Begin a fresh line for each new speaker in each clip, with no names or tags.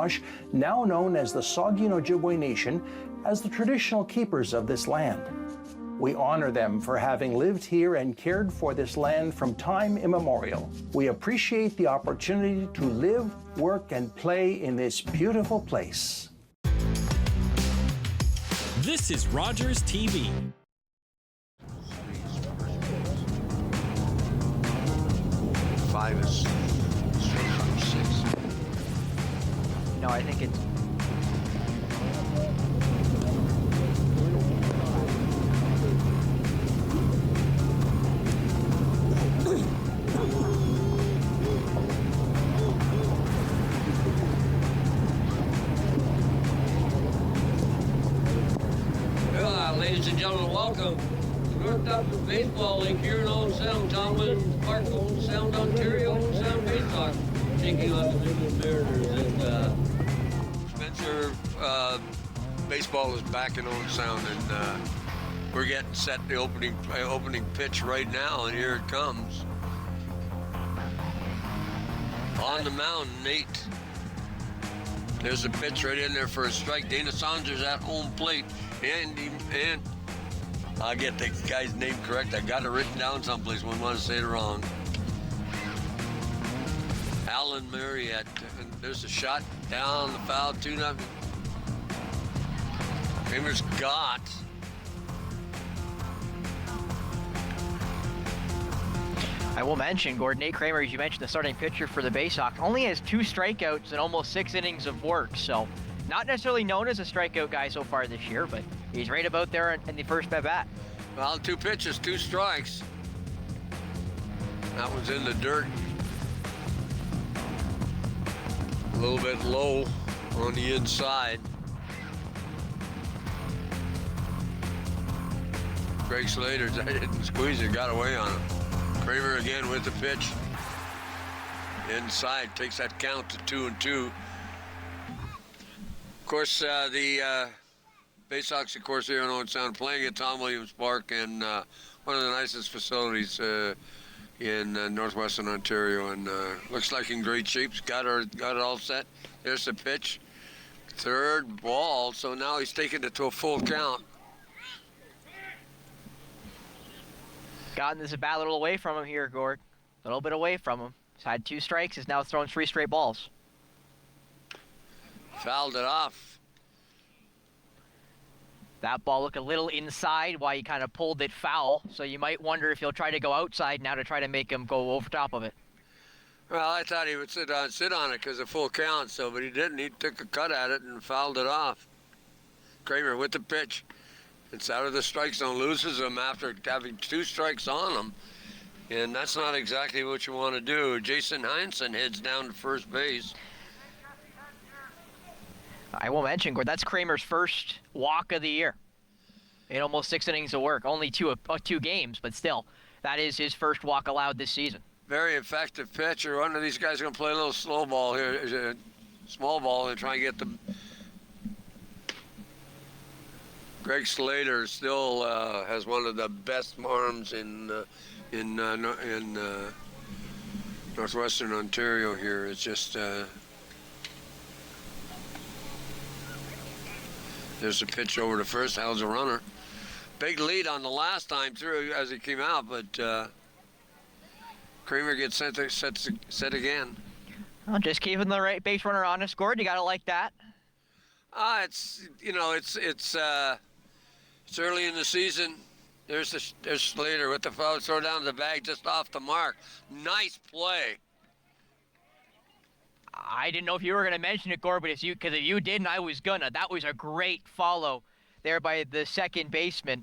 Wabash, now known as the Saugeen Ojibwe Nation, as the traditional keepers of this land. We honor them for having lived here and cared for this land from time immemorial. We appreciate the opportunity to live, work, and play in this beautiful place.
This is Rogers TV.
Five is straight from 6.
No, I think it's...
Ladies and gentlemen, welcome to North Dufferin Baseball League here in Owen Sound, Tomlin Park, Owen Sound, Ontario, Owen Sound Baysox, taking on the Midland Mariners. And
Spencer, baseball is back in Owen Sound, and we're getting set the opening pitch right now, and here it comes. On the mound, Nate. There's a pitch right in there for a strike. Dana Saunders at home plate. And I'll get the guy's name correct. I got it written down someplace. Wouldn't want to say it wrong. Alan Marriott. And there's a shot down the foul, 2-0. Kramer's got.
I will mention, Gordon, Nate Kramer, as you mentioned, the starting pitcher for the Baysox, only has 2 strikeouts and almost 6 innings of work, so not necessarily known as a strikeout guy so far this year, but he's right about there in the first at-bat.
Well, 2 pitches, 2 strikes. That one's in the dirt. A little bit low on the inside. Greg Slater didn't squeeze it, got away on him. Kramer again with the pitch. Inside, takes that count to 2-2. Of course, the Baysox, of course, here in Owen Sound, playing at Tom Williams Park, and one of the nicest facilities in northwestern Ontario, and looks like in great shape. Got it all set. There's the pitch, 3rd ball. So now he's taking it to a full count.
Gotten this bat a little away from him here, Gord. A little bit away from him. He's had 2 strikes. He's now thrown 3 straight balls.
Fouled it off.
That ball looked a little inside while he kind of pulled it foul, so you might wonder if he'll try to go outside now to try to make him go over top of it.
Well, I thought he would sit on it because of full count, but he didn't. He took a cut at it and fouled it off. Kramer with the pitch. It's out of the strike zone, loses him after having 2 strikes on him. And that's not exactly what you want to do. Jason Heinsohn heads down to first base.
I will mention, Gord, that's Kramer's first walk of the year. In almost 6 innings of work. Only 2 games, but still, that is his first walk allowed this season.
Very effective pitcher. One of these guys is going to play a little slow ball here, small ball, and try and get the. Greg Slater still has one of the best arms in northwestern Ontario here. It's just there's a pitch over to first. How's a runner? Big lead on the last time through as he came out, but Kramer gets set again.
Well, just keeping the right base runner honest, Gord. You got to like that.
It's early in the season. There's Slater with the foul, throw down the bag just off the mark. Nice play.
I didn't know if you were going to mention it, Gord, but because if you didn't, I was gonna. That was a great follow there by the second baseman,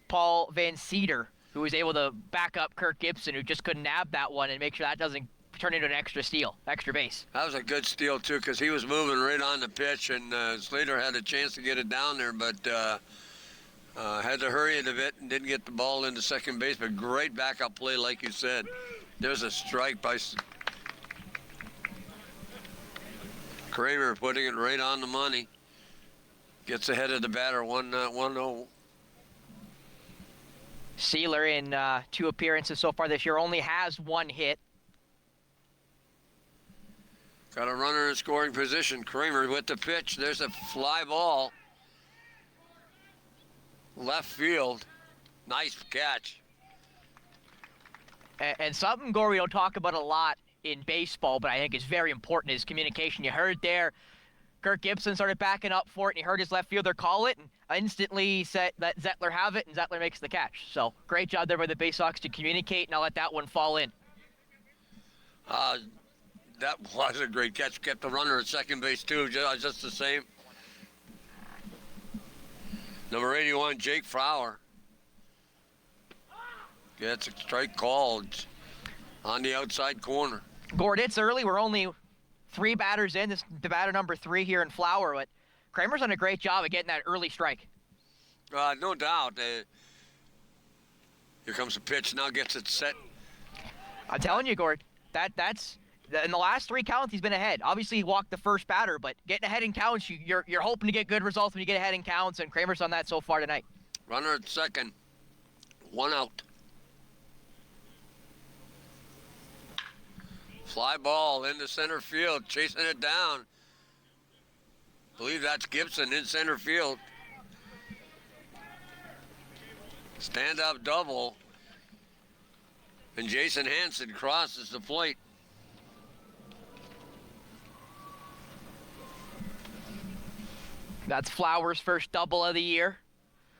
Paul Van Cedar, who was able to back up Kirk Gibson, who just couldn't nab that one and make sure that doesn't turn into an extra steal, extra base.
That was a good steal, too, because he was moving right on the pitch, and Slater had a chance to get it down there, but had to hurry it a bit and didn't get the ball into second base, but great backup play, like you said. There's a strike by Kramer, putting it right on the money. Gets ahead of the batter, 1-0.
Sealer in 2 appearances so far this year only has 1 hit.
Got a runner in scoring position. Kramer with the pitch. There's a fly ball. Left field. Nice catch.
And something, Gore, we don't talk about a lot in baseball, but I think is very important is communication. You heard there, Kirk Gibson started backing up for it, and he heard his left fielder call it, and instantly let Zettler have it, and Zettler makes the catch. So great job there by the Baysox to communicate, and I'll let that one fall in.
That was a great catch. Kept the runner at second base, too, just the same. Number 81, Jake Frower. Gets a strike called on the outside corner.
Gord, it's early. We're only 3 batters in. This is the batter number 3 here in Flower, but Kramer's done a great job of getting that early strike.
No doubt. Here comes the pitch. Now gets it set.
I'm telling you, Gord, that's in the last 3 counts he's been ahead. Obviously, he walked the first batter, but getting ahead in counts, you're hoping to get good results when you get ahead in counts, and Kramer's done that so far tonight.
Runner at second. 1 out. Fly ball into center field, chasing it down. Believe that's Gibson in center field. Stand-up double. And Jason Hansen crosses the plate.
That's Flowers' first double of the year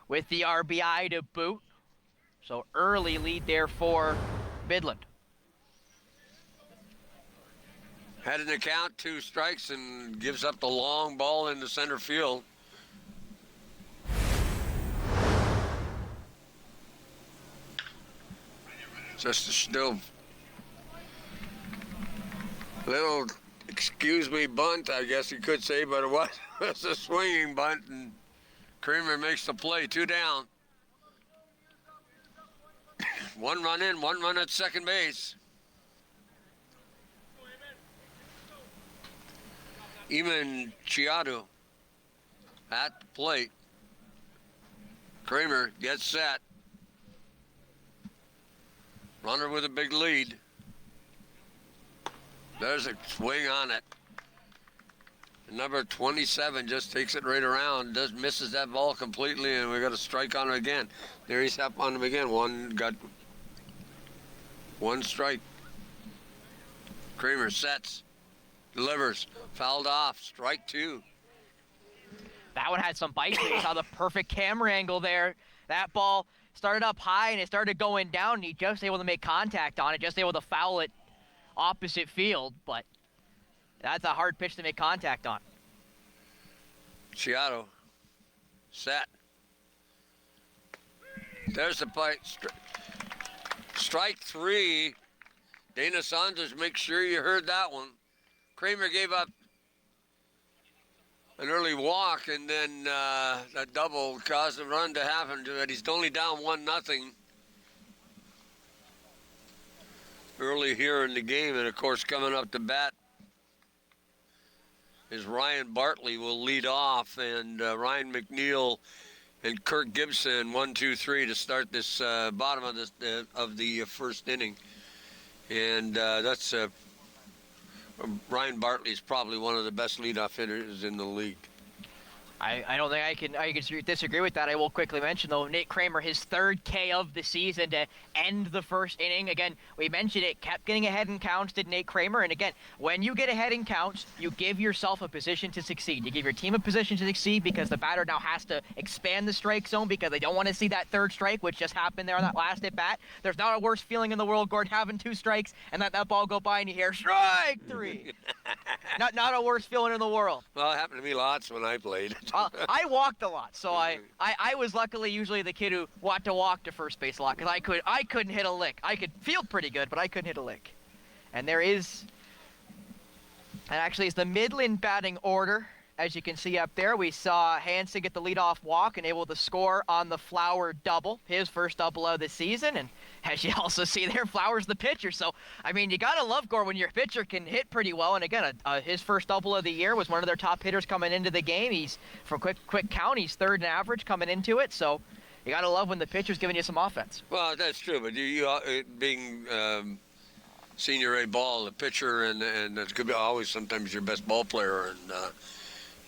with the RBI to boot. So early lead there for Midland.
Had an account, 2 strikes, and gives up the long ball into center field. Just a still little, excuse me, bunt, I guess you could say, but it was a swinging bunt, and Kramer makes the play. 2 down. 1 run in, 1 run at second base. Eamon Chiado at the plate. Kramer gets set. Runner with a big lead. There's a swing on it. And number 27 just takes it right around, misses that ball completely, and we got a strike on him again. There he's up on him again. Got 1 strike. Kramer sets. Delivers, fouled off, strike 2.
That one had some bite. You saw the perfect camera angle there. That ball started up high and it started going down, and he just able to make contact on it, just able to foul it opposite field, but that's a hard pitch to make contact on.
Chiado, set. There's the bite. Strike 3. Dana Saunders, make sure you heard that one. Kramer gave up an early walk, and then that double caused a run to happen. But he's only down 1-0 early here in the game, and of course coming up to bat is Ryan Bartley will lead off, and Ryan McNeil and Kirk Gibson 1, 2, 3 to start this bottom of the first inning, and that's. Ryan Bartley is probably one of the best leadoff hitters in the league.
I don't think I can disagree with that. I will quickly mention, though, Nate Kramer, his 3rd K of the season to end the first inning. Again, we mentioned it, kept getting ahead in counts, did Nate Kramer. And again, when you get ahead in counts, you give yourself a position to succeed. You give your team a position to succeed because the batter now has to expand the strike zone because they don't want to see that 3rd strike, which just happened there on that last at bat. There's not a worse feeling in the world, Gord, having 2 strikes and let that ball go by and you hear strike 3. not a worse feeling in the world.
Well, it happened to me lots when I played.
I walked a lot, so I was luckily usually the kid who walked to first base a lot because I couldn't hit a lick. I could field pretty good, but I couldn't hit a lick. And there is, and actually it's the Midland batting order. As you can see up there, we saw Hansen get the leadoff walk and able to score on the Flower double, his first double of the season. And as you also see there, Flower's the pitcher. So, I mean, you got to love Gore when your pitcher can hit pretty well. And again, his first double of the year was one of their top hitters coming into the game. He's, from quick count, he's 3rd in average coming into it. So you got to love when the pitcher's giving you some offense.
Well, that's true, but you being senior A ball, the pitcher, and it could be always sometimes your best ball player,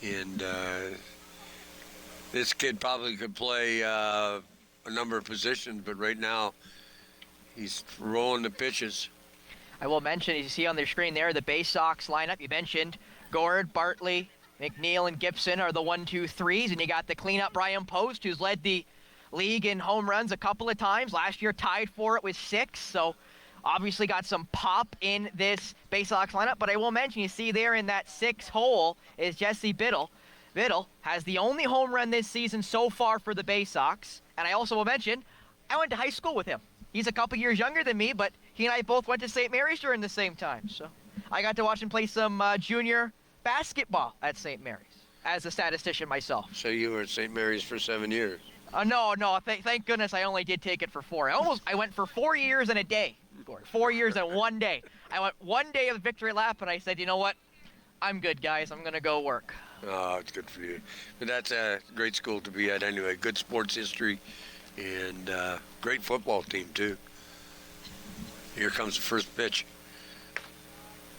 and this kid probably could play a number of positions, but right now he's rolling the pitches.
I will mention, as you see on the screen there, the Baysox lineup. You mentioned Gord, Bartley, McNeil, and Gibson are the 1-2-3s, and you got the cleanup Brian Post, who's led the league in home runs a couple of times. Last year tied for it with 6, so obviously got some pop in this Baysox lineup. But I will mention, you see there in that 6 hole is Jesse Biddle. Biddle has the only home run this season so far for the Baysox. And I also will mention, I went to high school with him. He's a couple years younger than me, but he and I both went to St. Mary's during the same time. So I got to watch him play some junior basketball at St. Mary's as a statistician myself.
So you were at St. Mary's for 7 years.
No, thank goodness I only did take it for 4. I went for 4 years and a day. 4 years and 1 day. I went 1 day of the victory lap, and I said, you know what? I'm good, guys. I'm going to go work.
Oh, it's good for you. But that's a great school to be at anyway. Good sports history and great football team, too. Here comes the first pitch.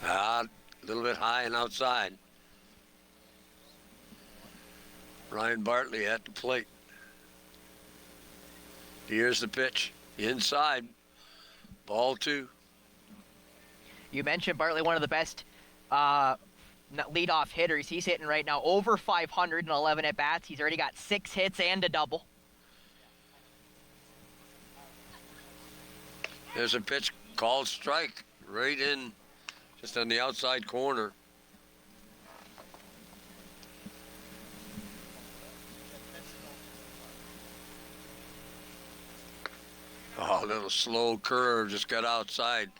A little bit high and outside. Ryan Bartley at the plate. Here's the pitch. Inside. Ball 2.
You mentioned Bartley, one of the best leadoff hitters. He's hitting right now over 511 at-bats. He's already got 6 hits and a double.
There's a pitch called strike right in, just on the outside corner. Oh, a little slow curve, just got outside.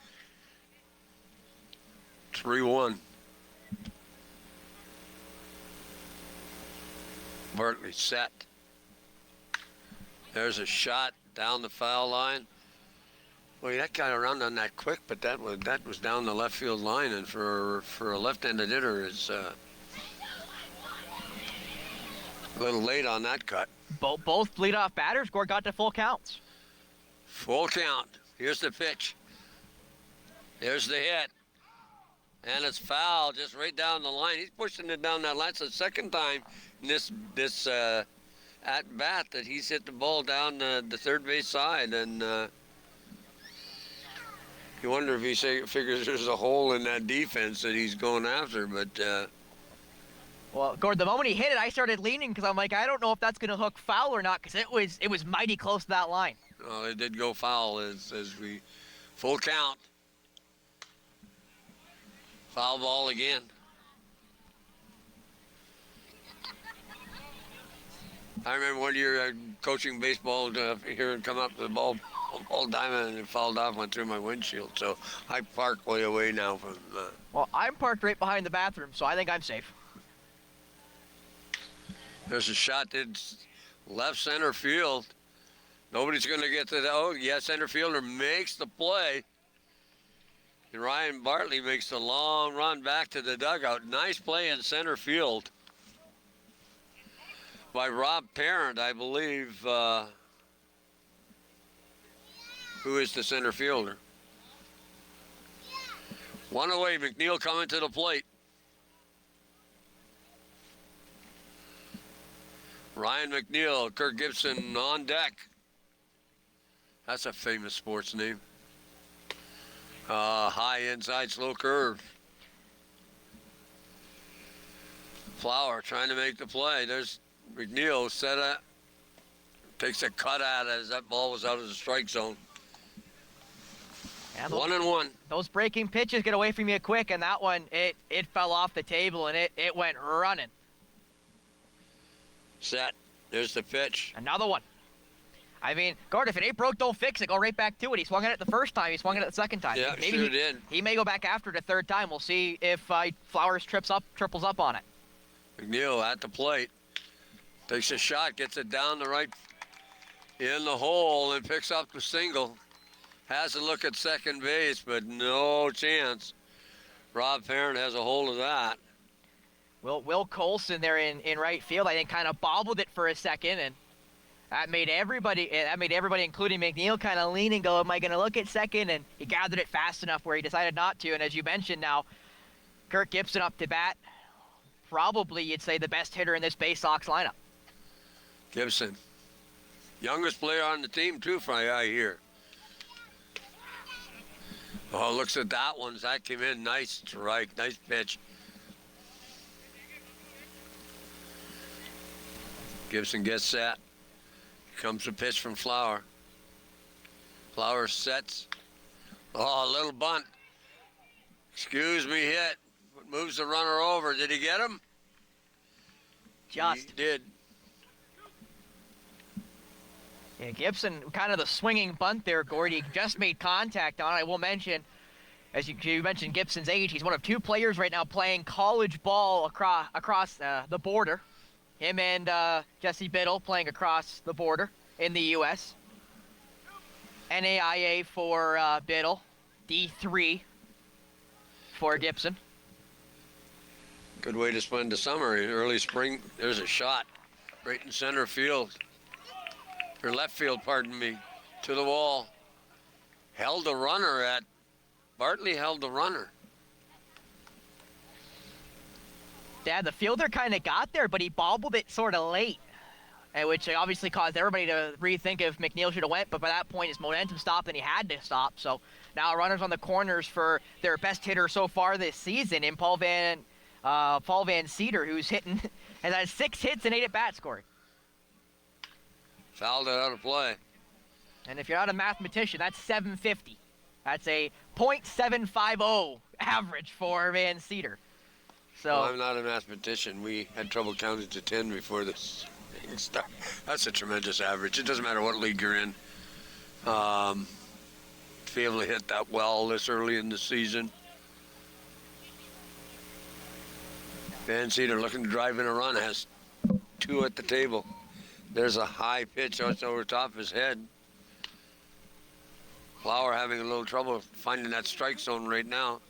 3-1. Bartley set. There's a shot down the foul line. Well, that got around on that quick, but that was down the left field line, and for a left-handed hitter, it's a little late on that cut.
Both leadoff batters got to full counts.
Full count. Here's the pitch. There's the hit. And it's foul just right down the line. He's pushing it down that line. It's the second time in this at-bat that he's hit the ball down the third base side. And you wonder if he figures there's a hole in that defense that he's going after. But
well, Gord, the moment he hit it, I started leaning because I'm like, I don't know if that's going to hook foul or not, because it was mighty close to that line.
well, it did go foul as we full count. Foul ball again. I remember one year coaching baseball here and come up to the ball diamond and it fouled off, went through my windshield. So I park way away now from.
Well, I'm parked right behind the bathroom, so I think I'm safe.
There's a shot that's left center field. Nobody's going to get to that. Oh, yeah, center fielder makes the play. And Ryan Bartley makes the long run back to the dugout. Nice play in center field by Rob Parent, I believe, who is the center fielder. One away, McNeil coming to the plate. Ryan McNeil, Kirk Gibson on deck. That's a famous sports name. High inside, slow curve. Flower trying to make the play. There's McNeil set up, takes a cut at it as that ball was out of the strike zone.
Yeah,
1-1.
Those breaking pitches get away from you quick, and that one, it fell off the table, and it went running.
Set. There's the pitch.
Another one. I mean, Gord, if it ain't broke, don't fix it. Go right back to it. He swung at it the first time. He swung at it the second time.
Yeah,
Maybe
sure did.
He may go back after it a third time. We'll see if Flowers triples up on it.
McNeil at the plate. Takes a shot, gets it down the right in the hole, and picks up the single. Has a look at second base, but no chance. Rob Parent has a hold of that.
Will Colson there in right field, I think, kind of bobbled it for a second, and That made everybody, including McNeil, kind of lean and go, am I going to look at second? And he gathered it fast enough where he decided not to. And as you mentioned now, Kirk Gibson up to bat, probably you'd say the best hitter in this Baysox lineup.
Gibson, youngest player on the team too, from I hear. Oh, looks at that one. That came in nice strike, nice pitch. Gibson gets set. Here comes the pitch from Flower. Flower sets. Oh, a little bunt. Excuse me, hit. Moves the runner over. Did he get him?
Just.
He did.
Yeah, Gibson, kind of the swinging bunt there, Gordy. Just made contact on it. I will mention, as you mentioned Gibson's age, he's one of two players right now playing college ball across the border. Him and Jesse Biddle playing across the border in the U.S. NAIA for Biddle, D3 for Gibson.
Good way to spend the summer. In early spring, there's a shot right in center field. Or left field, pardon me, to the wall. Held the runner at, Bartley held the runner.
Yeah, the fielder kind of got there, but he bobbled it sort of late, which obviously caused everybody to rethink if McNeil should have went, but by that point his momentum stopped and he had to stop. So now runners on the corners for their best hitter so far this season in Paul Van Cedar, who's has had 6 hits and 8 at-bats, Corey.
Fouled it out of play.
And if you're not a mathematician, that's 750. That's a .750 average for Van Cedar. So
Well, I'm not a mathematician. We had trouble counting to 10 before this thing started. That's a tremendous average. It doesn't matter what league you're in. To be able to hit that well this early in the season. Van Cedar looking to drive in a run, has 2 at the table. There's a high pitch over top of his head. Flower having a little trouble finding that strike zone right now.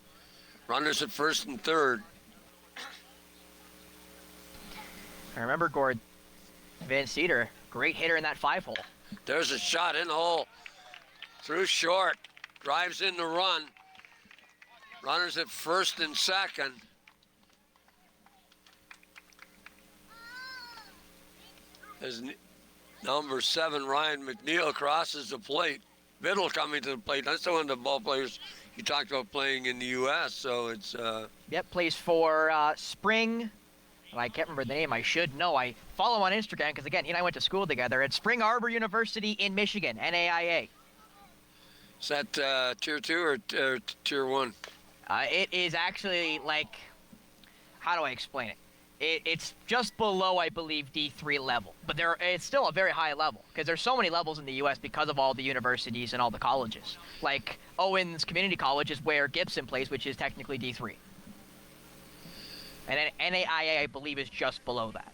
Runners at first and third.
I remember, Gord, Van Cedar, great hitter in that 5-hole.
There's a shot in the hole. Through short. Drives in the run. Runners at first and second. As number 7, Ryan McNeil, crosses the plate. Biddle coming to the plate. That's the one of the ball players you talked about playing in the U.S., so it's...
Yep, plays for Spring. Well, I can't remember the name. I should know. I follow him on Instagram because, again, he and I went to school together at Spring Arbor University in Michigan, NAIA.
Is that Tier 2 or Tier 1?
It is actually like, how do I explain it? It's just below, I believe, D3 level. But it's still a very high level because there's so many levels in the U.S. because of all the universities and all the colleges. Like Owen's Community College is where Gibson plays, which is technically D3. And then NAIA, I believe, is just below that.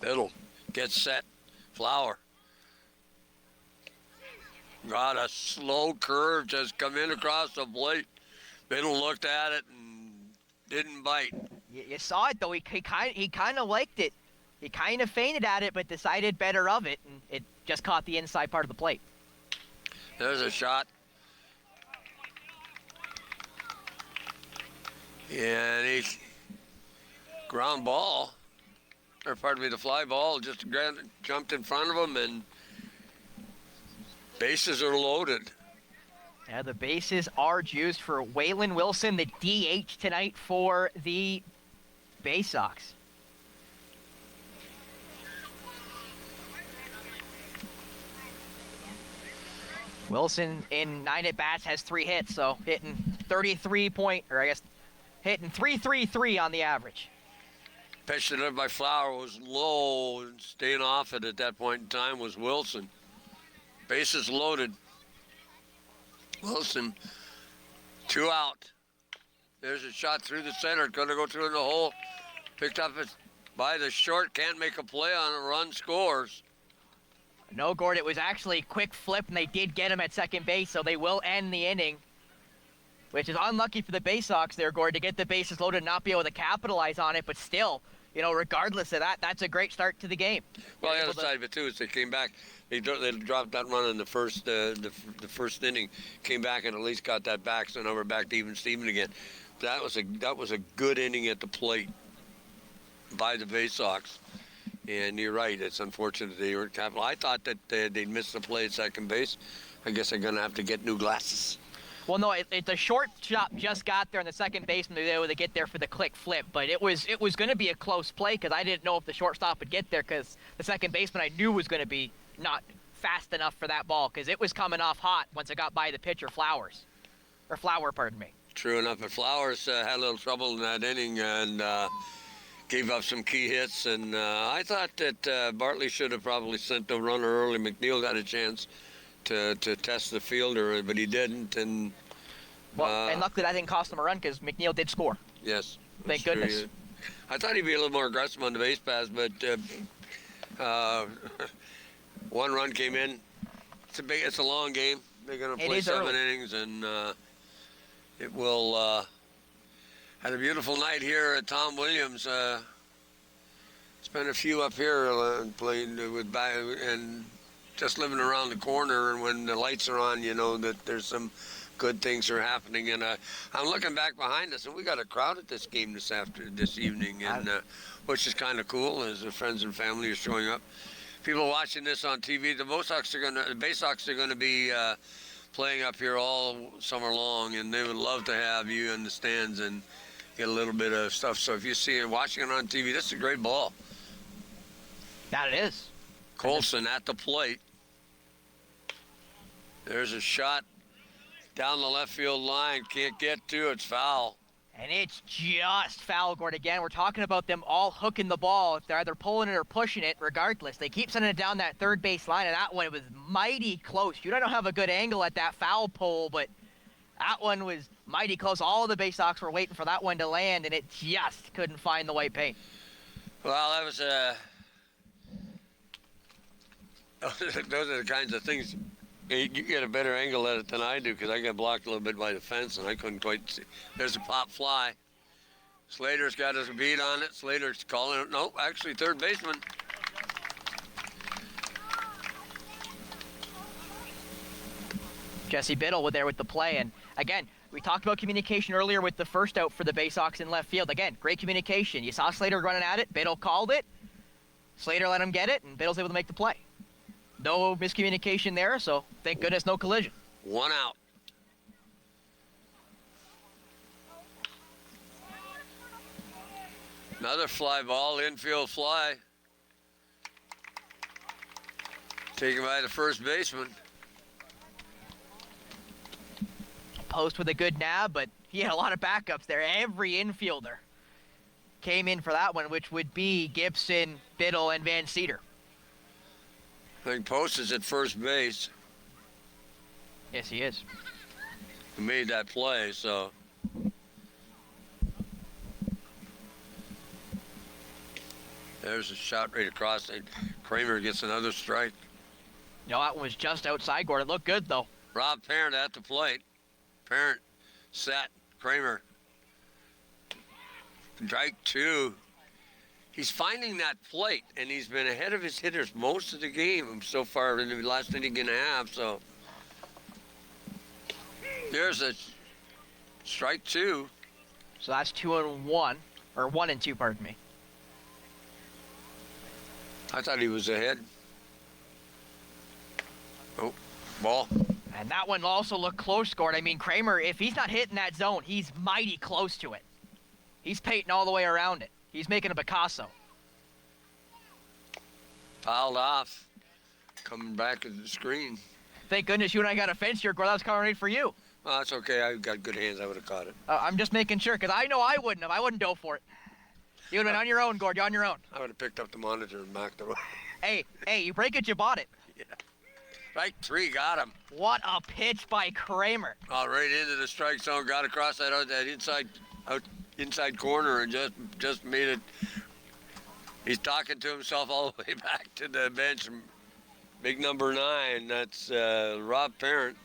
Biddle gets set. Flower. Got a slow curve just come in across the plate. Biddle looked at it and didn't bite.
You saw it, though. He kind of liked it. He kind of fainted at it, but decided better of it, and it just caught the inside part of the plate.
There's a shot. And he ground ball, or pardon me, the fly ball just jumped in front of him, and bases are loaded.
Yeah, the bases are juiced for Waylon Wilson, the DH tonight for the Baysox. Wilson in 9 at-bats has 3 hits, so hitting 333 on the average.
Pitch delivered by Flower was low, and staying off it at that point in time was Wilson. Bases loaded. Wilson, 2 out. There's a shot through the center, gonna go through in the hole. Picked up by the short, can't make a play on a run, scores.
No, Gord, it was actually a quick flip, and they did get him at second base, so they will end the inning, which is unlucky for the Baysox there, Gord, to get the bases loaded and not be able to capitalize on it, but still, regardless of that, that's a great start to the game.
Well,
You're
the
able
other
to-
side of it too is they came back. They dropped that run in the first the first inning, came back and at least got that back. So now we're back to even Steven again. That was a good inning at the plate by the Baysox. And you're right. It's unfortunate they weren't capital. I thought that they'd missed the play at second base. I guess they're gonna have to get new glasses.
Well, no, the shortstop just got there, and the second baseman was able to get there for the click flip. But it was going to be a close play because I didn't know if the shortstop would get there because the second baseman I knew was going to be not fast enough for that ball because it was coming off hot once it got by the pitcher Flower, pardon me.
True enough, but Flowers had a little trouble in that inning and gave up some key hits. And I thought that Bartley should have probably sent the runner early. McNeil got a chance to test the fielder, but he didn't. And
and luckily that didn't cost him a run because McNeil did score.
yes,
Thank
that's true.
goodness.
I thought he'd be a little more aggressive on the base pass, but one run came in. It's a long game. They're going to
It
play
is
7
early.
innings, and it will. Had a beautiful night here at Tom Williams. Spent a few up here playing with and just living around the corner. And when the lights are on, you know that there's some good things are happening. And I'm looking back behind us, and we got a crowd at this game this evening, and which is kind of cool as the friends and family are showing up. People watching this on TV. The Baysox are gonna be playing up here all summer long, and they would love to have you in the stands and get a little bit of stuff. So if you see it, watching it on TV, this is a great ball.
That it is.
Colson at the plate. There's a shot down the left field line. Can't get to it. It's foul.
And it's just foul, Gord. Again, we're talking about them all hooking the ball. If they're either pulling it or pushing it, regardless. They keep sending it down that third base line, and that one was mighty close. You don't have a good angle at that foul pole, but that one was mighty close. All of the Baysox were waiting for that one to land, and it just couldn't find the white paint.
Well, that was those are the kinds of things. You get a better angle at it than I do because I got blocked a little bit by the fence and I couldn't quite see. There's a pop fly. Slater's got his beat on it. Slater's calling it. Nope, actually third baseman.
Jesse Biddle was there with the play, and again, we talked about communication earlier with the first out for the Baysox in left field. Again, great communication. You saw Slater running at it. Biddle called it. Slater let him get it, and Biddle's able to make the play. No miscommunication there, so thank goodness no collision.
One out. Another fly ball, infield fly. Taken by the first baseman.
Post with a good nab, but he had a lot of backups there. Every infielder came in for that one, which would be Gibson, Biddle, and Van Cedar.
I think Post is at first base.
Yes, he is.
He made that play, so. There's a shot right across, and Kramer gets another strike.
No, that one was just outside, Gordon. It looked good, though.
Rob Parent at the plate. Parent set. Kramer. Strike 2. He's finding that plate, and he's been ahead of his hitters most of the game so far in the last inning and a half. So there's a strike 2.
So that's 2-1, or 1-2, pardon me.
I thought he was ahead. Oh, ball.
And that one also looked close, Gord. I mean, Kramer, if he's not hitting that zone, he's mighty close to it. He's painting all the way around it. He's making a Picasso.
Fouled off. Coming back to the screen.
Thank goodness you and I got a fence here, Gord. That was coming right for you.
Oh, that's okay. I've got good hands. I would have caught it.
I'm just making sure, because I know I wouldn't have. I wouldn't go for it. You would have been on your own, Gord. You're on your own.
I would have picked up the monitor and backed away.
Hey, you break it, you bought it.
Yeah. Strike 3, got him.
What a pitch by Kramer.
Oh, right into the strike zone. Got across that inside corner and just made it. He's talking to himself all the way back to the bench. Big number 9. That's Rob Parent.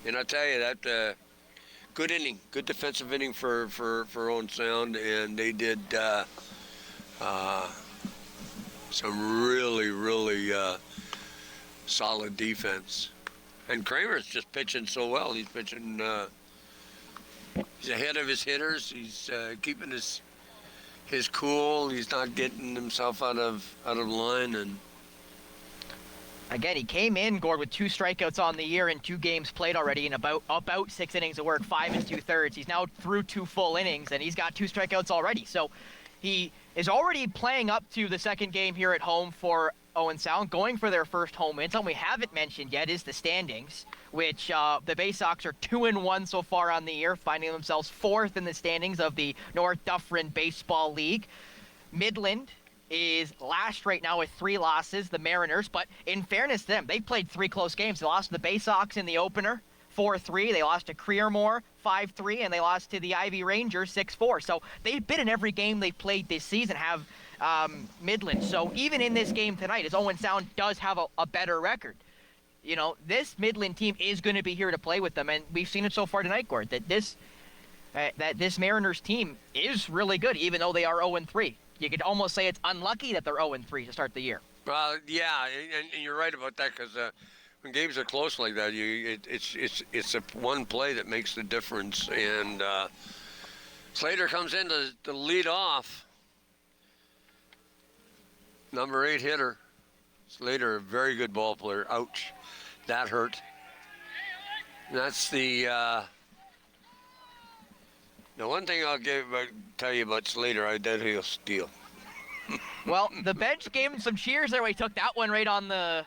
And I tell you that good inning, good defensive inning for Owen Sound, and they did some really solid defense. And Kramer's just pitching so well. He's pitching. He's ahead of his hitters. He's keeping his cool. He's not getting himself out of line. And
again, he came in, Gord, with 2 strikeouts on the year in 2 games played already in about 6 innings of work, 5 2/3. He's now through 2 full innings, and he's got 2 strikeouts already. So he is already playing up to the second game here at home for Owen Sound, going for their first home win. Something we haven't mentioned yet is the standings, which the Baysox are 2-1 so far on the year, finding themselves 4th in the standings of the North Dufferin Baseball League. Midland is last right now with 3 losses, the Mariners, but in fairness to them, they played 3 close games. They lost to the Baysox in the opener, 4-3. They lost to Creermore, 5-3, and they lost to the Ivy Rangers, 6-4. So they've been in every game they've played this season, have Midland. So even in this game tonight, as Owen Sound does have a better record, you know, this Midland team is going to be here to play with them, and we've seen it so far tonight, Gord, that this Mariners team is really good, even though they are 0-3. You could almost say it's unlucky that they're 0-3 to start the year.
Well, yeah, and you're right about that, because when games are close like that, it's a one play that makes the difference. And Slater comes in to lead off. Number 8 hitter. Slater, a very good ball player. Ouch, that hurt. And that's the one thing I'll tell you about Slater, I bet he'll steal.
Well, the bench gave him some cheers there. He took that one right on the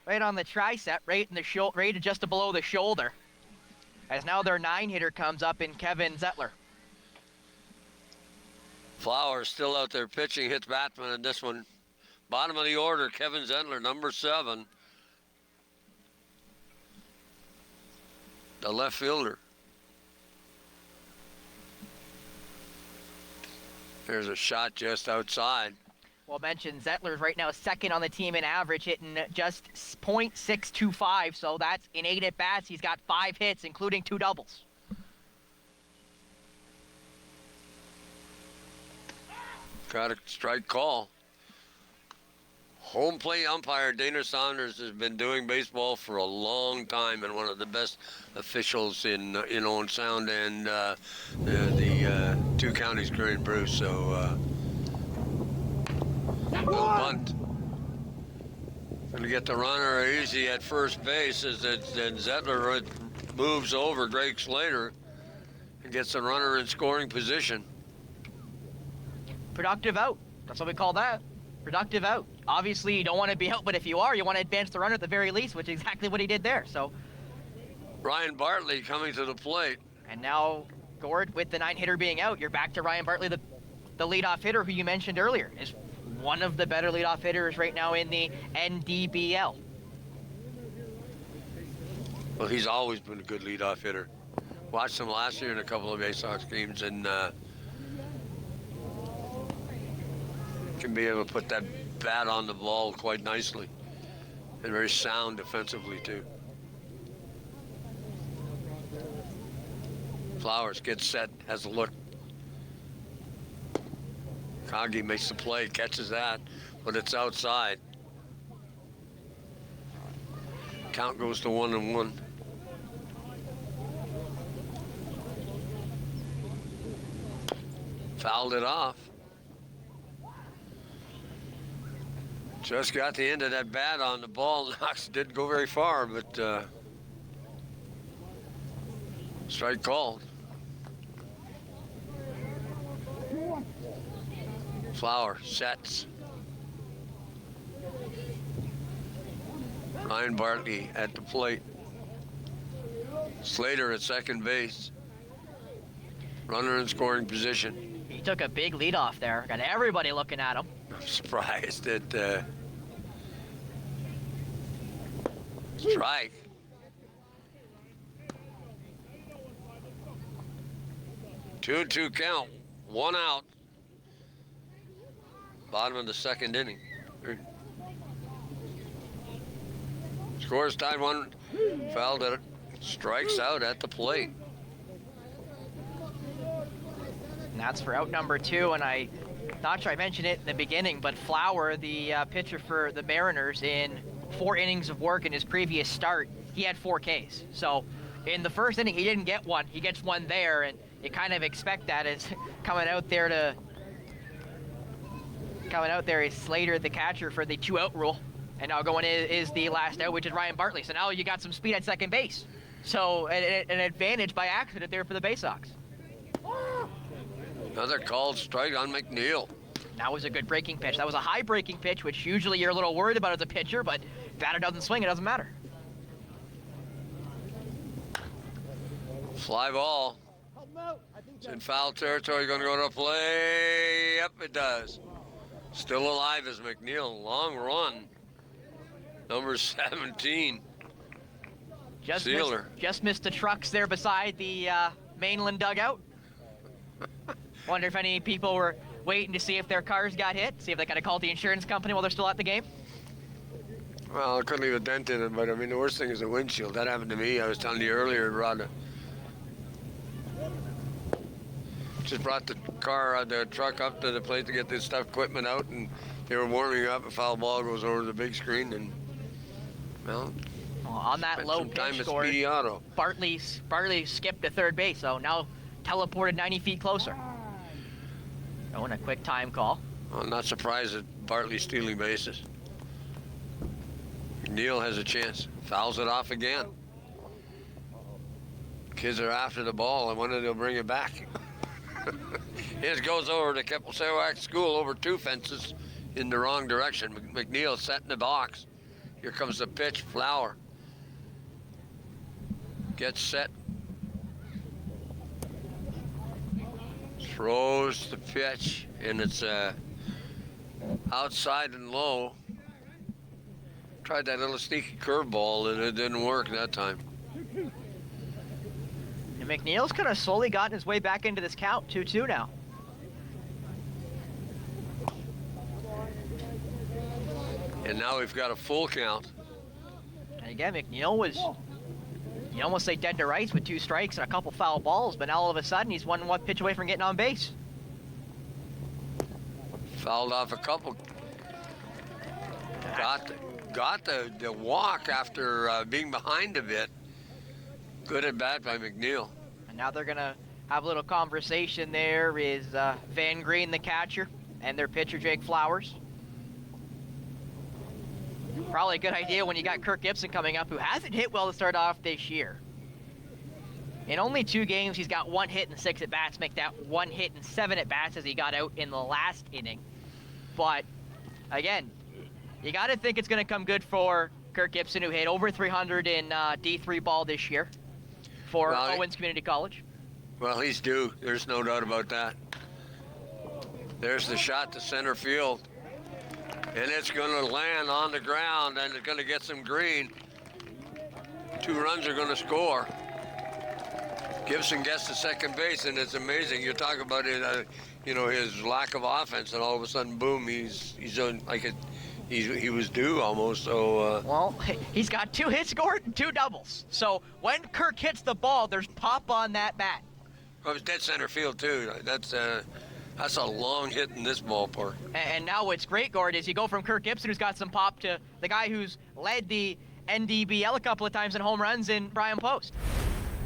tricep, right in the shoulder, right just below the shoulder. As now their 9 hitter comes up in Kevin Zettler.
Flowers still out there pitching, hits Batman in this one. Bottom of the order, Kevin Zettler, number 7. The left fielder. There's a shot just outside.
Well, mentioned Zettler's right now 2nd on the team in average, hitting just .625, so that's in 8 at-bats. He's got 5 hits, including 2 doubles.
Got a strike call. Home plate umpire Dana Saunders has been doing baseball for a long time and one of the best officials in Owen Sound and the 2 counties, Curry and Bruce. So little bunt. Going to get the runner easy at first base as then Zettler moves over Greg Slater and gets the runner in scoring position.
Productive out. That's what we call that. Productive out. Obviously, you don't want to be out, but if you are, you want to advance the runner at the very least, which is exactly what he did there. So,
Ryan Bartley coming to the plate.
And now, Gord, with the 9 hitter being out, you're back to Ryan Bartley, the leadoff hitter who you mentioned earlier, is one of the better leadoff hitters right now in the NDBL.
Well, he's always been a good leadoff hitter. Watched him last year in a couple of Baysox games, and can be able to put that bat on the ball quite nicely, and very sound defensively too. Flowers gets set, has a look. Kagi makes the play, catches that, but it's outside. Count goes to 1-1. Fouled it off. Just got the end of that bat on the ball. Knox didn't go very far, but strike called. Flower sets. Ryan Bartley at the plate. Slater at second base. Runner in scoring position.
He took a big lead off there. Got everybody looking at him.
I'm surprised that strike. Two count, 1 out. Bottom of the second inning. Scores tied 1. Fouled it. Strikes out at the plate.
And that's for out number 2, and I not sure I mentioned it in the beginning, but Flower, the pitcher for the Mariners, in 4 innings of work in his previous start, he had 4 Ks. So in the first inning, he didn't get one. He gets one there, and you kind of expect that as coming out there is Slater, the catcher, for the 2-out rule. And now going is the last out, which is Ryan Bartley. So now you got some speed at second base. So an advantage by accident there for the Baysox.
Another called strike on McNeil.
That was a good breaking pitch. That was a high breaking pitch, which usually you're a little worried about as a pitcher, but if batter doesn't swing, it doesn't matter.
Fly ball. It's in foul territory, going to go to play. Yep, it does. Still alive is McNeil. Long run. Number 17. Sealer.
Just missed the trucks there beside the Mainland dugout. Wonder if any people were waiting to see if their cars got hit, see if they got to call the insurance company while they're still at the game.
Well, I couldn't leave a dent in it, but I mean, the worst thing is the windshield. That happened to me. I was telling you earlier, Rod. Just brought the truck up to the plate to get this stuff, equipment out, and they were warming up. A foul ball goes over the big screen, and well,
on that low pitch score, Bartley skipped to third base, so now teleported 90 feet closer. Oh, and a quick time call.
I'm not surprised at Bartley stealing bases. Neal has a chance. Fouls it off again. Kids are after the ball. I wonder if they'll bring it back. It goes over to Keppel-Sewak School over 2 fences in the wrong direction. McNeil set in the box. Here comes the pitch. Flower gets set. Throws the pitch, and it's outside and low. Tried that little sneaky curveball, and it didn't work that time.
And McNeil's kind of slowly gotten his way back into this count, 2-2 now.
And now we've got a full count.
And again, McNeil was, you almost say dead to rights with 2 strikes and a couple foul balls, but now all of a sudden he's 1 pitch away from getting on base.
Fouled off a couple. Got the walk after being behind a bit. Good at bat by McNeil.
And now they're gonna have a little conversation. There is Van Green, the catcher, and their pitcher, Jake Flowers. Probably a good idea when you got Kirk Gibson coming up, who hasn't hit well to start off this year. In only 2 games, he's got 1 hit and 6 at-bats, make that 1 hit and 7 at-bats as he got out in the last inning. But, again, you got to think it's going to come good for Kirk Gibson, who hit over 300 in D3 ball this year for Owens Community College.
Well, he's due. There's no doubt about that. There's the shot to center field. And it's going to land on the ground, and it's going to get some green. 2 runs are going to score. Gibson gets to second base, and it's amazing. You're talking about it, his lack of offense, and all of a sudden, boom, he's on like it. He was due almost. So.
Well, he's got 2 hits scored and 2 doubles. So when Kirk hits the ball, there's pop on that bat.
Well, it's dead center field too. That's a long hit in this ballpark.
And now what's great, Gord, is you go from Kirk Gibson, who's got some pop, to the guy who's led the NDBL a couple of times in home runs, in Brian Post.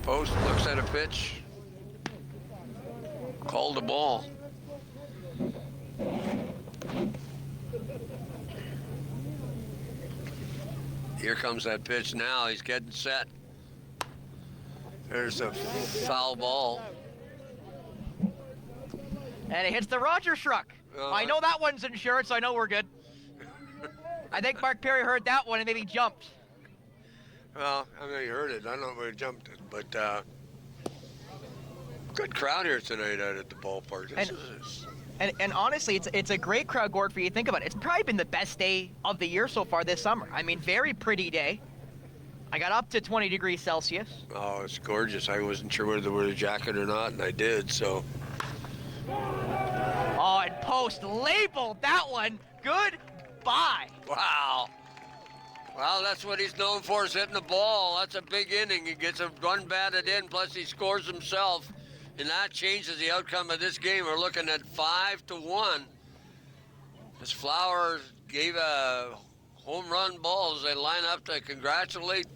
Post looks at a pitch. Called the ball. Here comes that pitch now. He's getting set. There's a foul ball.
And it hits the Rogers truck. I know that one's insured, so I know we're good. I think Mark Perry heard that one and maybe jumped.
Well, I mean, he heard it. I don't know where he jumped it, but good crowd here tonight out at the ballpark.
And honestly, it's a great crowd, Gord, for you to think about it. It's probably been the best day of the year so far this summer. I mean, very pretty day. I got up to 20 degrees Celsius.
Oh, it's gorgeous. I wasn't sure whether to wear the jacket or not, and I did, so.
Oh, and Post labeled that one. Goodbye.
Wow. Well, that's what he's known for, is hitting the ball. That's a big inning. He gets a run batted in, plus he scores himself. and that changes the outcome of this game. We're looking at 5-1. This Flowers gave a home run ball as they line up to congratulate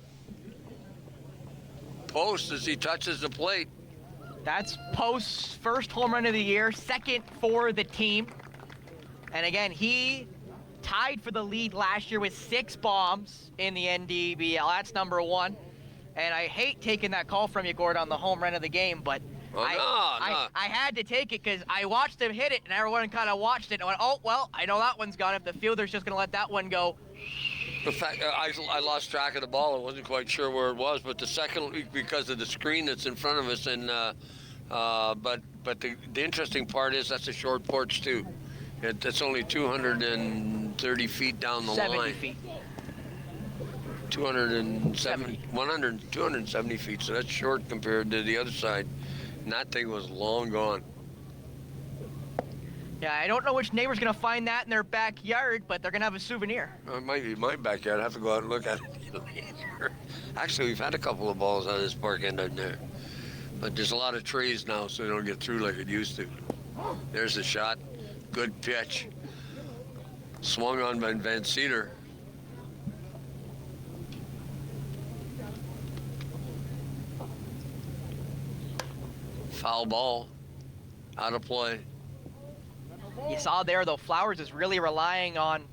Post as he touches the plate.
That's Post's first home run of the year, second for the team. And again, he tied for the lead last year with 6 bombs in the NDBL. That's number 1. And I hate taking that call from you, Gord, on the home run of the game, but I had to take it because I watched him hit it, and everyone kind of watched it and went, oh, well, I know that one's gone. If the fielder's just going to let that one go.
The fact I lost track of the ball. I wasn't quite sure where it was, but the second week because of the screen that's in front of us, and but the interesting part is that's a short porch too. It's only 230 feet down the
70
line.
feet.
270 feet, so that's short compared to the other side. And that thing was long gone.
Yeah, I don't know which neighbor's going to find that in their backyard, but they're going to have a souvenir.
It might be my backyard. I have to go out and look at it later. Actually, we've had a couple of balls out of this park end out there. But there's a lot of trees now, so they don't get through like it used to. There's the shot. Good pitch. Swung on by Van Cedar. Foul ball. Out of play.
You saw there, though, Flowers is really relying on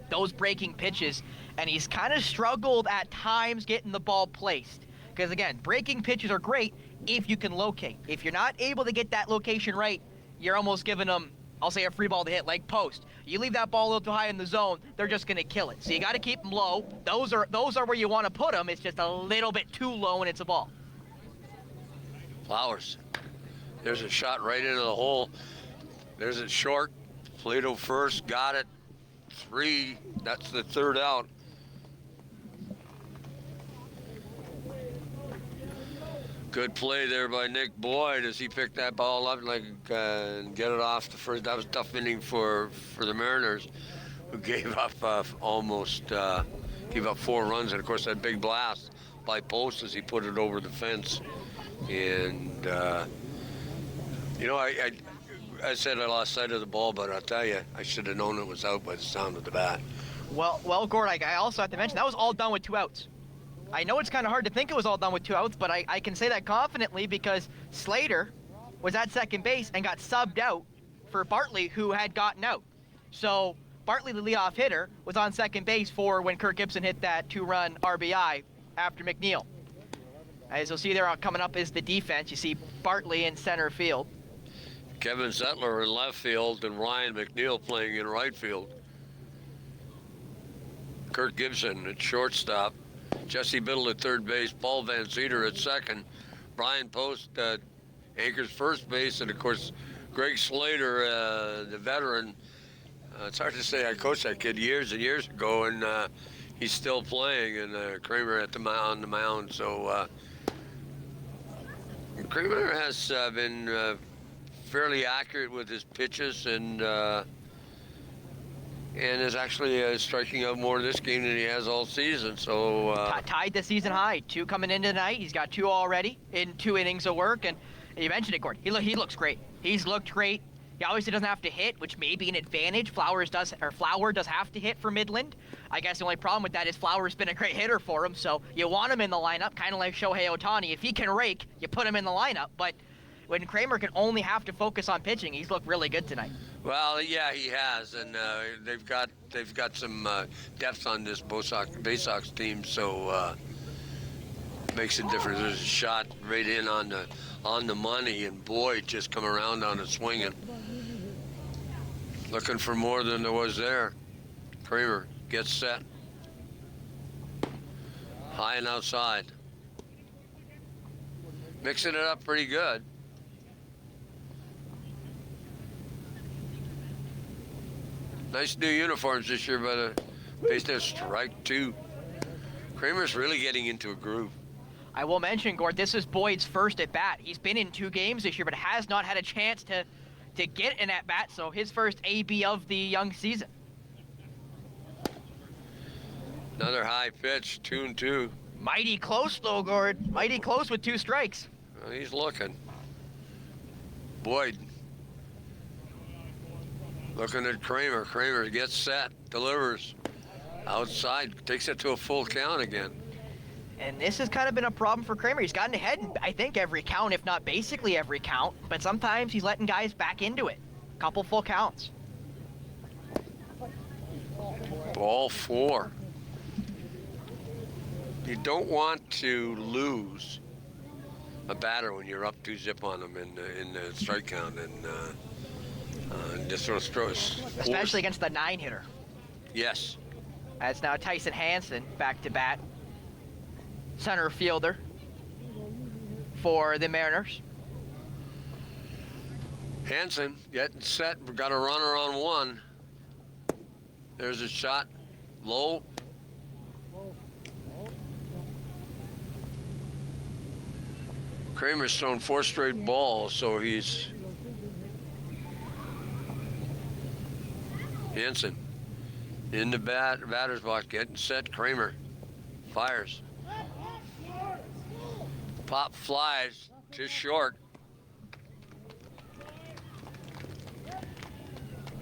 those breaking pitches, and he's kind of struggled at times getting the ball placed. Because, again, breaking pitches are great if you can locate. If you're not able to get that location right, you're almost giving them, I'll say, a free ball to hit, like Post. You leave that ball a little too high in the zone, they're just going to kill it. So you got to keep them low. Those are where you want to put them. It's just a little bit too low, and it's a ball.
Flowers. There's a shot right into the hole. There's it short. Plato first, got it. 3. That's the third out. Good play there by Nick Boyd as he picked that ball up and get it off the first. That was a tough inning for the Mariners, who gave up gave up 4 runs, and of course that big blast by Post as he put it over the fence. And I said I lost sight of the ball, but I'll tell you, I should have known it was out by the sound of the bat.
Well, Gord, I also have to mention, that was all done with 2 outs. I know it's kind of hard to think it was all done with 2 outs, but I can say that confidently because Slater was at second base and got subbed out for Bartley, who had gotten out. So Bartley, the leadoff hitter, was on second base for when Kirk Gibson hit that 2-run RBI after McNeil. As you'll see there coming up is the defense. You see Bartley in center field.
Kevin Zettler in left field and Ryan McNeil playing in right field. Kirk Gibson at shortstop. Jesse Biddle at third base. Paul Van Cedar at second. Brian Post anchors first base. And, of course, Greg Slater, the veteran. It's hard to say. I coached that kid years and years ago, and he's still playing. And Kramer on the mound. So Kramer has been fairly accurate with his pitches and is actually striking out more this game than he has all season. So
tied the season high. 2 coming in tonight. He's got 2 already in 2 innings of work. And you mentioned it, Gord. He looks great. He's looked great. He obviously doesn't have to hit, which may be an advantage. Flower does have to hit for Midland. I guess the only problem with that is Flower's been a great hitter for him, so you want him in the lineup, kind of like Shohei Ohtani. If he can rake, you put him in the lineup. But when Kramer can only have to focus on pitching, he's looked really good tonight.
Well, yeah, he has, and they've got some depth on this Baysox team, so makes a difference. There's a shot right in on the money, and Boyd just come around on it swinging, looking for more than there was there. Kramer gets set, high and outside, mixing it up pretty good. Nice new uniforms this year by the Baysox. Strike 2. Kramer's really getting into a groove.
I will mention, Gord, this is Boyd's first at-bat. He's been in 2 games this year, but has not had a chance to get an at-bat, so his first AB of the young season.
Another high pitch, 2-2.
Mighty close, though, Gord. Mighty close with 2 strikes.
Well, he's looking. Boyd looking at Kramer. Kramer gets set, delivers outside, takes it to a full count again.
And this has kind of been a problem for Kramer. He's gotten ahead in, I think, every count, if not basically every count. But sometimes he's letting guys back into it. Couple full counts.
Ball 4. You don't want to lose a batter when you're up 2-zip on them in the strike count, and just sort of throws.
Especially against the 9-hitter.
Yes.
That's now Tyson Hansen back to bat. Center fielder for the Mariners.
Hansen getting set. We've got a runner on 1. There's a shot. Low. Kramer's thrown 4 straight balls, so he's... Hansen in the batter's box, getting set. Kramer fires. Pop flies just short.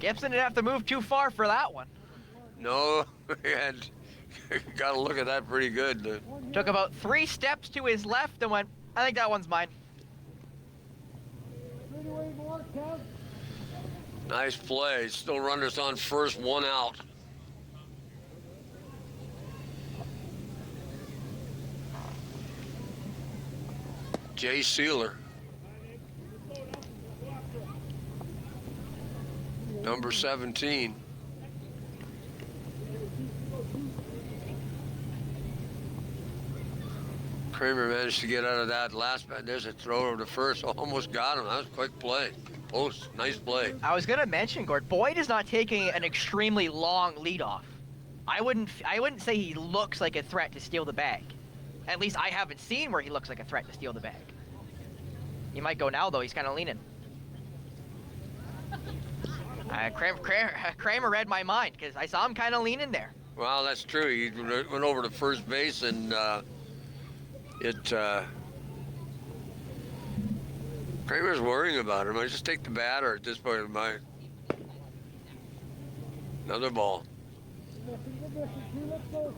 Gibson didn't have to move too far for that one.
No, and got to look at that pretty good.
Took about 3 steps to his left and went, I think that one's mine.
Nice play. Still runners on first, 1 out. Jay Sealer. Number 17. Kramer managed to get out of that last bat. There's a throw over to first. Almost got him. That was a quick play. Post. Nice play.
I was going to mention, Gord, Boyd is not taking an extremely long leadoff. I wouldn't say he looks like a threat to steal the bag. At least I haven't seen where he looks like a threat to steal the bag. He might go now, though. He's kind of leaning. Kramer read my mind because I saw him kind of leaning there.
Well, that's true. He went over to first base, and Kramer's worrying about him. I just take the batter at this point of my... Another ball.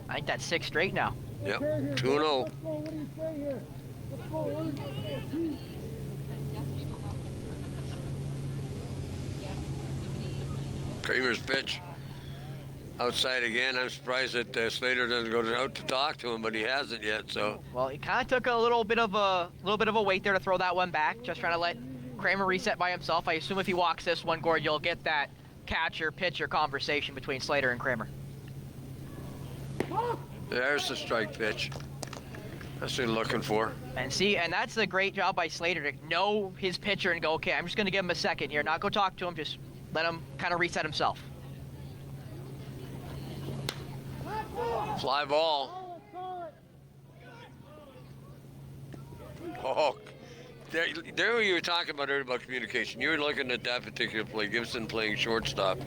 I think that's 6 straight now.
Yep, 2-0. Kramer's pitch. Outside again. I'm surprised that Slater doesn't go out to talk to him, but he hasn't yet. So.
Well, he kind of took a little bit of a wait there to throw that one back. Just trying to let Kramer reset by himself. I assume if he walks this one, Gord, you'll get that catcher-pitcher conversation between Slater and Kramer.
There's the strike pitch. That's what he's looking for.
And see, and that's a great job by Slater to know his pitcher and go, okay, I'm just going to give him a second here. Not go talk to him, just let him kind of reset himself.
Fly ball. Oh, there you were talking about earlier about communication. You were looking at that particular play, Gibson playing shortstop,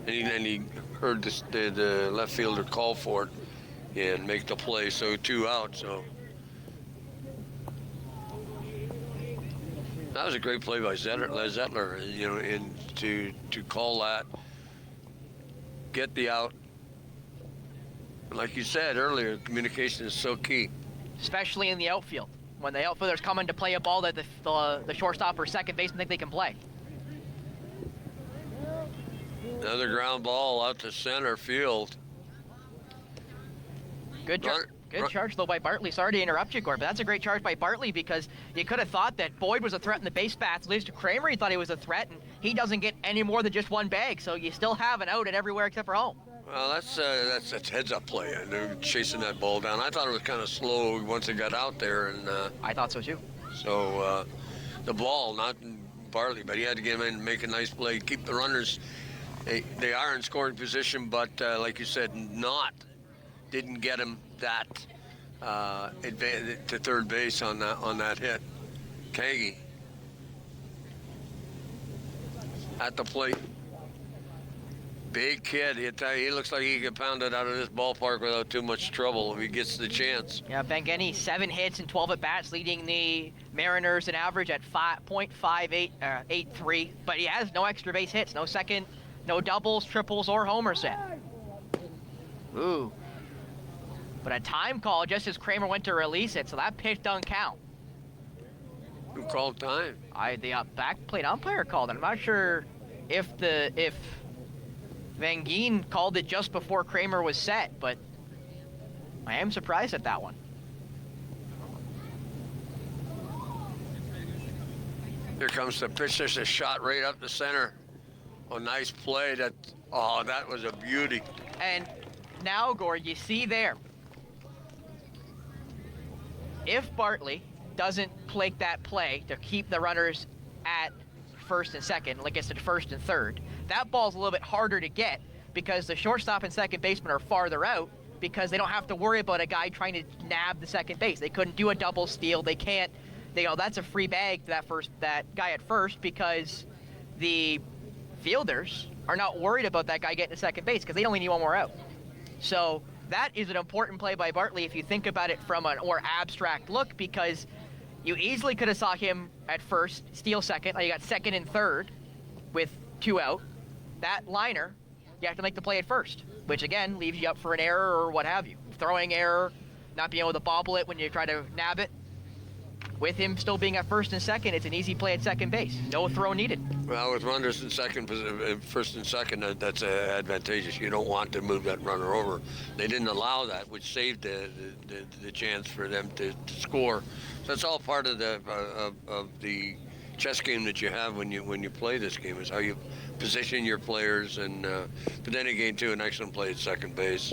and he heard the left fielder call for it and make the play, so 2 out. So that was a great play by Zettler, you know, to call that, get the out. Like you said earlier, communication is so key.
Especially in the outfield. When the outfielder's coming to play a ball that the shortstop or second baseman think they can play.
Another ground ball out to center field.
Good charge, though, by Bartley. Sorry to interrupt you, Gord, but that's a great charge by Bartley because you could have thought that Boyd was a threat in the base paths. Leads to Kramer, he thought he was a threat, and he doesn't get any more than just 1 bag, so you still have an out at everywhere except for home.
Well, that's heads-up play, and they're chasing that ball down. I thought it was kind of slow once it got out there, and
I thought so too.
So the ball, not Bartley, but he had to get him in and make a nice play, keep the runners. They are in scoring position, but like you said, didn't get him that advantage to third base on that hit. Kagi at the plate. Big kid. He looks like he could pound it out of this ballpark without too much trouble if he gets the chance.
Yeah, Bengeni, 7 hits and 12 at-bats, leading the Mariners in average at 5.583. But he has no extra base hits, no second, no doubles, triples, or homers in. Ooh. But a time call just as Kramer went to release it, so that pitch doesn't count.
Who called time?
The back plate umpire called it. I'm not sure if Van Geen called it just before Kramer was set, but I am surprised at that one.
Here comes the pitch. There's a shot right up the center. Oh, nice play. That was a beauty.
And now, Gord, you see there, if Bartley doesn't make that play to keep the runners at first and second, like I said, first and third, that ball's a little bit harder to get because the shortstop and second baseman are farther out because they don't have to worry about a guy trying to nab the second base. They couldn't do a double steal. They can't, that's a free bag to that guy at first because the fielders are not worried about that guy getting to second base because they only need one more out. So that is an important play by Bartley if you think about it from a more abstract look because you easily could have saw him at first, steal second. Now you got second and third with 2 out. That liner, you have to make the play at first, which again leaves you up for an error or what have you. Throwing error, not being able to bobble it when you try to nab it. With him still being at first and second, it's an easy play at second base. No throw needed.
Well, with runners in first and second, that's advantageous. You don't want to move that runner over. They didn't allow that, which saved the chance for them to score. So that's all part of the chess game that you have when you play this game, is how you position your players. And but then again, too, an excellent play at second base.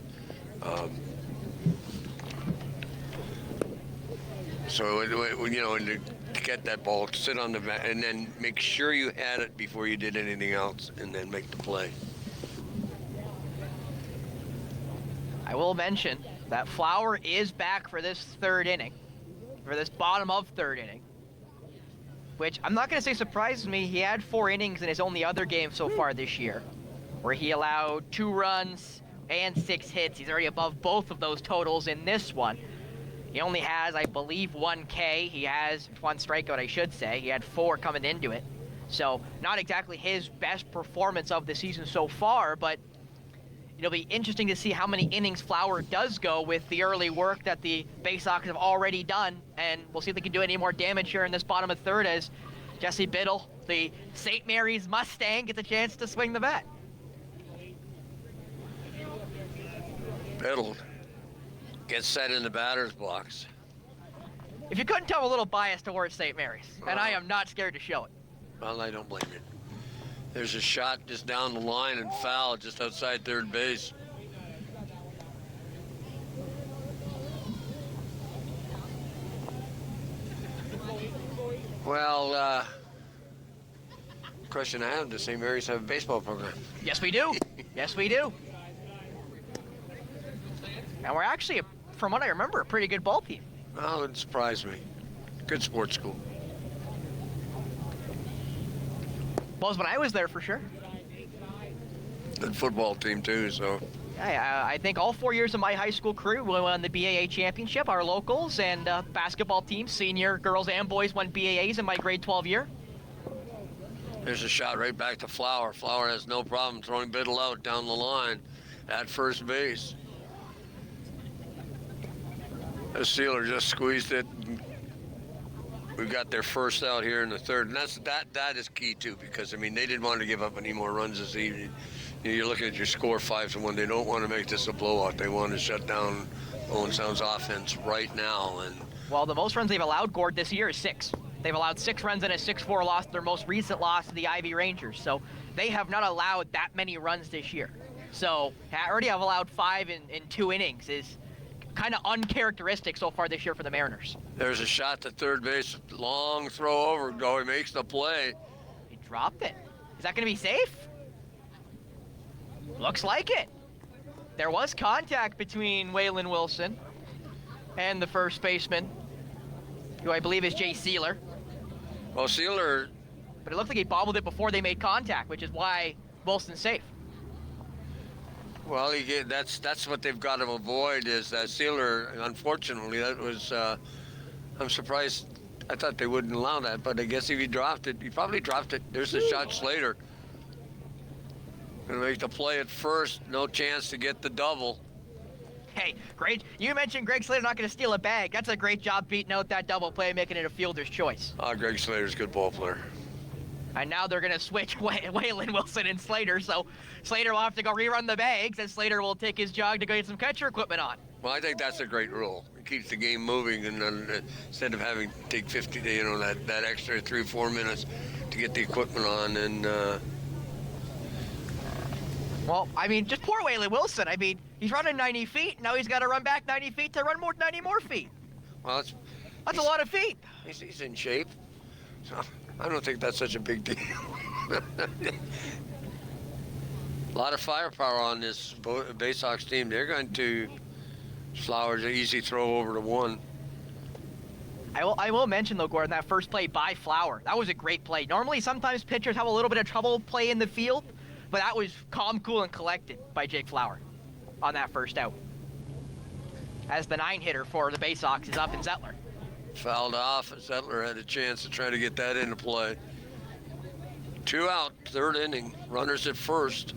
So, to get that ball, sit on the mat, and then make sure you had it before you did anything else, and then make the play.
I will mention that Flower is back for this third inning, for this bottom of third inning, which I'm not going to say surprises me. He had 4 innings in his only other game so far this year, where he allowed 2 runs and 6 hits. He's already above both of those totals in this one. He only has, I believe, 1 K. He has 1 strikeout, I should say. He had 4 coming into it. So not exactly his best performance of the season so far, but it'll be interesting to see how many innings Flower does go with the early work that the Baysox have already done. And we'll see if they can do any more damage here in this bottom of third as Jesse Biddle, the St. Mary's Mustang, gets a chance to swing the bat.
Biddle gets set in the batter's box.
If you couldn't tell, I'm a little biased towards St. Mary's, and I am not scared to show it.
Well, I don't blame you. There's a shot just down the line and foul just outside third base. Well, question I have, does St. Mary's have a baseball program?
Yes, we do. Yes, we do. And we're actually, from what I remember, a pretty good ball team.
Well, it surprised me. Good sports school.
Was when I was there, for sure.
Good football team, too, so.
I think all 4 years of my high school career, we won the BAA championship, our locals, and basketball teams, senior girls and boys, won BAAs in my grade 12 year.
There's a shot right back to Flower. Flower has no problem throwing Biddle out down the line at first base. The Steelers just squeezed it. We've got their first out here in the third, and that is key too, because I mean they didn't want to give up any more runs this evening. You're looking at your score 5-1. They don't want to make this a blowout. They want to shut down Owen Sound's offense right now. And
well, the most runs they've allowed, Gord, this year is 6. They've allowed 6 runs in a 6-4 loss. Their most recent loss to the Ivy Rangers. So they have not allowed that many runs this year. So already have allowed 5 in 2 innings is kind of uncharacteristic so far this year for the Mariners.
There's a shot to third base, long throw over. He makes the play.
He dropped it. Is that going to be safe? Looks like it. There was contact between Waylon Wilson and the first baseman, who I believe is Jay Sealer.
Well, Sealer...
But it looked like he bobbled it before they made contact, which is why Wilson's safe.
Well, that's what they've got to avoid is that sealer. Unfortunately, that was. I'm surprised. I thought they wouldn't allow that, but I guess if he dropped it, he probably dropped it. There's the shot, Slater. Gonna make the play at first. No chance to get the double.
Hey, great. You mentioned Greg Slater not going to steal a bag. That's a great job beating out that double play and making it a fielder's choice.
Greg Slater's a good ball player.
And now they're going to switch Waylon Wilson and Slater, so Slater will have to go rerun the bags, and Slater will take his jog to go get some catcher equipment on.
Well, I think that's a great rule. It keeps the game moving, and instead of having to take 50, that extra 3 or 4 minutes to get the equipment on, and.
Well, I mean, just poor Waylon Wilson. I mean, he's running 90 feet. Now he's got to run back 90 feet to run 90 more feet.
Well,
that's a lot of feet.
He's in shape. So I don't think that's such a big deal. A lot of firepower on this Baysox team. They're going to Flowers an easy throw over to one.
I will mention, though, Gordon, that first play by Flower. That was a great play. Normally, sometimes pitchers have a little bit of trouble playing the field, but that was calm, cool, and collected by Jake Flower on that first out. As the 9-hitter for the Baysox is up in Zettler.
Fouled off, and Zettler had a chance to try to get that into play. 2 out, 3rd inning. Runners at first.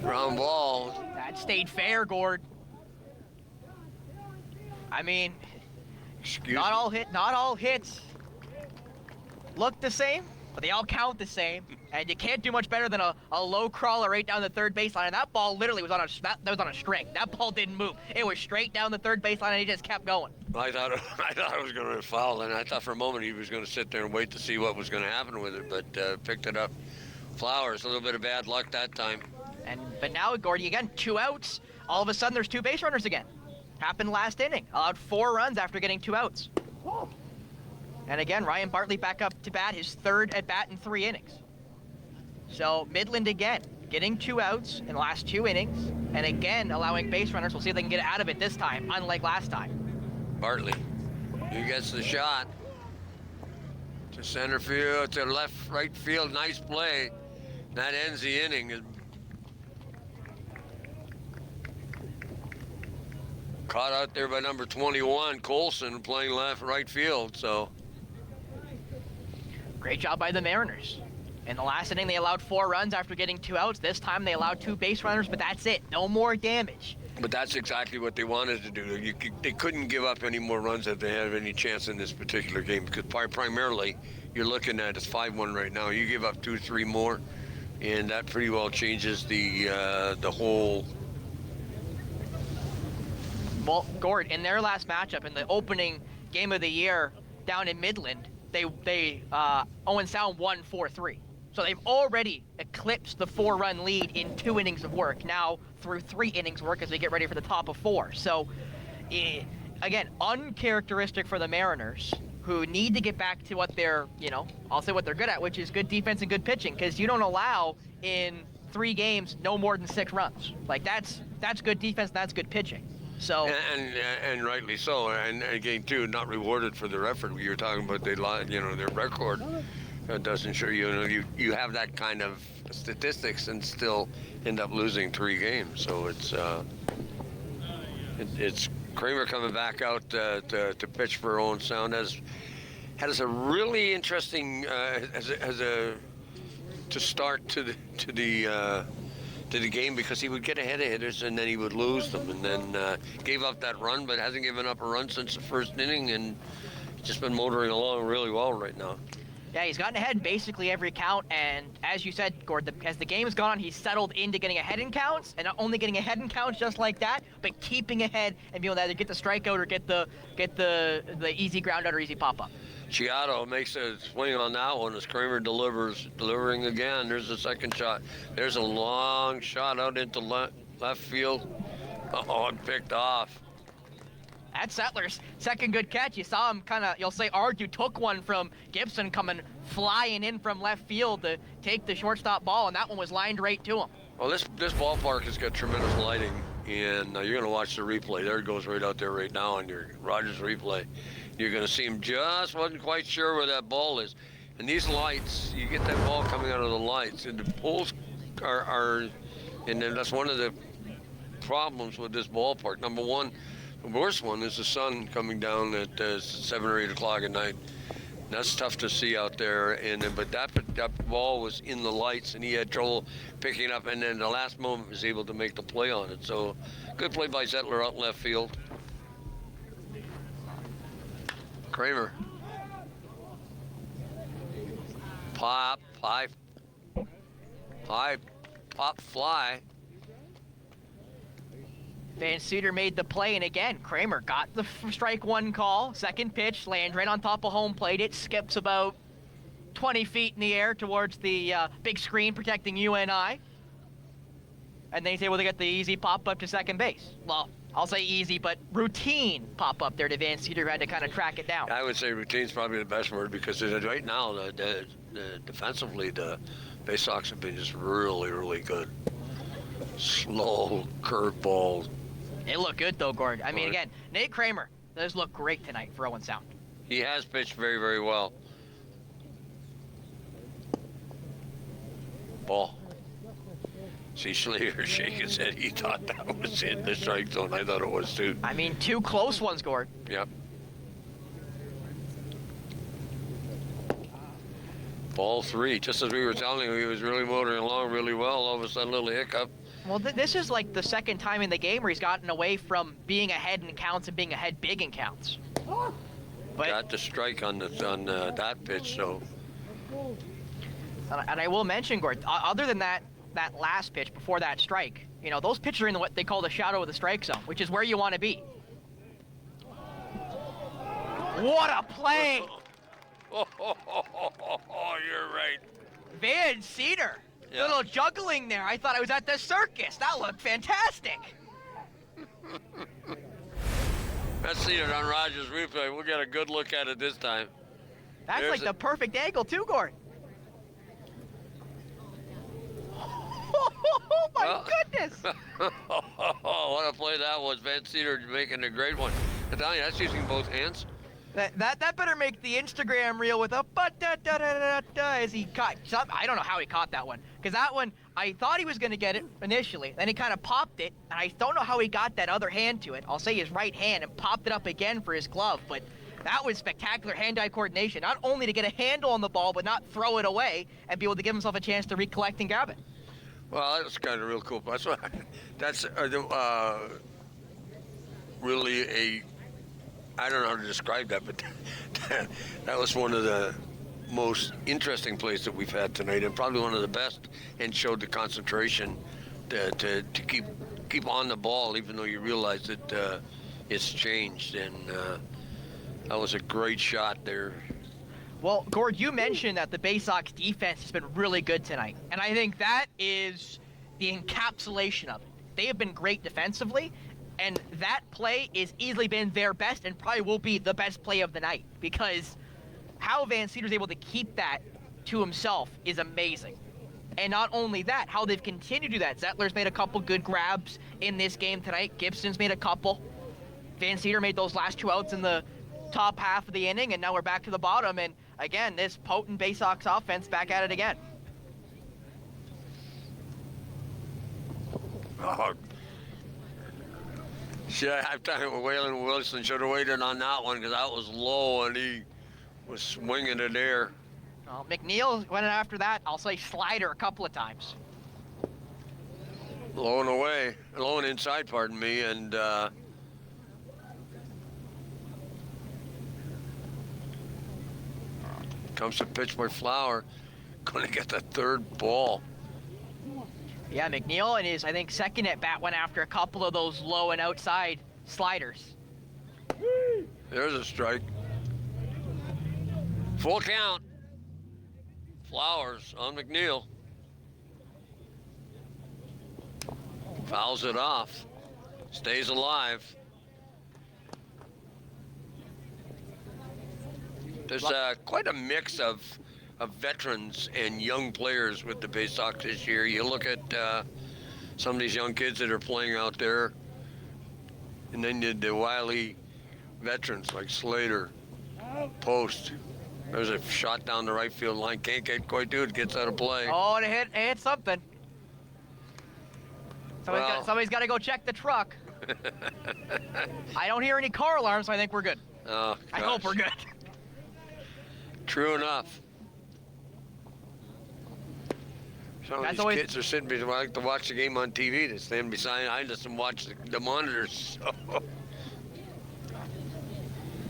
Ground ball.
That stayed fair, Gord. I mean, not all hits look the same, but they all count the same, and you can't do much better than a low crawler right down the third baseline. And that ball literally was on a string. That ball didn't move. It was straight down the third baseline, and he just kept going.
I thought it was going to foul, and I thought for a moment he was going to sit there and wait to see what was going to happen with it, but picked it up. Flowers, a little bit of bad luck that time.
But now, Gordy, again, 2 outs. All of a sudden, there's 2 base runners again. Happened last inning. Allowed 4 runs after getting 2 outs. And again, Ryan Bartley back up to bat, his 3rd at bat in 3 innings. So Midland again, getting 2 outs in the last 2 innings, and again allowing base runners. We'll see if they can get out of it this time, unlike last time.
Bartley, he gets the shot to center field, to right field. Nice play. That ends the inning. Caught out there by number 21, Colson, playing right field, so.
Great job by the Mariners. In the last inning, they allowed 4 runs after getting 2 outs. This time, they allowed 2 base runners, but that's it. No more damage.
But that's exactly what they wanted to do. They couldn't give up any more runs if they had any chance in this particular game, because primarily, you're looking at it's 5-1 right now. You give up 2, 3 more, and that pretty well changes the whole.
Well, Gord, in their last matchup, in the opening game of the year down in Midland, Owen Sound won 4-3. So they've already eclipsed the 4-run lead in 2 innings of work, now through 3 innings of work as we get ready for the top of 4. So, again, uncharacteristic for the Mariners, who need to get back to what they're, I'll say what they're good at, which is good defense and good pitching, because you don't allow in 3 games no more than 6 runs. Like, that's good defense, that's good pitching. So
and rightly so, and again too, not rewarded for their effort. You were talking about their record doesn't show you have that kind of statistics and still end up losing 3 games. So it's Kramer coming back out to pitch for Owen Sound has a really interesting to start to the game, because he would get ahead of hitters and then he would lose them, and then gave up that run, but hasn't given up a run since the 1st inning, and just been motoring along really well right now.
Yeah, he's gotten ahead in basically every count, and as you said, Gord, as the game has gone on, he's settled into getting ahead in counts, and not only getting ahead in counts just like that, but keeping ahead and being able to either get the strikeout or get the easy ground out or easy pop up.
Chiato makes a swing on that one as Kramer delivering again. There's the second shot. There's a long shot out into left field. Oh, and picked off.
That's Settler's second good catch. You saw him you'll say argue, took one from Gibson coming flying in from left field to take the shortstop ball, and that one was lined right to him.
Well, this ballpark has got tremendous lighting. And you're going to watch the replay. There it goes right out there right now on your Rogers replay. You're going to see him just wasn't quite sure where that ball is. And these lights, you get that ball coming out of the lights, and the poles are and then that's one of the problems with this ballpark. Number one, the worst one is the sun coming down at 7 or 8 o'clock at night. That's tough to see out there, but that ball was in the lights, and he had trouble picking it up, and then the last moment was able to make the play on it. So, good play by Zettler out left field. Kramer. Pop, fly.
Van Cedar made the play, and again, Kramer got the strike one call. Second pitch, lands right on top of home plate. It skips about 20 feet in the air towards the big screen protecting you and I. And then he's able to get the easy pop-up to second base. Well, I'll say easy, but routine pop-up there to Van Cedar, who had to kind of track it down.
I would say routine's probably the best word, because right now, defensively, the Baysox have been just really, really good. Slow curveball.
It looked good, though, Gord. I mean, again, Nate Kramer does look great tonight for Owen Sound.
He has pitched very, very well. Ball. See Schleyer shake his head. He thought that was in the strike zone. I thought it was, too.
I mean, two close ones, Gord.
Yep. Ball 3. Just as we were telling you, he was really motoring along really well. All of a sudden, a little hiccup.
Well, this is like the second time in the game where he's gotten away from being ahead in counts and being ahead big in counts. But,
got the strike on that pitch, so.
And I will mention, Gord, other than that last pitch before that strike, you know, those pitches are in what they call the shadow of the strike zone, which is where you want to be. What a play!
Oh, you're right.
Van Cedar.
Yeah.
Little juggling there. I thought I was at the circus. That looked fantastic.
Let's see it on Rogers replay. We'll get a good look at it this time.
That's like the perfect angle, too, Gord. Oh, my goodness.
What a play that was. Van Cedar making a great one. I'm telling you, that's using both hands.
That better make the Instagram reel with a but-da-da-da-da-da as he caught something. I don't know how he caught that one, because that one, I thought he was going to get it initially. Then he kind of popped it, and I don't know how he got that other hand to it. I'll say his right hand, and popped it up again for his glove, but that was spectacular hand-eye coordination, not only to get a handle on the ball, but not throw it away and be able to give himself a chance to recollect and grab it.
Well, that's kind of real cool. That's really a, I don't know how to describe that, but that was one of the most interesting plays that we've had tonight, and probably one of the best, and showed the concentration to keep on the ball, even though you realize that it's changed. And that was a great shot there.
Well, Gord, you mentioned that the Baysox defense has been really good tonight, and I think that is the encapsulation of it. They have been great defensively, and that play is easily been their best and probably will be the best play of the night, because how Van Cedar's able to keep that to himself is amazing. And not only that, how they've continued to do that. Zettler's made a couple good grabs in this game tonight. Gibson's made a couple. Van Cedar made those last 2 outs in the top half of the inning, and now we're back to the bottom. And again, this potent Baysox offense back at it again.
Oh. I'm telling you, Waylon Wilson should have waited on that one, because that was low, and he was swinging it there.
Well, McNeil went after that. I'll say slider a couple of times.
Low and inside, pardon me, and comes the pitch by Flower. Going to get the third ball.
Yeah, McNeil in his, I think, second at bat went after a couple of those low and outside sliders.
There's a strike. Full count. Flowers on McNeil. Fouls it off. Stays alive. There's quite a mix of veterans and young players with the Baysox this year. You look at some of these young kids that are playing out there. And then the wily veterans like Slater, Post. There's a shot down the right field line. Can't get quite to it. Gets out of play.
Oh, and it hit something. Somebody's got to go check the truck. I don't hear any car alarms, so I think we're good.
Oh,
I hope we're good.
True enough. Some of these kids are sitting behind, like to watch the game on TV. They stand behind us and watch the monitors. So.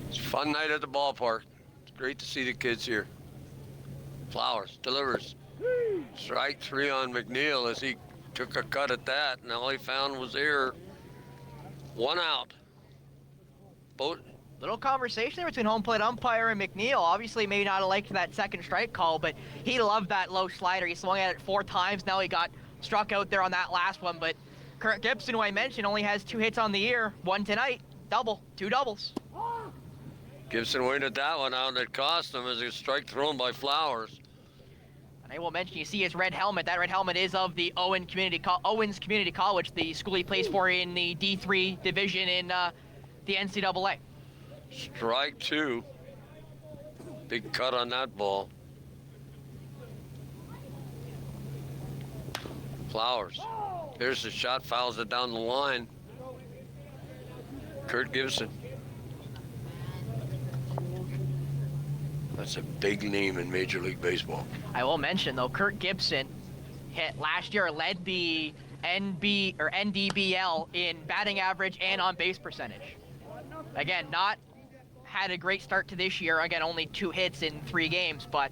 It's a fun night at the ballpark. It's great to see the kids here. Flowers delivers. Strike 3 on McNeil as he took a cut at that, and all he found was error. 1 out. Both.
Little conversation there between home plate umpire and McNeil. Obviously, maybe not liked that second strike call, but he loved that low slider. He swung at it 4 times. Now he got struck out there on that last one. But Kurt Gibson, who I mentioned, only has 2 hits on the year. 1 tonight. 2 doubles.
Gibson waited that one out, and it cost him as a strike thrown by Flowers.
And I will mention, you see his red helmet. That red helmet is of the Owens Community College, the school he plays for in the D3 division in the NCAA.
Strike 2. Big cut on that ball. Flowers. There's the shot, fouls it down the line. Kurt Gibson. That's a big name in Major League Baseball.
I will mention, though, Kurt Gibson last year led the NDBL in batting average and on base percentage. Again, not had a great start to this year. Again, only 2 hits in 3 games, but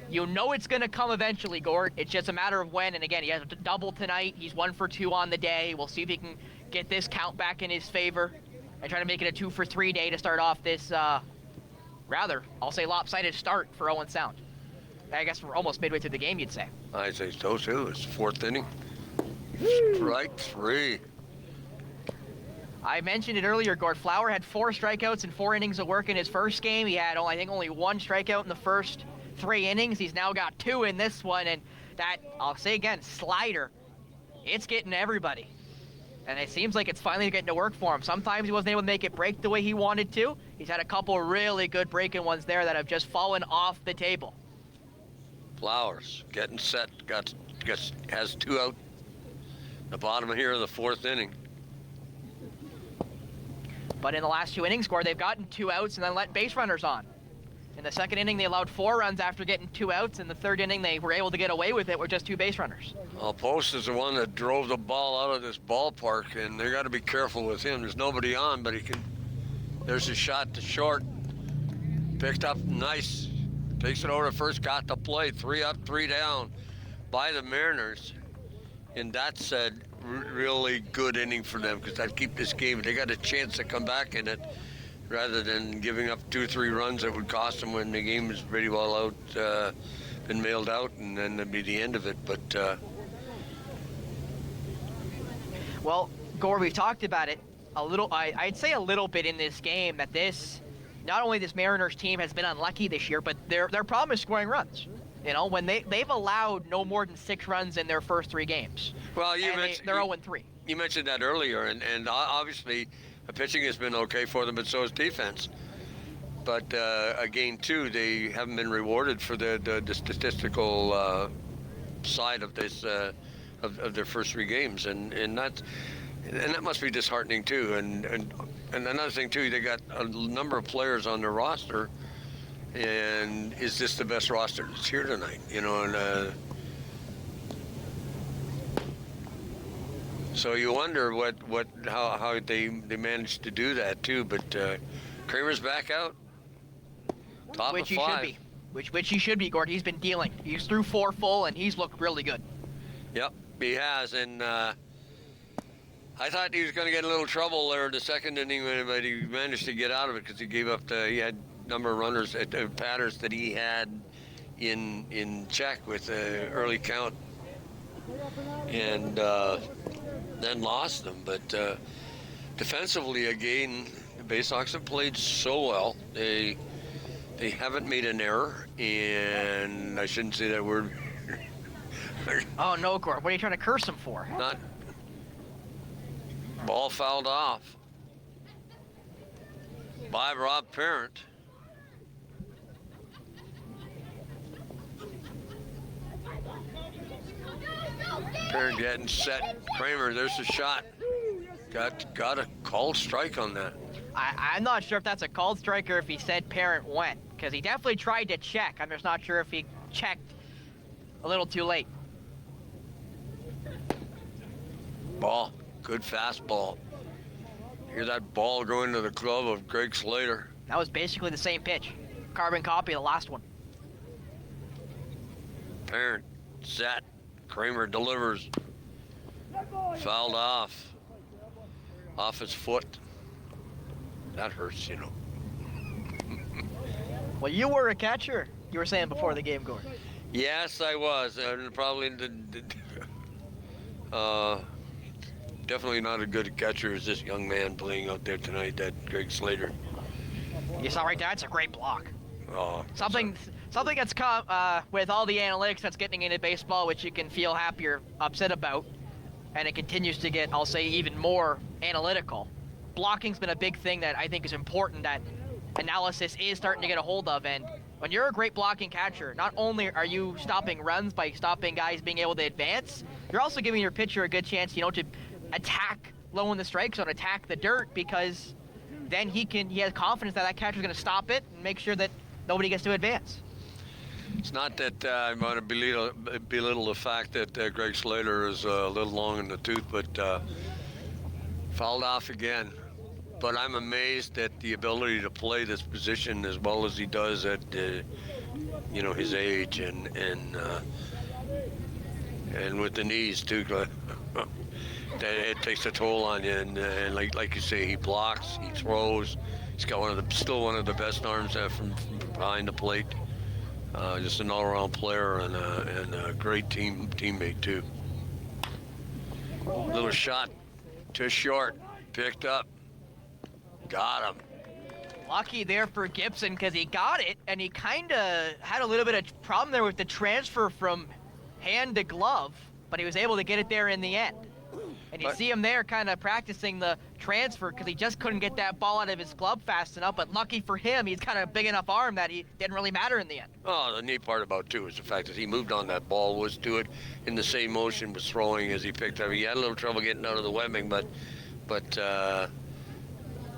you know it's going to come eventually, Gord. It's just a matter of when. And again, he has a double tonight. He's 1 for 2 on the day. We'll see if he can get this count back in his favor and try to make it a 2 for 3 day to start off this, I'll say lopsided start for Owen Sound. I guess we're almost midway through the game, you'd say.
I'd say so, too. It's 4th inning. Strike 3.
I mentioned it earlier, Gord. Flower had 4 strikeouts and 4 innings of work in his first game. He had, I think, only 1 strikeout in the first 3 innings. He's now got 2 in this one, and that, I'll say again, slider, it's getting everybody. And it seems like it's finally getting to work for him. Sometimes he wasn't able to make it break the way he wanted to. He's had a couple really good breaking ones there that have just fallen off the table.
Flowers getting set, has 2 out. The bottom here of the 4th inning.
But in the last 2 innings, Gord, they've gotten 2 outs and then let base runners on. In the second inning, they allowed 4 runs after getting 2 outs. In the third inning, they were able to get away with it with just 2 base runners.
Well, Post is the one that drove the ball out of this ballpark, and they got to be careful with him. There's nobody on, but he can. There's a shot to short. Picked up nice. Takes it over to first, got the play. 3 up, 3 down by the Mariners. And that said, really good inning for them because that'd keep this game. They got a chance to come back in it rather than giving up 2 or 3 runs that would cost them when the game is pretty well out, been mailed out, and then that'd be the end of it. But
well, Gore, we've talked about it a little. I'd say a little bit in this game that not only this Mariners team has been unlucky this year, but their problem is scoring runs. You know, when they've allowed no more than 6 runs in their first 3 games. Well, they're 0-3.
You mentioned that earlier, and obviously the pitching has been okay for them, but so has defense. But again, too, they haven't been rewarded for the statistical side of this of their first 3 games, and that must be disheartening too. And another thing too, they got a number of players on their roster. And is this the best roster that's here tonight? You know, and so you wonder how they managed to do that too. But Kramer's back out, top
which
of 5.
He should be. Which he should be, Gord. He's been dealing. He's through 4 full, and he's looked really good.
Yep, he has, and I thought he was going to get a little trouble there in the second inning, but he managed to get out of it because he gave up he had number of runners at patterns that he had in check with the early count, and then lost them. But defensively, again, the Baysox have played so well. They haven't made an error, and I shouldn't say that word.
Oh no, Gord! What are you trying to curse him for?
Not Ball fouled off by Rob Parent. Parent getting set. Kramer, there's a shot. Got a called strike on that.
I'm not sure if that's a called strike or if he said Parent went, because he definitely tried to check. I'm just not sure if he checked a little too late.
Ball, good fastball. Hear that ball go into the glove of Greg Slater.
That was basically the same pitch. Carbon copy of the last one.
Parent, set. Kramer delivers. Fouled off his foot. That hurts, you know.
Well, you were a catcher, you were saying before the game, Gordon.
Yes, I was. Probably definitely not a good catcher as this young man playing out there tonight, that Greg Slater.
You saw right there, it's a great block.
Oh,
Something that's come with all the analytics that's getting into baseball, which you can feel happy or upset about, and it continues to get, I'll say, even more analytical. Blocking's been a big thing that I think is important that analysis is starting to get a hold of, and when you're a great blocking catcher, not only are you stopping runs by stopping guys being able to advance, you're also giving your pitcher a good chance, to attack low in the strike zone, attack the dirt, because then he has confidence that catcher's going to stop it and make sure that nobody gets to advance.
It's not that I want to belittle the fact that Greg Slater is a little long in the tooth, but fouled off again. But I'm amazed at the ability to play this position as well as he does at his age and with the knees too. It takes a toll on you, and like you say, he blocks, he throws. He's got still one of the best arms from behind the plate. Just an all-around player and a great teammate too. Little shot to short, picked up, got him.
Lucky there for Gibson because he got it, and he kind of had a little bit of problem there with the transfer from hand to glove, but he was able to get it there in the end. And you see him there kind of practicing the transfer because he just couldn't get that ball out of his glove fast enough. But lucky for him, he's got a big enough arm that he didn't really matter in the end.
Oh, the neat part about too is the fact that he moved on that ball, was to it in the same motion, was throwing as he picked up. He had a little trouble getting out of the webbing, but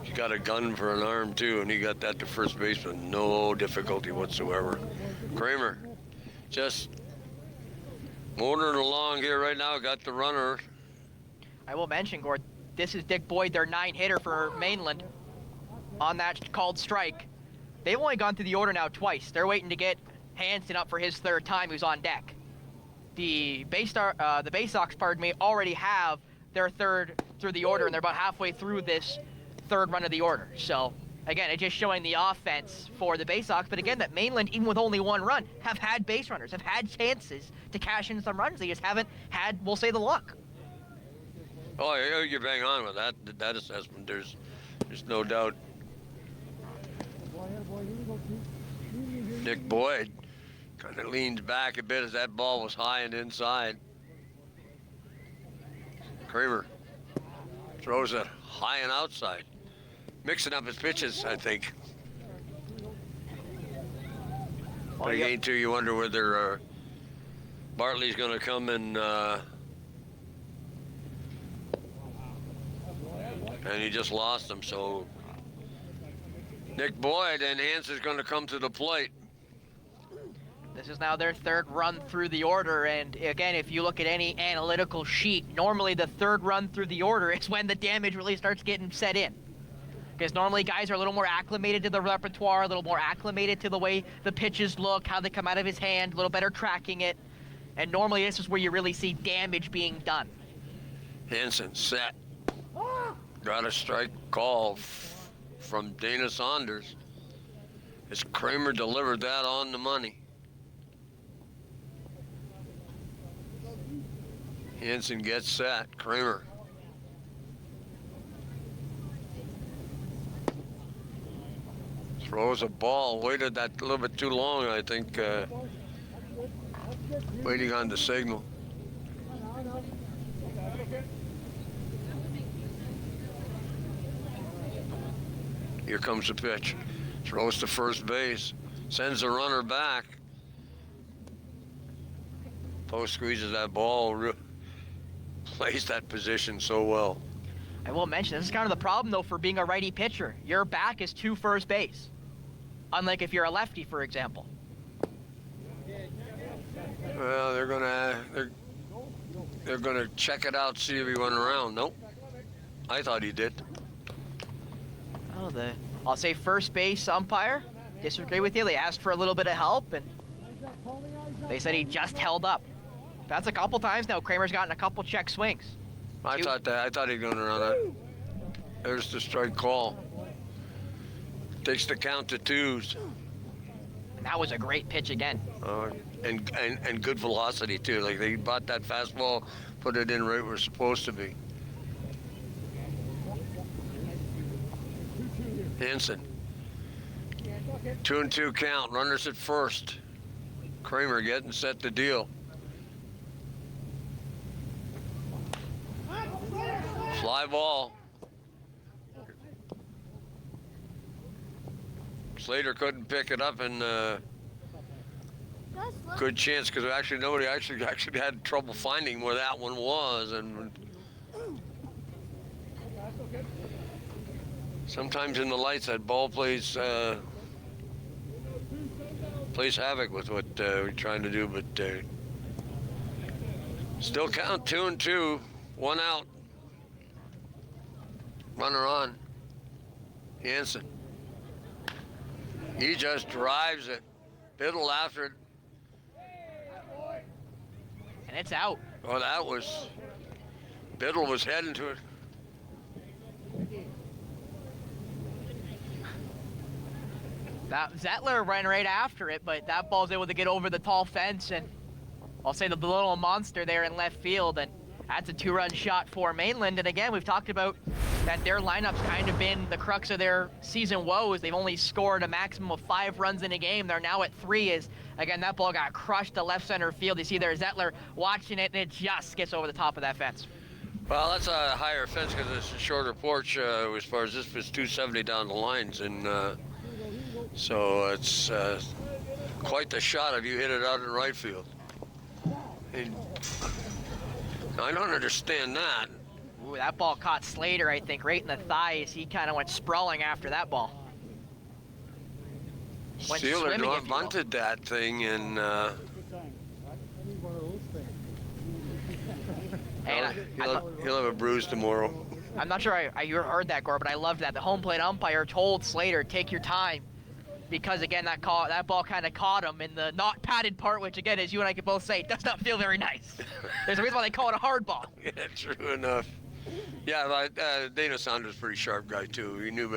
he got a gun for an arm too, and he got that to first base with no difficulty whatsoever. Kramer just motoring along here right now, got the runner.
I will mention, Gord, this is Dick Boyd, their 9-hitter for Mainland on that called strike. They've only gone through the order now twice. They're waiting to get Hansen up for his third time, who's on deck. The Baysox, already have their third through the order, and they're about halfway through this third run of the order. So, again, it's just showing the offense for the Baysox. But again, that Mainland, even with only one run, have had base runners, have had chances to cash in some runs. They just haven't had, we'll say, the luck.
Oh, you're bang on with that assessment. There's no doubt. Nick Boyd kind of leans back a bit as that ball was high and inside. Kramer throws it high and outside, mixing up his pitches, I think. But again, too, you wonder whether Bartley's going to come and he just lost him, so Nick Boyd and Hansen's going to come to the plate.
This is now their third run through the order, and again, if you look at any analytical sheet, normally the third run through the order is when the damage really starts getting set in. Because normally guys are a little more acclimated to the repertoire, a little more acclimated to the way the pitches look, how they come out of his hand, a little better tracking it, and normally this is where you really see damage being done.
Hansen set. Got a strike call from Dana Saunders as Kramer delivered that on the money. Hansen gets set. Kramer. Throws a ball. Waited that a little bit too long, I think. Waiting on the signal. Here comes the pitch. Throws to first base. Sends the runner back. Post squeezes that ball. Plays that position so well.
I will mention, this is kind of the problem, though, for being a righty pitcher. Your back is to first base. Unlike if you're a lefty, for example.
Well, they're gonna check it out, see if he went around. Nope. I thought he did.
Oh, I'll say first base umpire. Disagree with you. They asked for a little bit of help, and they said he just held up. That's a couple times now. Kramer's gotten a couple check swings.
I thought he was going around that. There's the strike call. Takes the count to 2s.
And that was a great pitch again.
And good velocity too. Like they bought that fastball, put it in right where it's supposed to be. Hansen. 2-2 count. Runners at first. Kramer getting set to deal. Fly ball. Slater couldn't pick it up, and good chance because nobody actually had trouble finding where that one was, and sometimes in the lights that ball plays havoc with what we're trying to do, but still count 2-2, 1 out. Runner on. Hansen. He just drives it. Biddle after it.
And it's out.
Oh, Biddle was heading to it.
That Zettler ran right after it, but that ball's able to get over the tall fence, and I'll say the little monster there in left field, and that's a 2-run shot for Midland. And again, we've talked about that their lineup's kind of been the crux of their season woes. They've only scored a maximum of 5 runs in a game. They're now at 3 as, again, that ball got crushed to left center field. You see there Zettler watching it, and it just gets over the top of that fence.
Well, that's a higher fence because it's a shorter porch as far as this is 270 down the lines, and so it's quite the shot if you hit it out in right field. And I don't understand that.
Ooh, that ball caught Slater, I think, right in the thighs. He kind of went sprawling after that ball. Went
Sealer
swimming, if you will.
bunted that thing, and he'll have a bruise tomorrow.
I'm not sure you heard that, Gore, but I loved that. The home plate umpire told Slater, take your time. Because, again, that ball kind of caught him in the not padded part, which, again, as you and I can both say, does not feel very nice. There's a reason why they call it a hard ball.
Yeah, true enough. Yeah, Dana Saunders is a pretty sharp guy, too. He knew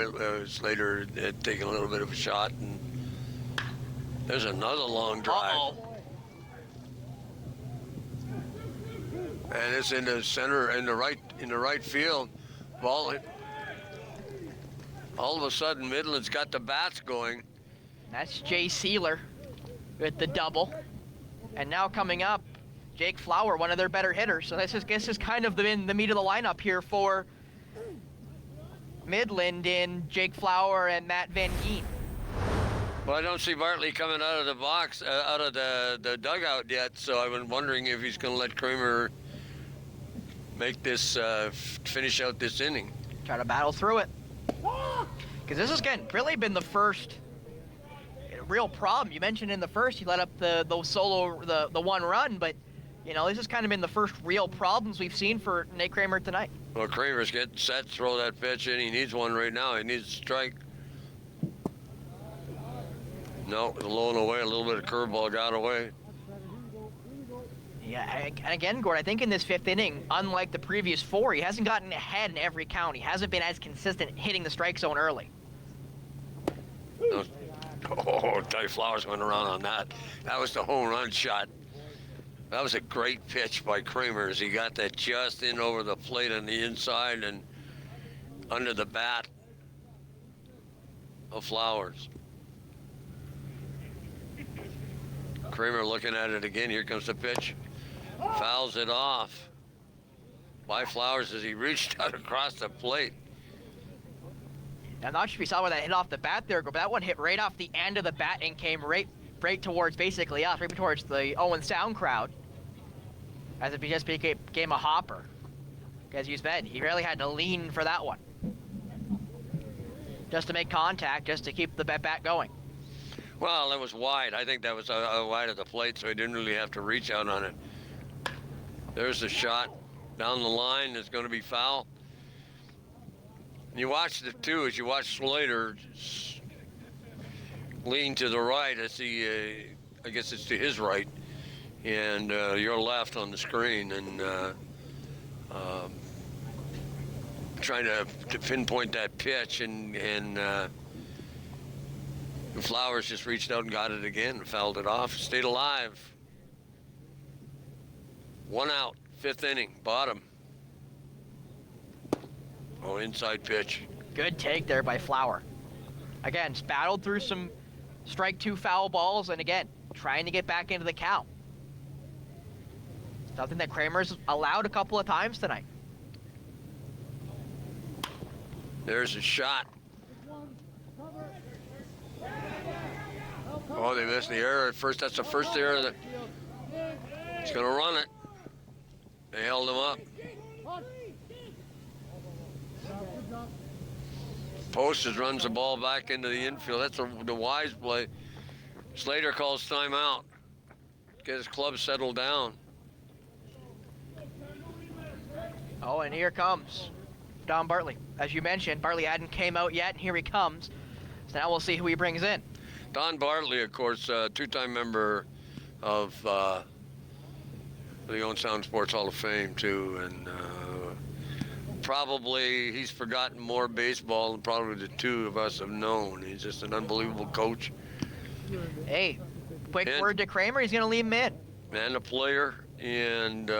Slater had taken a little bit of a shot, and there's another long drive.
Uh-oh.
And it's in the center, in the right field. Ball. All of a sudden, Midland's got the bats going.
That's Jay Sealer with the double. And now coming up, Jake Flower, one of their better hitters. So this is kind of the meat of the lineup here for Midland in Jake Flower and Matt Van Geen.
Well, I don't see Bartley coming out of the box, out of the dugout yet, so I've been wondering if he's going to let Kramer make this, finish out this inning.
Try to battle through it. Because this has, again, really been the first real problem. You mentioned in the first, he let up the solo, the 1 run, but, you know, this has kind of been the first real problems we've seen for Nate Kramer tonight.
Well, Kramer's getting set to throw that pitch in. He needs one right now. He needs a strike. No, low and away. A little bit of curveball got away.
Yeah, and again, Gord, I think in this 5th inning, unlike the previous 4, he hasn't gotten ahead in every count. He hasn't been as consistent hitting the strike zone early.
Oh, Ty Flowers went around on that. That was the home run shot. That was a great pitch by Kramer as he got that just in over the plate on the inside and under the bat of Flowers. Kramer looking at it again. Here comes the pitch. Fouls it off by Flowers as he reached out across the plate.
I'm not sure if you saw where that hit off the bat there, but that one hit right off the end of the bat and came right towards basically us, right towards the Owen Sound crowd, as if he just became a hopper. As you said, he really had to lean for that one, just to make contact, just to keep the bat going.
Well, that was wide. I think that was wide of the plate, so he didn't really have to reach out on it. There's the shot down the line. It's going to be foul. And you watched it too, as you watch Slater lean to the right. I guess it's to his right, and your left on the screen, and trying to pinpoint that pitch, and Flowers just reached out and got it again and fouled it off. Stayed alive. 1 out, 5th inning, bottom. Oh, inside pitch.
Good take there by Flower. Again, battled through some strike 2 foul balls, and again, trying to get back into the count. Something that Kramer's allowed a couple of times tonight.
There's a shot. Oh, they missed the error at first. That's the first error. He's going to run it. They held him up. Postage runs the ball back into the infield. That's the wise play. Slater calls timeout. Get his club settled down.
Oh, and here comes Don Bartley. As you mentioned, Bartley hadn't came out yet, and here he comes. So now we'll see who he brings in.
Don Bartley, of course, two-time member of the Owen Sound Sports Hall of Fame, too. And probably he's forgotten more baseball than probably the two of us have known. He's just an unbelievable coach.
Hey, quick word to Kramer, he's going to leave him in.
And a player, and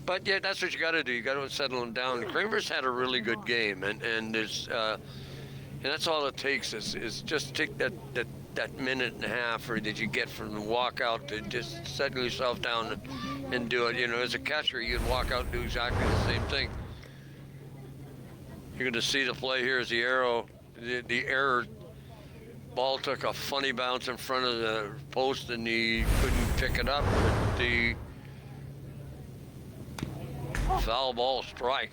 but yeah, that's what you got to do. You got to settle him down. Kramer's had a really good game, and there's and that's all it takes is just take that minute and a half or that you get from the walkout to just settle yourself down and do it. You know, as a catcher, you can walk out and do exactly the same thing. You're going to see the play here as the error ball took a funny bounce in front of the post and he couldn't pick it up. But the foul ball strike.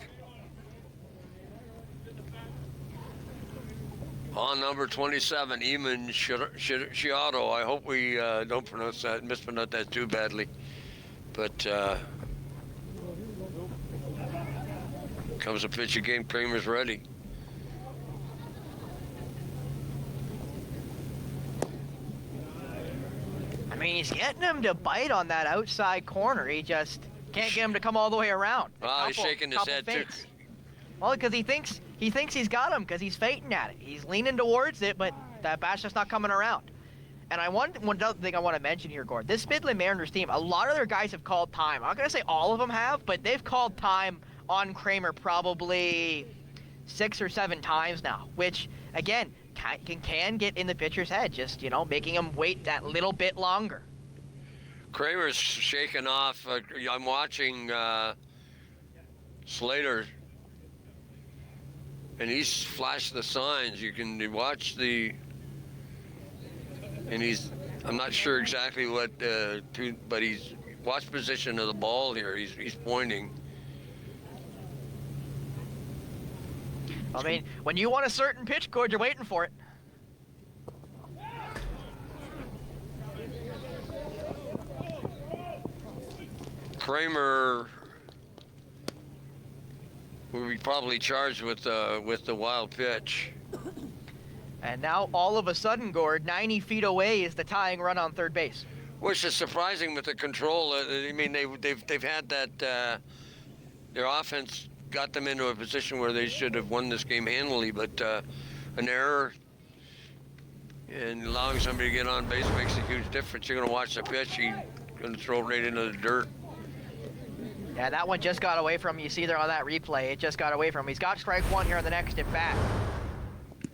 On number 27, Eamon Chiato. I hope we don't mispronounce that too badly. But comes a pitch again. Kramer's ready.
I mean, he's getting him to bite on that outside corner. He just can't get him to come all the way around.
Well, he's shaking his head too.
Well, because he thinks he's got him because he's feinting at it. He's leaning towards it, but that bat's just not coming around. And one other thing I want to mention here, Gord. This Midland Mariners team, a lot of their guys have called time. I'm not going to say all of them have, but they've called time on Kramer probably 6 or 7 times now, which, again, can get in the pitcher's head, just, making him wait that little bit longer.
Kramer's shaking off. I'm watching Slater, and he's flashed the signs. You can watch I'm not sure exactly what, but he's watch position of the ball here. He's pointing.
I mean, when you want a certain pitch, Gord, you're waiting for it.
Kramer will be probably charged with the wild pitch.
And now, all of a sudden, Gord, 90 feet away is the tying run on third base.
Which is surprising with the control. I mean, they've had that. Their offense got them into a position where they should have won this game handily, but an error and allowing somebody to get on base makes a huge difference. You're going to watch the pitch. He's going to throw it right into the dirt.
Yeah, that one just got away from him. You see there on that replay, it just got away from him. He's got strike 1 here on the next at bat.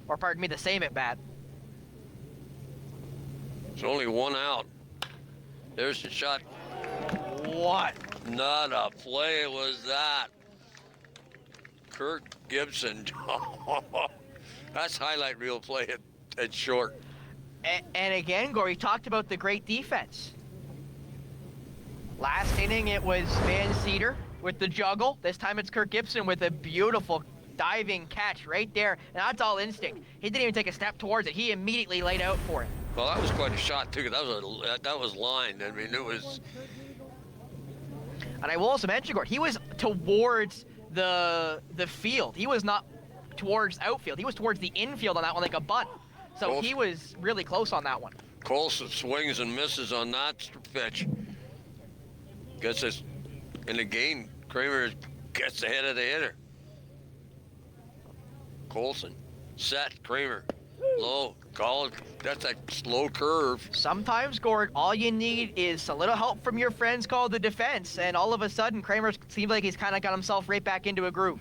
Or pardon me, the same at bat.
It's only 1 out. There's the shot.
What?
Not a play was that. Kirk Gibson. That's highlight reel play at short.
And again, Gore, you talked about the great defense. Last inning, it was Van Cedar with the juggle. This time it's Kirk Gibson with a beautiful diving catch right there. And that's all instinct. He didn't even take a step towards it. He immediately laid out for it.
Well, that was quite a shot, too. That was lined. I mean, it was...
And I will also mention, Gord, he was towards the field. He was not towards outfield. He was towards the infield on that one like a bunt. So he was really close on that one.
Colson swings and misses on that pitch. Gets us in the game. Kramer gets ahead of the hitter. Colson, set, Kramer, low, call it. That's a slow curve.
Sometimes, Gord, all you need is a little help from your friends called the defense, and all of a sudden, Kramer seems like he's kind of got himself right back into a groove.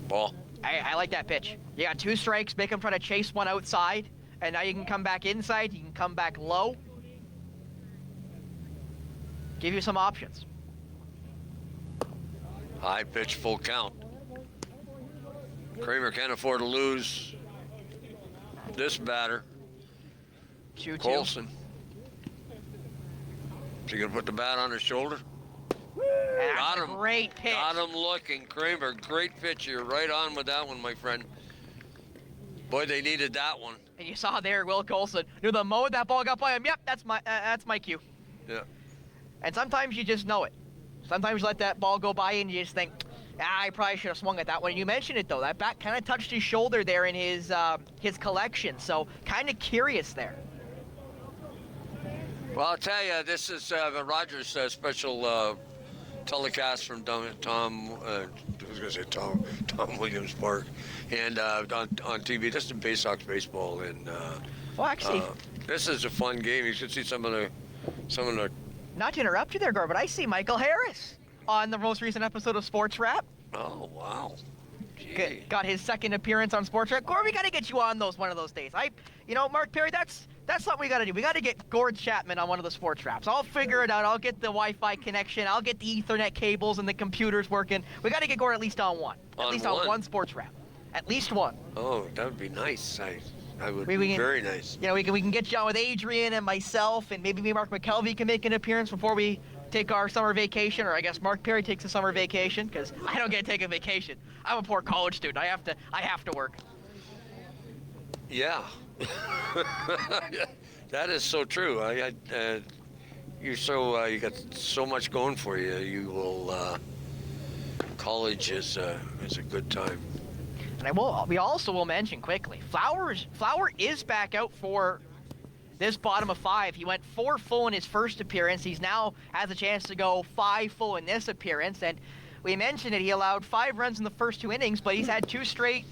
Ball.
I like that pitch. You got 2 strikes, make him try to chase one outside, and now you can come back inside, you can come back low. Give you some options.
High pitch, full count. Kramer can't afford to lose this batter.
2-2.
Colson. Is he going to put the bat on his shoulder?
Got him. Great pitch.
Got him looking. Kramer, great pitch. You're right on with that one, my friend. Boy, they needed that one.
And you saw there, Will Colson knew the moment that ball got by him. Yep, that's my cue.
Yeah.
And sometimes you just know it. Sometimes you let that ball go by and you just think, I probably should have swung at that one. You mentioned it though. That bat kind of touched his shoulder there in his collection. So kind of curious there.
Well, I'll tell you, this is Rogers' special telecast from Tom Williams Park, and on TV. This is Baysox baseball, and
Well, actually,
this is a fun game. You should see some of the.
not to interrupt you there, Gar, but I see Michael Harris on the most recent episode of Sports Wrap.
Oh wow! Gee.
Got his second appearance on Sports Wrap. Gord, we got to get you on one of those days. Mark Perry, that's what we got to do. We got to get Gord Chapman on one of the Sports Wraps. I'll figure it out. I'll get the Wi-Fi connection. I'll get the Ethernet cables and the computers working. We got to get Gord at least on one. On one Sports Wrap. At least one.
Oh, that would be nice. I would
We
be
can-
very nice.
We can get you on with Adrian and myself, and maybe Mark McKelvey can make an appearance before we take our summer vacation, or I guess Mark Perry takes a summer vacation, because I don't get to take a vacation. I'm a poor college student. I have to work.
Yeah. That is so true. You got so much going for you. You will. College is a good time.
And we also will mention quickly, Flower is back out for this bottom of 5. He went 4 full in his first appearance. He's now has a chance to go 5 full in this appearance. And we mentioned it. He allowed 5 runs in the first 2 innings, but he's had 2 straight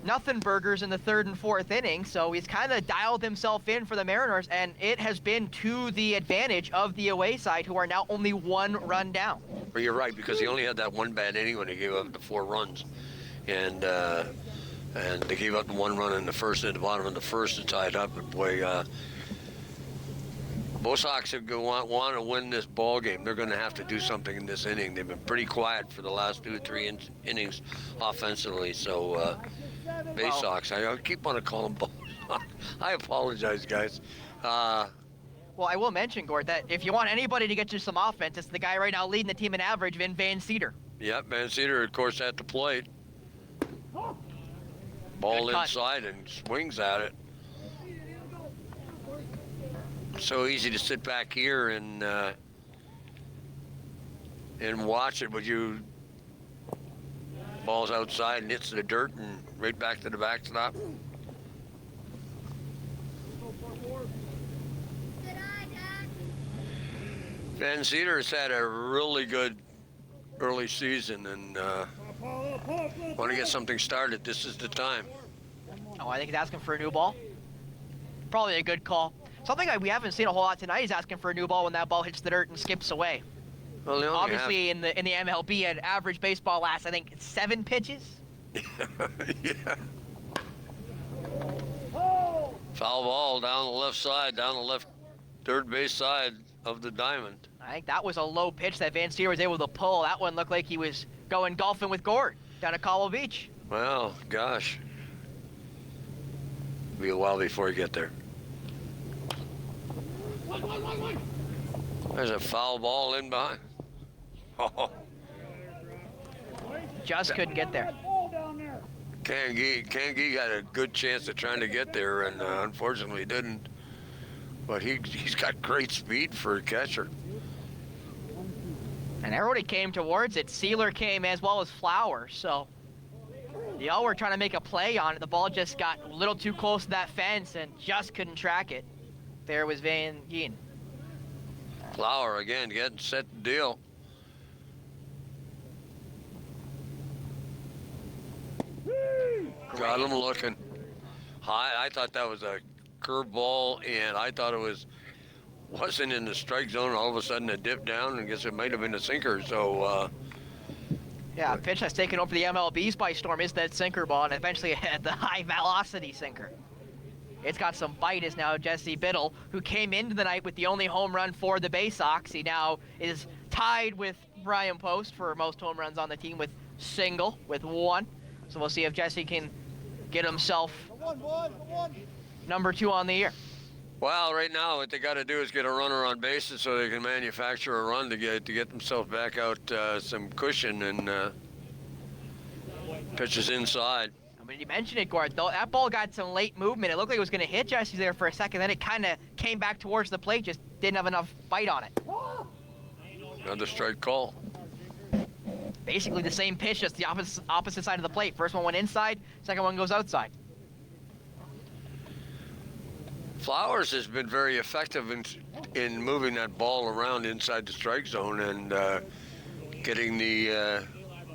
nothing burgers in the 3rd and 4th inning. So he's kind of dialed himself in for the Mariners, and it has been to the advantage of the away side, who are now only 1 run down.
But you're right, because he only had that 1 bad inning when he gave up the 4 runs, and they gave up the 1 run in the first at the bottom of the first to tie it up. But boy, Baysox want to win this ball game. They're going to have to do something in this inning. They've been pretty quiet for the last 2 or 3 innings offensively. So Baysox, I keep wanting to call them Baysox. I apologize, guys.
Well, I will mention, Gord, that if you want anybody to get you some offense, it's the guy right now leading the team in average, Van Cedar.
Yep, Van Cedar, of course, at the plate. Ball inside and swings at it. So easy to sit back here and watch it, but you ball's outside and hits the dirt and right back to the backstop. Van Cedar has had a really good early season, and want to get something started. This is the time.
Oh, I think he's asking for a new ball. Probably a good call. Something we haven't seen a whole lot tonight is asking for a new ball when that ball hits the dirt and skips away.
Well,
Obviously, in the MLB, an average baseball lasts, I think, 7 pitches.
Yeah. Foul ball down the left side, down the left third base side of the diamond.
I think that was a low pitch that Van Cedar was able to pull. That one looked like he was going golfing with Gord down at Cobble Beach.
Well, gosh. Be a while before you get there. There's a foul ball in behind. Oh,
Just couldn't get there.
Kangi got a good chance of trying to get there, and unfortunately didn't. But he's got great speed for a catcher.
And everybody came towards it. Sealer came as well as Flowers, so they all were trying to make a play on it. The ball just got a little too close to that fence and just couldn't track it. There was Van Gien.
Flower again getting set to deal. Got him looking. High. I thought that was a curveball, and I thought it wasn't in the strike zone. All of a sudden it dipped down, and I guess it might have been a sinker. So
Yeah, a pitch that's taken over the MLBs by storm is that sinker ball, and eventually the high velocity sinker. It's got some bite is now Jesse Biddle, who came into the night with the only home run for the Baysox. He now is tied with Brian Post for most home runs on the team with single, with 1. So we'll see if Jesse can get himself number 2 on the year.
well, right now what they got to do is get a runner on bases so they can manufacture a run to get themselves back out some cushion and pitches inside.
I mean, you mentioned it, Gord. Though that ball got some late movement. It looked like it was going to hit Jesse there for a second. Then it kind of came back towards the plate, just didn't have enough bite on it.
Another strike call.
Basically the same pitch, just the opposite side of the plate. First one went inside, second one goes outside.
Flowers has been very effective in moving that ball around inside the strike zone and getting the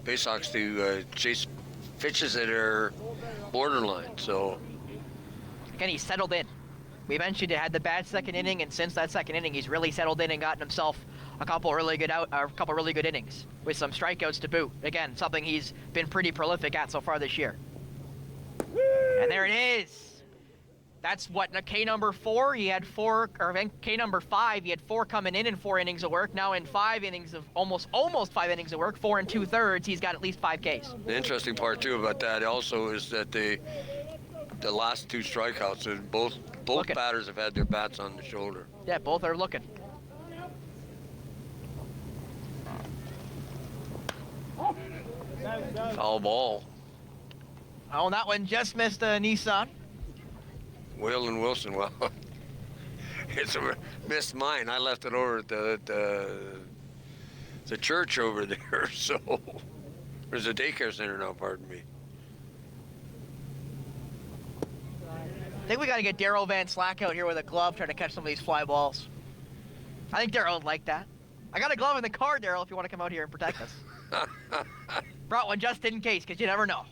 Baysox to chase pitches that are borderline. So
Again, he's settled in. We mentioned he had the bad second inning, and since that second inning, he's really settled in and gotten himself a couple really good innings with some strikeouts to boot. Again, something he's been pretty prolific at so far this year. And there it is. That's what K number 4. He had 4, or K number 5. He had 4 coming in 4 innings of work. Now in 5 innings of almost 5 innings of work, 4 2/3. He's got at least 5 Ks.
the interesting part too about that also is that the last 2 strikeouts, both
Looking.
batters have had their bats on the shoulder.
Yeah, both are looking.
Foul ball.
Oh, and that one just missed a Nissan.
Will and Wilson, well, it's missed mine. I left it over at the church over there, so there's a daycare center now, pardon me.
I think we got to get Darryl Van Slack out here with a glove trying to catch some of these fly balls. I think Darryl would like that. I got a glove in the car, Darryl, if you want to come out here and protect us. Brought one just in case, because you never know.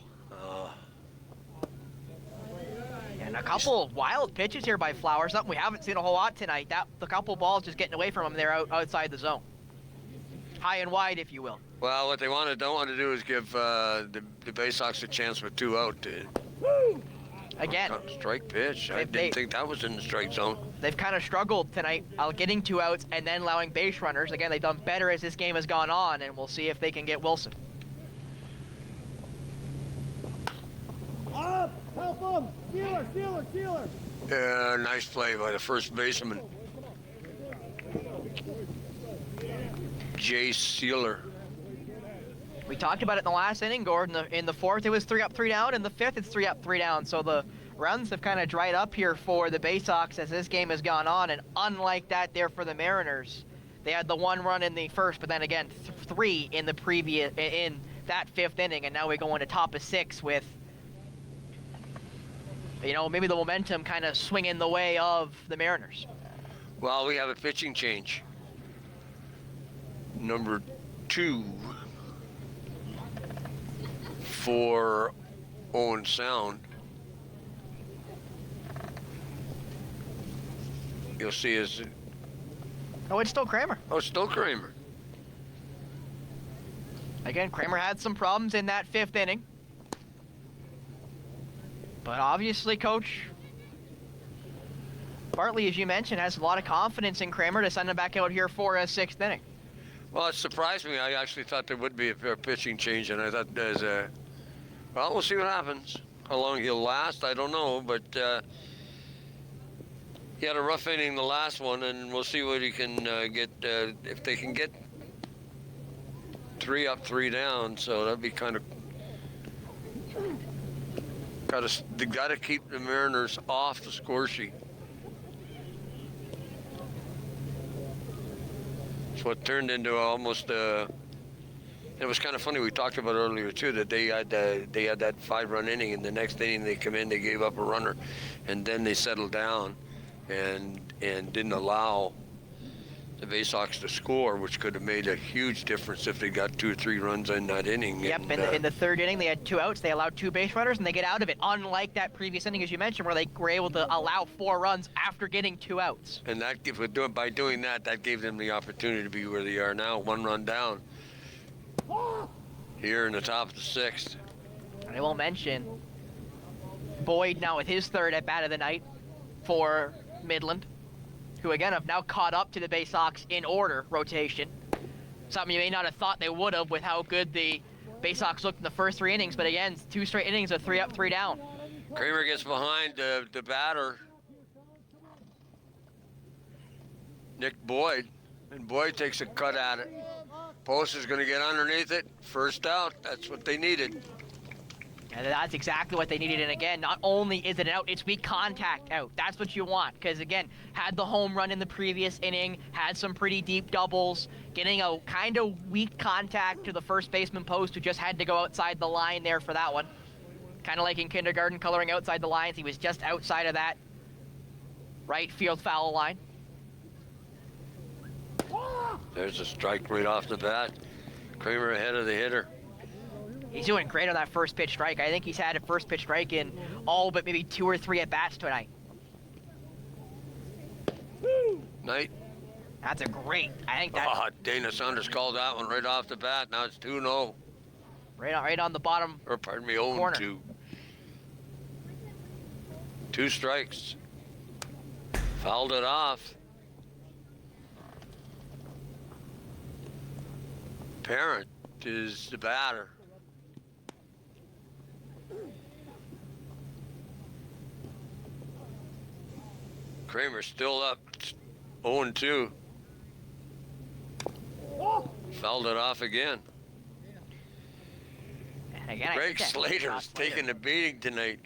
And a couple wild pitches here by Flowers, something we haven't seen a whole lot tonight. The couple balls just getting away from him there outside the zone. High and wide, if you will.
Well, what they don't want to do is give the Baysox a chance with 2 out.
Again,
Strike pitch. I didn't think that was in the strike zone.
they've kind of struggled tonight getting 2 outs and then allowing base runners. Again, they've done better as this game has gone on, and we'll see if they can get Wilson.
Up! Help him! Stealer!
Yeah, nice play by the first baseman. Jay Sealer.
We talked about it in the last inning, Gordon. In the 4th, it was 3 up, 3 down. In the 5th, it's 3 up, 3 down. So the runs have kind of dried up here for the Baysox as this game has gone on. And unlike that there for the Mariners, they had the 1 run in the 1st, but then again, 3 in the in that 5th inning. And now we go into top of 6 with, maybe the momentum kind of swinging the way of the Mariners.
Well, we have a pitching change. Number 2 for Owen Sound. You'll see his.
Oh, it's still Kramer.
Oh, still Kramer.
Again, Kramer had some problems in that 5th inning. But obviously, Coach Bartley, as you mentioned, has a lot of confidence in Kramer to send him back out here for a 6th inning.
Well, it surprised me. I actually thought there would be a pitching change, and I thought well, we'll see what happens. How long he'll last, I don't know, but he had a rough inning the last one, and we'll see what he can get, if they can get 3 up, 3 down, so that'd be kind of... They gotta keep the Mariners off the score sheet. It's what turned into almost it was kind of funny. We talked about earlier too that they had that 5-run inning, and the next inning they come in, they gave up a runner, and then they settled down and didn't allow the Baysox to score, which could have made a huge difference if they got 2 or 3 runs in that inning.
Yep,
and,
in the third inning, they had 2 outs. They allowed 2 base runners, and they get out of it, unlike that previous inning, as you mentioned, where they were able to allow 4 runs after getting 2 outs.
And by doing that, that gave them the opportunity to be where they are now, 1 run down here in the top of the 6th.
And I will mention Boyd now with his 3rd at bat of the night for Midland, who again have now caught up to the Baysox in order rotation. Something you may not have thought they would have with how good the Baysox looked in the first 3 innings, but again, 2 straight innings of 3 up, 3 down.
Kramer gets behind the batter, Nick Boyd, and Boyd takes a cut at it. Post is going to get underneath it. First out. That's what they needed.
And that's exactly what they needed. And again, not only is it an out, it's weak contact out. That's what you want. Because again, had the home run in the previous inning, had some pretty deep doubles, getting a kind of weak contact to the first baseman post, who just had to go outside the line there for that one. Kind of like in kindergarten, coloring outside the lines. He was just outside of that right field foul line.
There's a strike right off the bat. Kramer ahead of the hitter.
He's doing great on that first pitch strike. I think he's had a first pitch strike in all but maybe 2 or 3 at-bats tonight.
Knight.
That's a great, I think that...
Oh, Dana Saunders called that one right off the bat. Now it's 2-0.
Right on the bottom.
Or pardon me, 0-2. 2 strikes. Fouled it off. Parent is the batter. Kramer's still up, 0-2. Fouled it off again.
And again,
Greg Slater's taking a beating tonight.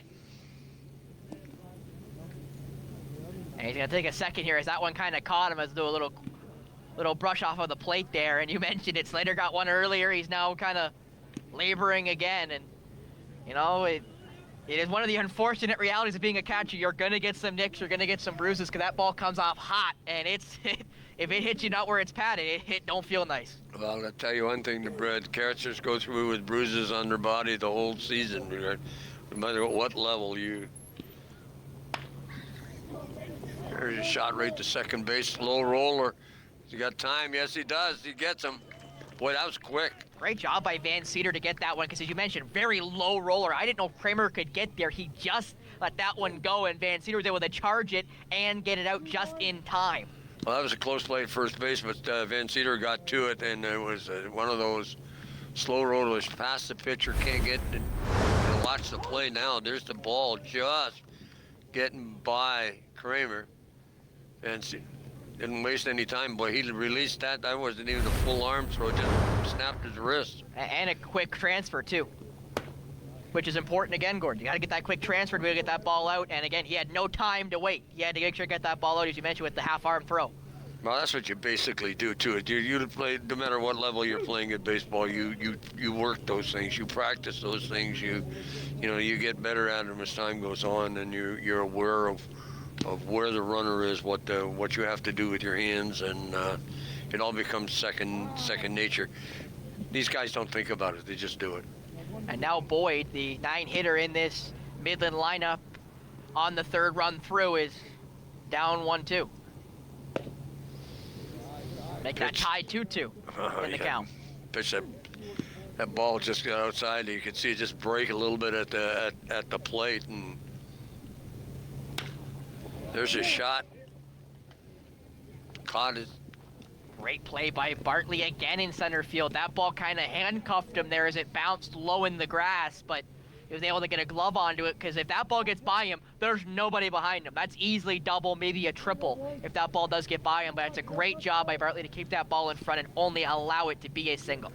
And he's going to take a second here as that one kind of caught him as do a little brush off of the plate there. And you mentioned it, Slater got one earlier. He's now kind of laboring again. And, you know, it is one of the unfortunate realities of being a catcher. You're going to get some nicks, you're going to get some bruises, because that ball comes off hot. And if it hits you not where it's padded, it don't feel nice.
Well, I'll tell you one thing, the catchers go through with bruises on their body the whole season, no matter what level you... There's a shot right to second base, slow roller. Has he got time? Yes, he does. He gets him. Boy, that was quick.
Great job by Van Cedar to get that one, because as you mentioned, very low roller. I didn't know Kramer could get there. He just let that one go, and Van Cedar was able to charge it and get it out just in time.
Well, that was a close play at first base, but Van Cedar got to it, and it was one of those slow rollers past the pitcher, can't get it. And watch the play now. There's the ball just getting by Kramer. And didn't waste any time. Boy, he released that. That wasn't even a full arm throw. Just snapped his wrist.
And a quick transfer, too, which is important again, Gordon. You got to get that quick transfer to be able to get that ball out. And again, he had no time to wait. He had to make sure to get that ball out, as you mentioned, with the half-arm throw.
Well, that's what you basically do, too. You play, no matter what level you're playing at baseball, you work those things. You practice those things. You get better at them as time goes on, and you're aware of where the runner is, what you have to do with your hands, and it all becomes second nature. These guys don't think about it; they just do it.
And now Boyd, the 9-hitter in this Midland lineup, on the 3rd run through, is down 1-2. Make that tie 2-2 in the count.
Pitch that ball just got outside. You can see it just break a little bit at the plate, and there's a shot. Caught it.
Great play by Bartley again in center field. That ball kind of handcuffed him there as it bounced low in the grass, but he was able to get a glove onto it, because if that ball gets by him, there's nobody behind him. That's easily double, maybe a triple if that ball does get by him, but it's a great job by Bartley to keep that ball in front and only allow it to be a single.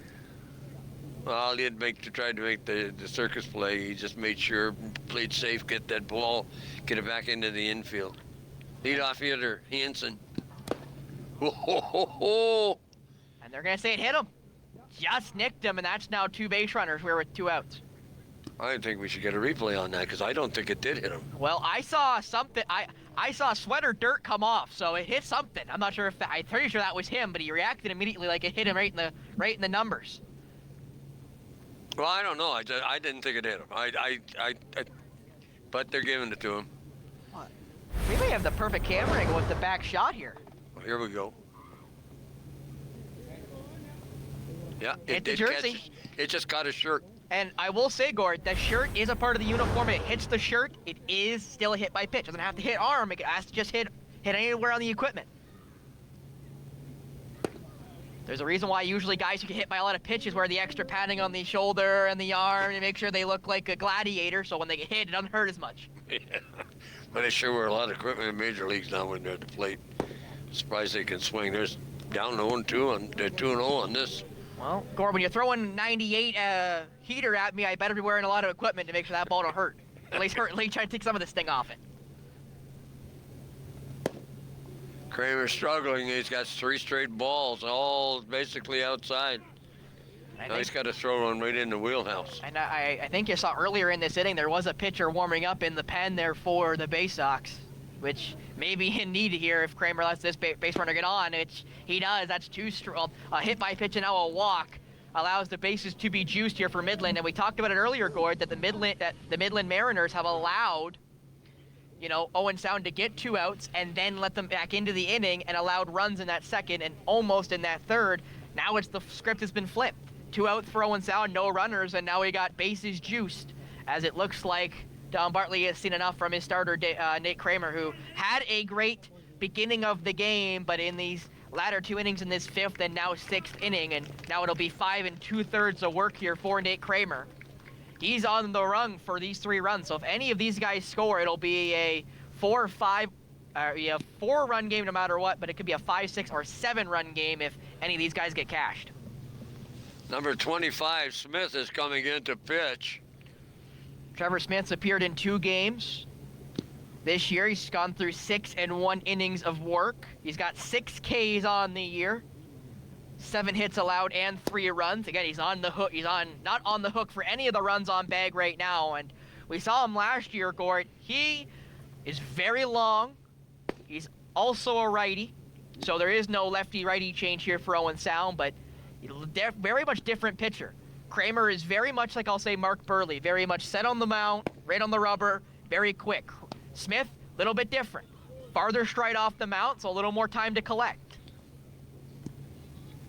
Well, he tried to make the circus play. He just made sure, played safe, get that ball, get it back into the infield. Leadoff hitter, Hansen. Oh.
And they're going to say it hit him. Just nicked him, and that's now 2 base runners. We're with 2 outs.
I think we should get a replay on that, because I don't think it did hit him.
Well, I saw something. I saw sweater dirt come off, so it hit something. I'm not sure if I'm pretty sure that was him, but he reacted immediately like it hit him right in the numbers.
Well, I don't know. I didn't think it hit him. But they're giving it to him.
What? We may have the perfect camera angle with the back shot here.
Well, here we go. Yeah,
Hit the jersey.
It just got his shirt.
And I will say, Gord, the shirt is a part of the uniform. It hits the shirt. It is still a hit by pitch. It doesn't have to hit arm. It has to just hit anywhere on the equipment. There's a reason why usually guys who get hit by a lot of pitches wear the extra padding on the shoulder and the arm to make sure they look like a gladiator, so when they get hit, it doesn't hurt as much.
Yeah. But they sure wear a lot of equipment in major leagues now when they're at the plate. Surprised they can swing. There's down 0-2 they're 2-0 on this.
Well, Gord, when you're throwing 98 heater at me, I better be wearing a lot of equipment to make sure that ball don't hurt. At least try to take some of this thing off it.
Kramer's struggling. He's got 3 straight balls, all basically outside. Now he's got to throw one right in the wheelhouse.
And I think you saw earlier in this inning there was a pitcher warming up in the pen there for the Baysox, which may be in need here if Kramer lets this base runner get on, which he does. That's 2 a hit by pitch and now a walk allows the bases to be juiced here for Midland. And we talked about it earlier, Gord, that the Midland Mariners have allowed, Owen Sound to get 2 outs and then let them back into the inning and allowed runs in that second and almost in that third. Now the script has been flipped. 2 outs for Owen Sound, no runners, and now we got bases juiced, as it looks like Don Bartley has seen enough from his starter, Nate Kramer, who had a great beginning of the game, but in these latter 2 innings in this 5th and now 6th inning, and now it'll be 5 2/3 of work here for Nate Kramer. He's on the run for these 3 runs, so if any of these guys score, it'll be a 4 or 5, 4-run game no matter what, but it could be a 5, 6, or 7-run game if any of these guys get cashed.
Number 25, Smith, is coming in to pitch.
Trevor Smith's appeared in 2 games this year. He's gone through 6 and 1 innings of work. He's got 6 Ks on the year, 7 hits allowed and 3 runs. Again, he's on the hook. He's not on the hook for any of the runs on bag right now. And we saw him last year, Gord. He is very long. He's also a righty, so there is no lefty-righty change here for Owen Sound, but very much different pitcher. Kramer is very much like, I'll say, Mark Burley, very much set on the mound, right on the rubber, very quick. Smith, a little bit different. Farther stride off the mount, so a little more time to collect.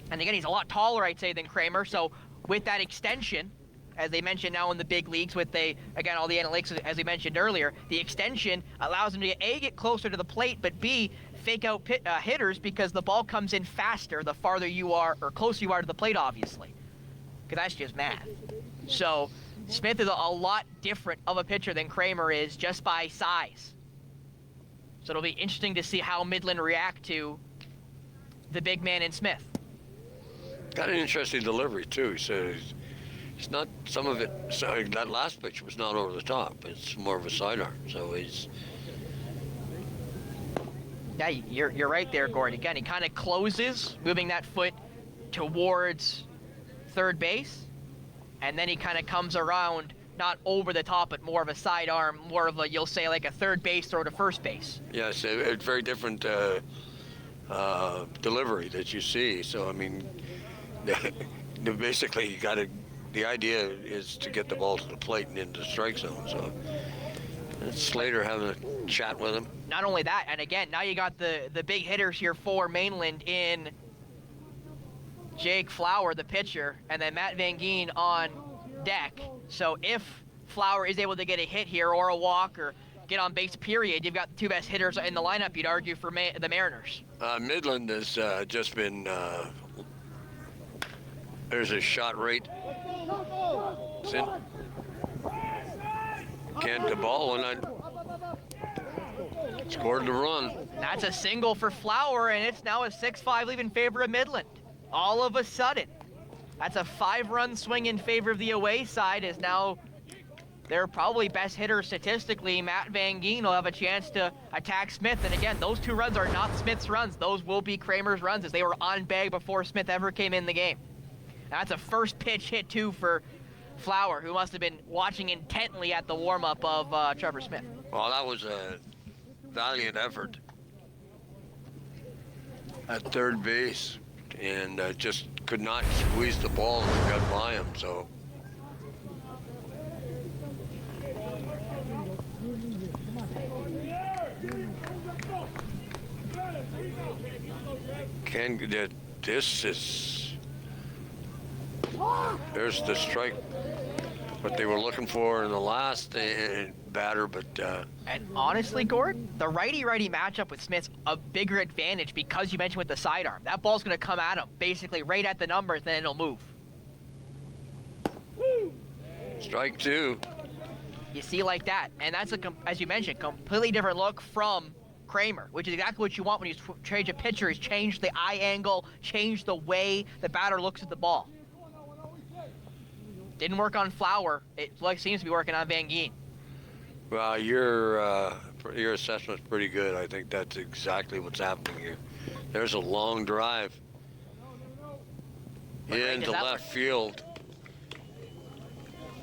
And again, he's a lot taller, I'd say, than Kramer, so with that extension, as they mentioned now in the big leagues with again, all the analytics, as we mentioned earlier, the extension allows him to A, get closer to the plate, but B, fake out hitters because the ball comes in faster the farther you are, or closer you are to the plate, obviously. Because that's just math. So Smith is a lot different of a pitcher than Kramer is just by size. So it'll be interesting to see how Midland react to the big man in Smith.
Got an interesting delivery, too. He said it's not, some of it, that last pitch was not over the top. It's more of a sidearm. So he's...
Yeah, you're right there, Gordon. Again, he kind of closes, moving that foot towards third base, and then he kind of comes around, not over the top, but more of a sidearm, more of a, you'll say, like a third base throw to first base.
Yes, a very different delivery that you see. So, I mean, basically, the idea is to get the ball to the plate and into the strike zone. So, Slater having a chat with him.
Not only that, and again, now you got the big hitters here for Mainland in Jake Flower, the pitcher, and then Matt Van Geen on deck. So if Flower is able to get a hit here or a walk or get on base, period, you've got the two best hitters in the lineup, you'd argue, for the Mariners.
Midland has just been, there's a shot rate. Can't the ball, and I scored the run.
That's a single for Flower, and it's now a 6-5 lead in favor of Midland. All of a sudden, that's a 5-run swing in favor of the away side, as now their probably best hitter statistically, Matt Van Geen, will have a chance to attack Smith. And again, those 2 runs are not Smith's runs. Those will be Kramer's runs, as they were on bag before Smith ever came in the game. That's a first pitch hit, too, for Flower, who must have been watching intently at the warm-up of Trevor Smith.
Well, that was a valiant effort at third base, and just could not squeeze the ball and got by him. So this is, there's the strike, what they were looking for in the last batter, but
and honestly, Gord, the righty-righty matchup with Smith's a bigger advantage because you mentioned with the sidearm. That ball's going to come at him, basically right at the numbers, then it'll move.
strike 2.
You see, like that, and that's as you mentioned, completely different look from Kramer, which is exactly what you want when you change a pitcher, is change the eye angle, change the way the batter looks at the ball. Didn't work on Flower. It seems to be working on Van Geen.
Well, your assessment's pretty good. I think that's exactly what's happening here. There's a long drive into left field.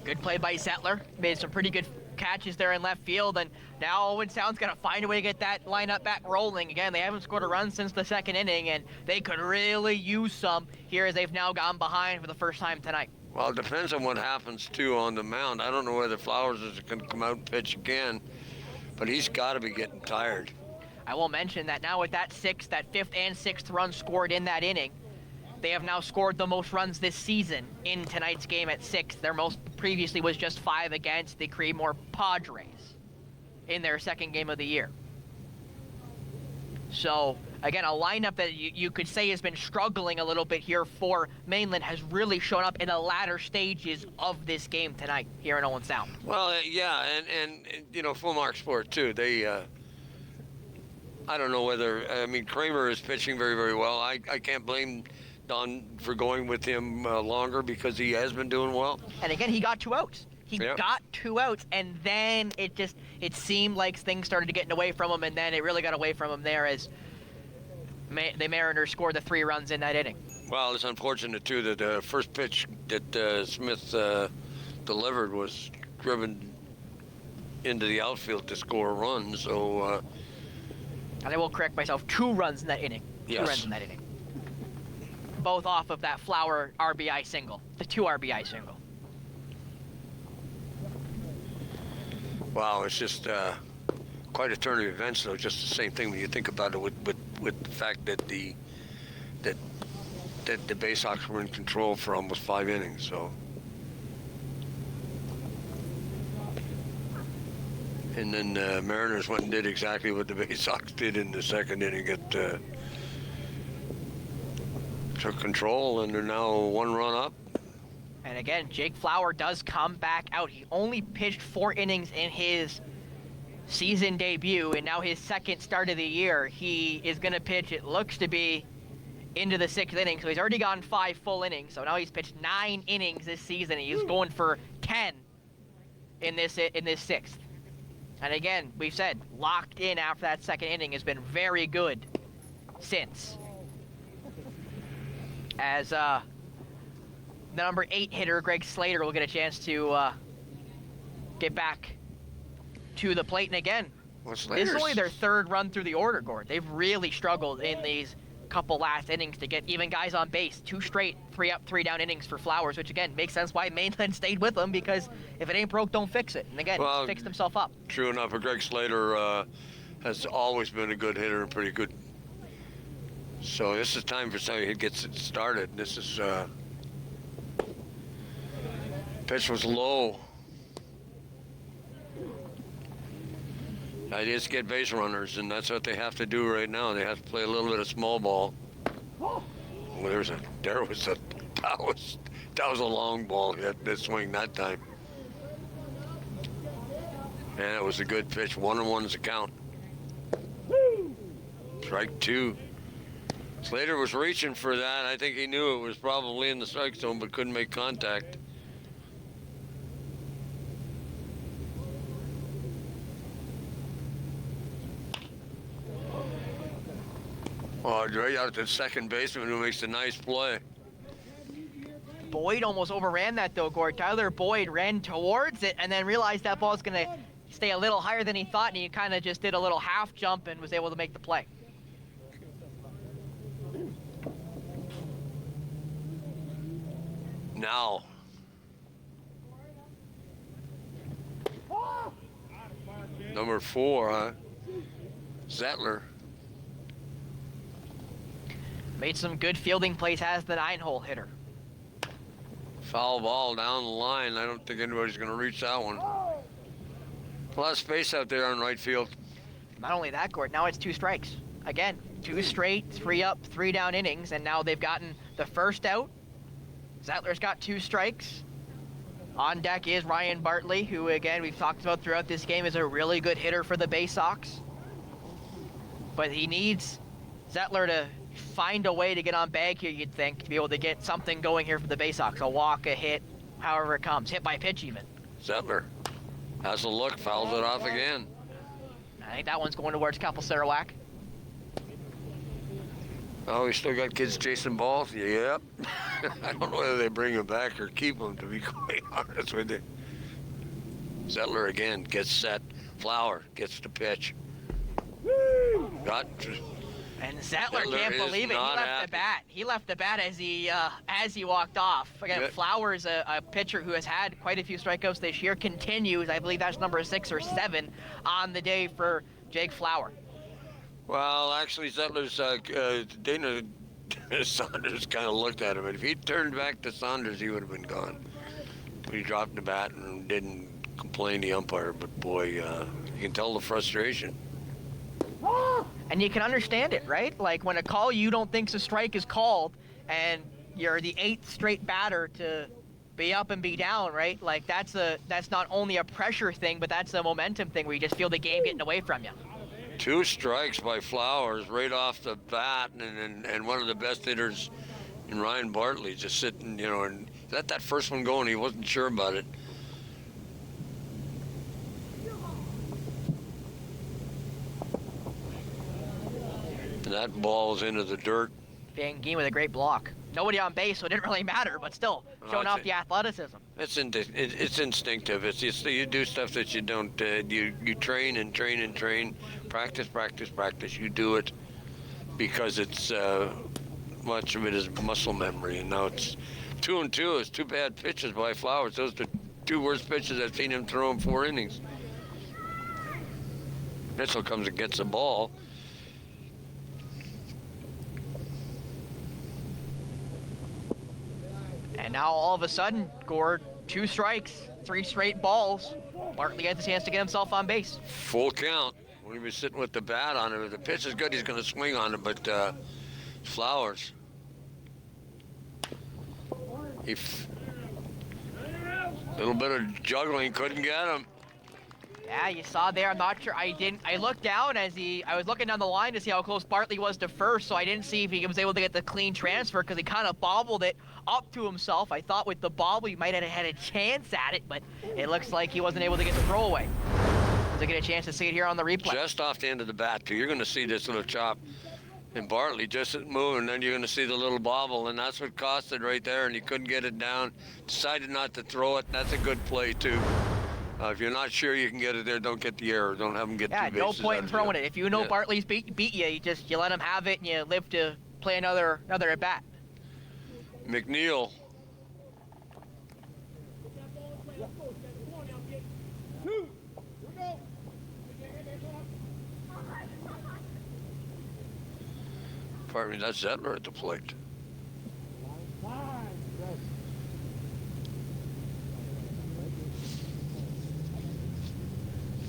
Good play by Zettler. Made some pretty good catches there in left field, and now Owen Sound's got to find a way to get that lineup back rolling. Again, they haven't scored a run since the second inning, and they could really use some here as they've now gone behind for the first time tonight.
Well, it depends on what happens, too, on the mound. I don't know whether Flowers is going to come out and pitch again, but he's got to be getting tired.
I will mention that now with that 5th and 6th run scored in that inning, they have now scored the most runs this season in tonight's game at 6. Their most previously was just 5 against the Creedmoor Padres in their second game of the year. So, again, a lineup that you could say has been struggling a little bit here for Mainland has really shown up in the latter stages of this game tonight here in Owen Sound.
Well, yeah, and you know, Full Mark Sport, too. They, I don't know whether, I mean, Kramer is pitching very, very well. I can't blame Don for going with him longer because he has been doing well.
And again, he got 2 outs. He
Yep.
got 2 outs, and then it seemed like things started to get away from him, and then it really got away from him there as the Mariners scored the 3 runs in that inning.
Well, it's unfortunate, too, that the first pitch that Smith delivered was driven into the outfield to score a run, so...
And I will correct myself, 2 runs in that inning.
Yes.
2 runs in that inning. Both off of that Flower RBI single, the 2 RBI single.
Wow, it's just quite a turn of events, though. Just the same thing when you think about it, with the fact that the Baysox were in control for almost 5 innings. So, and then the Mariners went and did exactly what the Baysox did in the second inning. It took control, and they're now 1 run up.
And again, Jake Flower does come back out. He only pitched 4 innings in his season debut, and now his second start of the year. He is going to pitch, it looks to be, into the 6th inning. So he's already gone 5 full innings. So now he's pitched 9 innings this season. He's going for 10 in this 6th. And again, we've said, locked in after that second inning has been very good since. As the number 8 hitter, Greg Slater, will get a chance to get back to the plate. And again, this is only their 3rd run through the order, Gord. They've really struggled in these couple last innings to get even guys on base. 2 straight 3 up, 3 down innings for Flowers, which again makes sense why Mainland stayed with them, because if it ain't broke, don't fix it. And again,
Well,
he's fixed himself up.
True enough, but Greg Slater has always been a good hitter and pretty good. So this is time for somebody who gets it started. This is pitch was low. I just get base runners, and that's what they have to do right now. They have to play a little bit of small ball. Well, that was a long ball that swing that time. And it was a good pitch. 1-1 is the count. Strike 2. Slater was reaching for that. I think he knew it was probably in the strike zone, but couldn't make contact. Oh, right out to the second baseman who makes a nice play.
Boyd almost overran that though, Gord. Tyler Boyd ran towards it and then realized that ball's going to stay a little higher than he thought, and he kind of just did a little half jump and was able to make the play.
Now. Number 4, huh? Zettler.
Made some good fielding plays as the 9-hole hitter.
Foul ball down the line. I don't think anybody's going to reach that one. A lot of space out there on right field.
Not only that, Gord, now it's 2 strikes. Again, 2 straight, 3 up, 3 down innings, and now they've gotten the first out. Zettler's got 2 strikes. On deck is Ryan Bartley, who, again, we've talked about throughout this game, is a really good hitter for the Baysox. But he needs Zettler to find a way to get on bag here, you'd think, to be able to get something going here for the Baysox. A walk, a hit, however it comes. Hit by pitch, even.
Zettler has a look, fouls it off again.
I think that one's going towards Kapel Sarawak.
Oh, we still got kids chasing balls? Yep. I don't know whether they bring him back or keep him, to be quite honest with you. Zettler again gets set. Flower gets the pitch. Got.
And Zettler can't believe it. He left the bat. He left the bat as he walked off. Again, Flowers, a pitcher who has had quite a few strikeouts this year, continues. I believe that's number 6 or 7 on the day for Jake Flower.
Well, actually, Zettler's Dana Saunders kind of looked at him, and if he turned back to Saunders, he would have been gone. He dropped the bat and didn't complain the umpire, but boy, you can tell the frustration.
And you can understand it, right? Like when a call you don't think's a strike is called, and you're the 8th straight batter to be up and be down, right? Like that's not only a pressure thing, but that's a momentum thing where you just feel the game getting away from you.
2 strikes by Flowers right off the bat, and one of the best hitters in Ryan Bartley just sitting, and let that first one go, and he wasn't sure about it. And that ball was into the dirt.
Van Geen with a great block. Nobody on base, so it didn't really matter, but still showing off the athleticism.
It's instinctive. It's just you do stuff that you don't. You train and train and train, practice. You do it because it's much of it is muscle memory. And now it's 2-2. It's 2 bad pitches by Flowers. Those are the 2 worst pitches I've seen him throw in 4 innings. Mitchell comes and gets the ball.
And now all of a sudden, Gord, 2 strikes, 3 straight balls. Bartley gets a chance to get himself on base.
Full count. When he was sitting with the bat on it, if the pitch is good, he's going to swing on it, but Flowers. Little bit of juggling, couldn't get him.
Yeah, you saw there. I'm not sure. I looked down I was looking down the line to see how close Bartley was to first, so I didn't see if he was able to get the clean transfer because he kind of bobbled it up to himself. I thought with the bobble he might have had a chance at it, but it looks like he wasn't able to get the throw away. So get a chance to see it here on the replay.
Just off the end of the bat, too. You're going to see this little chop. And Bartley just moving, and then you're going to see the little bobble, and that's what cost it right there, and he couldn't get it down. Decided not to throw it. That's a good play, too. If you're not sure you can get it there, don't get the error. Don't have him get 2 bases.
Yeah, no point in throwing it. If you know Bartley's beat you, you let him have it and you live to play another at bat.
McNeil. Pardon me, that's Zettler at the plate.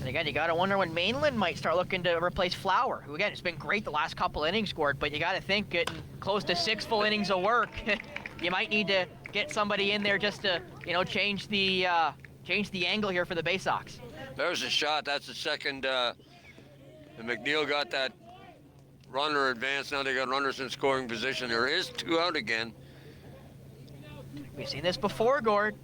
And again, you got to wonder when Mainland might start looking to replace Flower, who again, it's been great the last couple innings, Gord, but you got to think getting close to 6 full innings of work, you might need to get somebody in there just to, change the angle here for the Baysox.
There's a shot. That's the second. And McNeil got that runner advance. Now they got runners in scoring position. There is 2 out again.
We've seen this before, Gord.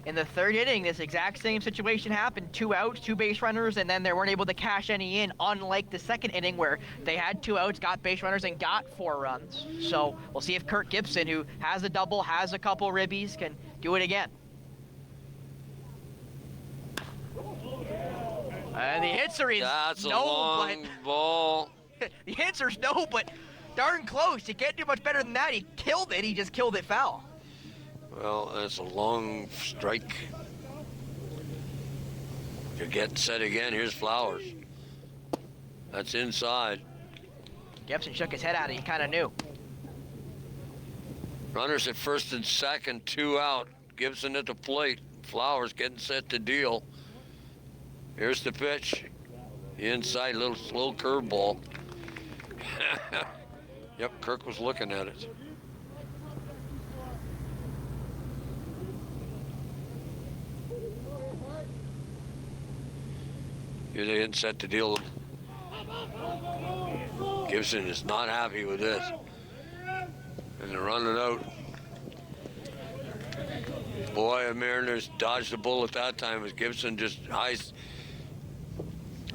In the 3rd inning, this exact same situation happened. 2 outs, 2 base runners, and then they weren't able to cash any in, unlike the 2nd inning where they had 2 outs, got base runners, and got 4 runs. So we'll see if Kirk Gibson, who has a double, has a couple ribbies, can do it again. And the answer is
That's
no,
a long ball.
The answer is no, but darn close. You can't do much better than that. He killed it. He just killed it foul.
Well, that's a long strike. You get set again. Here's Flowers. That's inside.
Gibson shook his head at it. He kind of knew.
Runners at first and second, 2 out. Gibson at the plate. Flowers getting set to deal. Here's the pitch. Inside, little slow curveball. Yep, Kirk was looking at it. Here they getting set to deal. Gibson is not happy with this. And they're running out. Boy, the Mariners dodged the bullet that time as Gibson just eyes.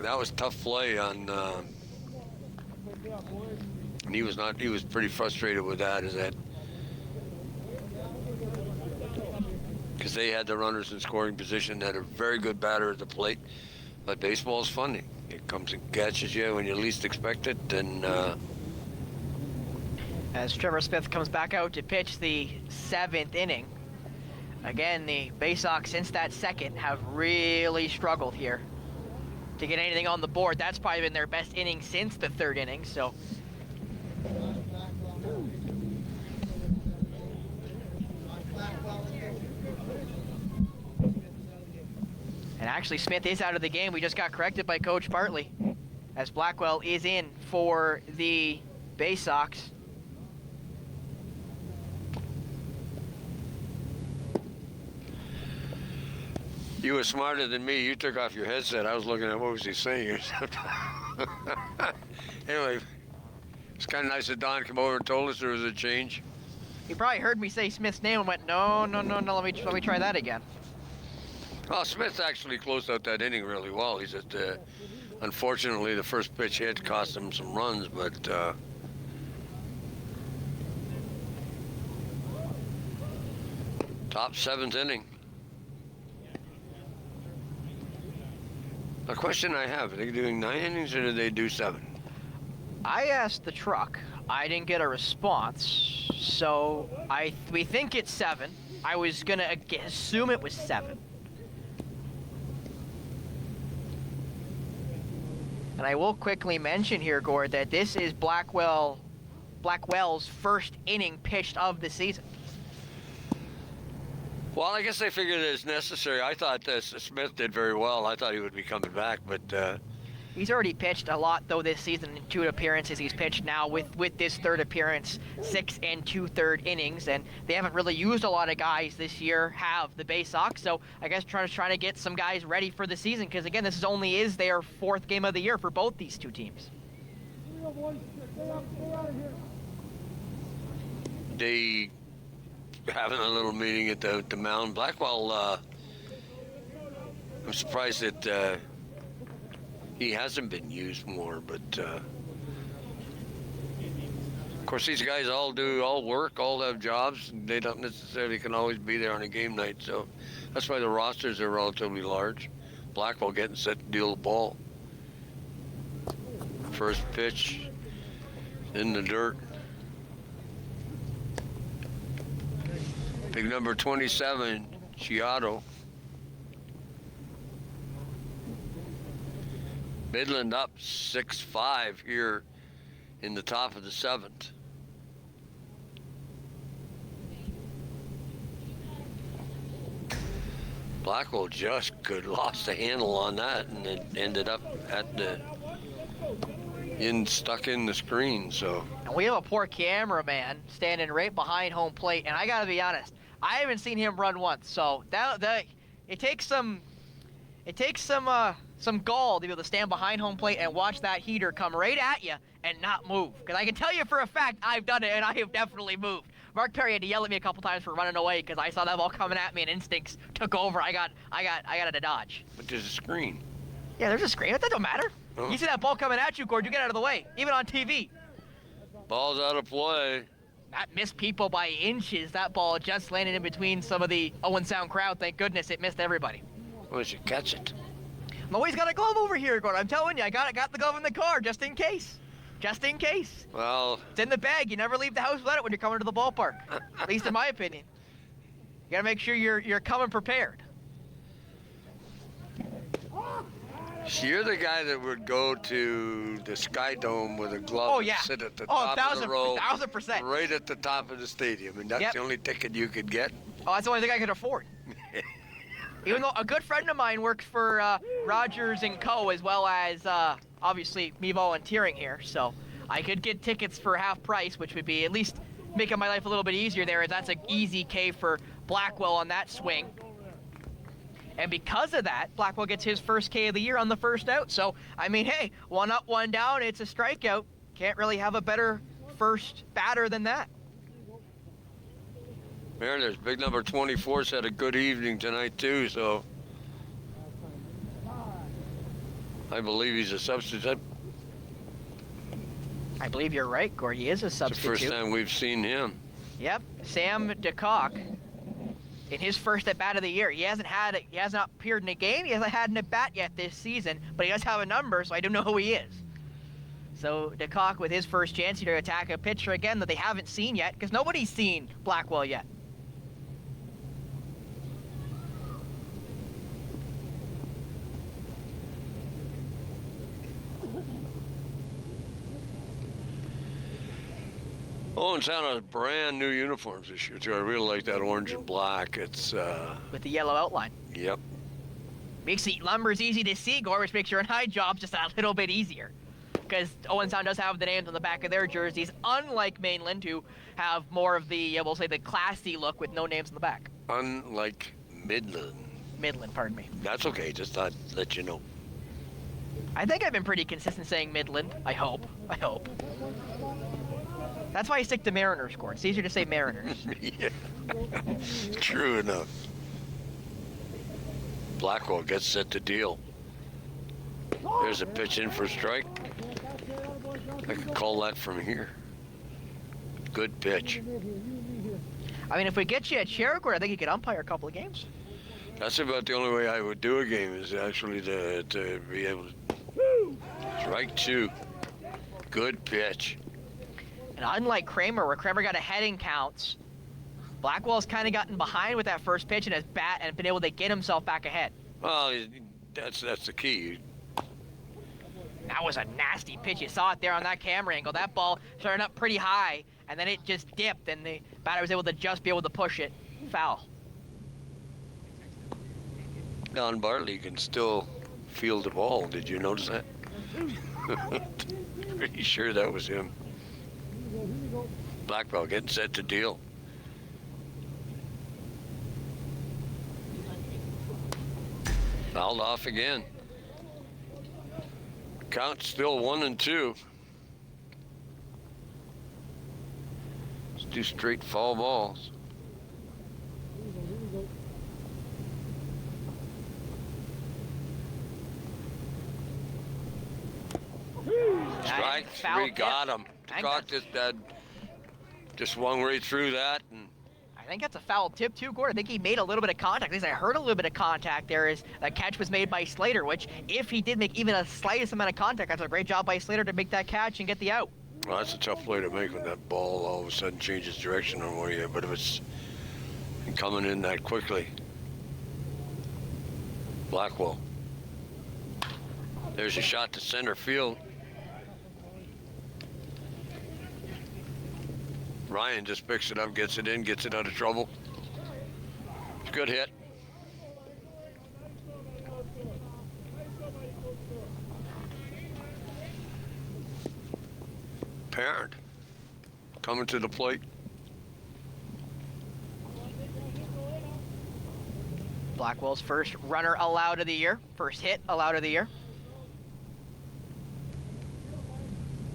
That was tough play on. And he was pretty frustrated with that, because they had the runners in scoring position, had a very good batter at the plate. But baseball's funny. It comes and catches you when you least expect it, and
as Trevor Smith comes back out to pitch the 7th inning. Again, the Baysox, since that 2nd, have really struggled here to get anything on the board. That's probably been their best inning since the 3rd inning, so. And actually, Smith is out of the game. We just got corrected by Coach Bartley, as Blackwell is in for the Baysox.
you were smarter than me. You took off your headset. I was looking at what was he saying. Anyway, it's kind of nice that Don came over and told us there was a change.
He probably heard me say Smith's name and went, no, let me try that again.
Well, Smith actually closed out that inning really well. He said, unfortunately, the first pitch hit cost him some runs, but top 7th inning. A question I have, are they doing 9 innings or do they do 7?
I asked the truck. I didn't get a response, so we think it's 7. I was gonna assume it was 7. And I will quickly mention here, Gord, that this is Blackwell's first inning pitched of the season.
Well, I guess they figured it was necessary. I thought Smith did very well. I thought he would be coming back, but
he's already pitched a lot, though, this season in 2 appearances. He's pitched now with this 3rd appearance, 6 2/3 innings, and they haven't really used a lot of guys this year, have the Baysox. So I guess trying to get some guys ready for the season, because again, this is their 4th game of the year for both these 2 teams.
they having a little meeting at the mound. Blackwell, I'm surprised that he hasn't been used more, but of course these guys all work, all have jobs. They don't necessarily can always be there on a game night, so that's why the rosters are relatively large. Blackwell getting set to deal the ball. First pitch in the dirt. Big number 27, Chiato. Midland up 6-5 here in the top of the 7th. Blackwell just lost the handle on that, and it ended up at the stuck in the screen. So
And we have a poor cameraman standing right behind home plate, and I gotta be honest, I haven't seen him run once. So it takes some gall to be able to stand behind home plate and watch that heater come right at you and not move. Because I can tell you for a fact I've done it, and I have definitely moved. Mark Perry had to yell at me a couple times for running away because I saw that ball coming at me and instincts took over. I got to dodge.
but there's a screen.
Yeah, there's a screen. That don't matter.
Oh.
You see that ball coming at you, Gord, you get out of the way. Even on TV.
Ball's out of play.
That missed people by inches. That ball just landed in between some of the Owen Sound crowd. Thank goodness it missed everybody.
Why don't you catch it?
I'm always got a glove over here, Gord. I'm telling you, I got the glove in the car just in case. Just in case.
Well,
It's in the bag. You never leave the house without it when you're coming to the ballpark. At least in my opinion. You gotta make sure you're coming prepared.
you're the guy that would go to the Sky Dome with a glove
Oh,
and
yeah.
sit at the
Oh,
top of the row,
1,000%.
right at the top of the stadium, and that's
Yep.
the only ticket you could get.
Oh, that's the only thing I could afford. Even though a good friend of mine works for Rogers & Co. as well as obviously me volunteering here, so I could get tickets for half price, which would be at least making my life a little bit easier there, as that's an easy K for Blackwell on that swing. And because of that, Blackwell gets his first K of the year on the first out. So, I mean, hey, 1 up, 1 down, it's a strikeout. Can't really have a better first batter than that.
Mariners, big number 24's had a good evening tonight too, so I believe he's a substitute.
I believe you're right, Gord. He is a
It's the
substitute.
first time we've seen him.
Yep, Sam DeCock. In his first at bat of the year, he has not appeared in a game. He hasn't had an at bat yet this season, but he does have a number, so I don't know who he is. So DeCock with his first chance here to attack a pitcher again that they haven't seen yet, because nobody's seen Blackwell yet.
Owen Sound has brand new uniforms this year too. I really like that orange and black. It's
With the yellow outline.
yep.
Makes the numbers easy to see, Gore, which makes your night job just a little bit easier. Because Owen Sound does have the names on the back of their jerseys, unlike Mainland, who have more of the, we'll say, the classy look with no names on the back.
Unlike Midland.
Midland, pardon me.
That's okay. Just thought I'd let you know.
I think I've been pretty consistent saying Midland. I hope. That's why I stick to Mariners, Gord. It's easier to say Mariners.
Yeah. True enough. Blackwell gets set to deal. There's a pitch in for strike. I could call that from here. Good pitch.
I mean, if we get you a chair, Gord, I think you could umpire a couple of games.
That's about the only way I would do a game, is actually to be able to. Strike 2. Good pitch.
And unlike Kramer, where Kramer got ahead in counts, Blackwell's kind of gotten behind with that first pitch and has bat and been able to get himself back ahead.
Well, that's the key.
That was a nasty pitch. You saw it there on that camera angle. That ball started up pretty high, and then it just dipped, and the batter was able to just be able to push it. Foul.
Don Bartley can still field the ball. Did you notice that? Pretty sure that was him. Blackwell getting set to deal. Fouled off again. Count still 1-2. Let's do straight foul balls. Strike
Foul
3,
tip.
got him.
I think
Cock just swung right through that, and
I think that's a foul tip too, Gord. I think he made a little bit of contact. At least I heard a little bit of contact there as that catch was made by Slater, which if he did make even a slightest amount of contact, that's a great job by Slater to make that catch and get the out.
well, that's a tough play to make when that ball all of a sudden changes direction on where you. But if it's coming in that quickly, Blackwell. There's a shot to center field. Ryan just picks it up, gets it in, gets it out of trouble. Good hit. Parent coming to the plate.
Blackwell's first runner allowed of the year, first hit allowed of the year.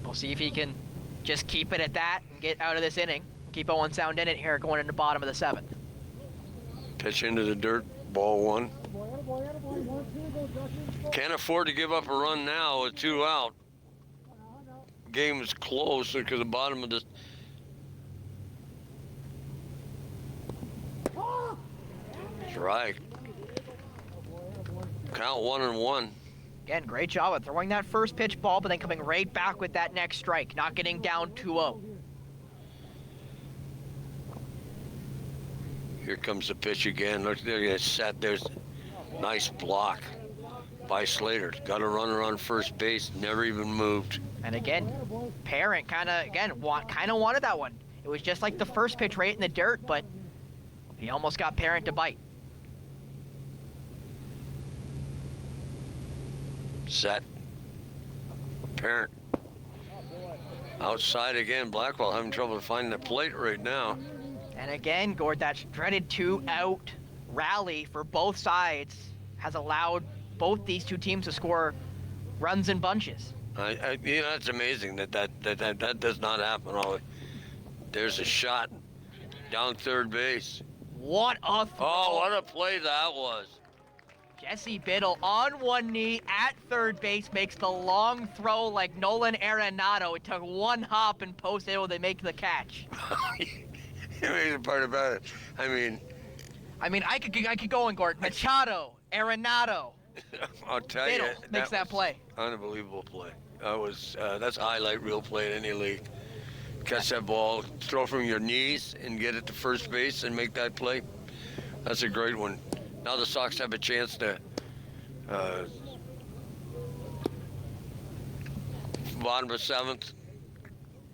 We'll see if he can just keep it at that and get out of this inning. Keep Owen Sound in it here going into the bottom of the 7th.
Pitch into the dirt, ball 1. Can't afford to give up a run now with 2 out. Game is close because the bottom of the. Strike. Count 1-1.
Again, great job at throwing that first pitch ball, but then coming right back with that next strike, not getting down 2-0.
Here comes the pitch again. Look, there it's set. There's nice block by Slater. Got a runner on first base, never even moved.
And again, Parent kind of wanted that one. It was just like the first pitch right in the dirt, but he almost got Parent to bite.
Set. Parent. Outside again. Blackwell having trouble finding the plate right now.
And again, Gord, that dreaded 2-out rally for both sides has allowed both these two teams to score runs in bunches.
You know, it's amazing that does not happen always. There's a shot down third base.
What a throw.
Oh, what a play that was.
Jesse Biddle on one knee at third base makes the long throw like Nolan Arenado. It took one hop and post able to make the catch.
The amazing part about it, I mean,
I could go on, Gord. Machado, Arenado.
I'll tell
Biddle
you,
makes that
was
play.
Unbelievable play. That's a highlight reel play in any league. Catch that ball, throw from your knees, and get it to first base and make that play. That's a great one. Now the Sox have a chance to bottom of 7th,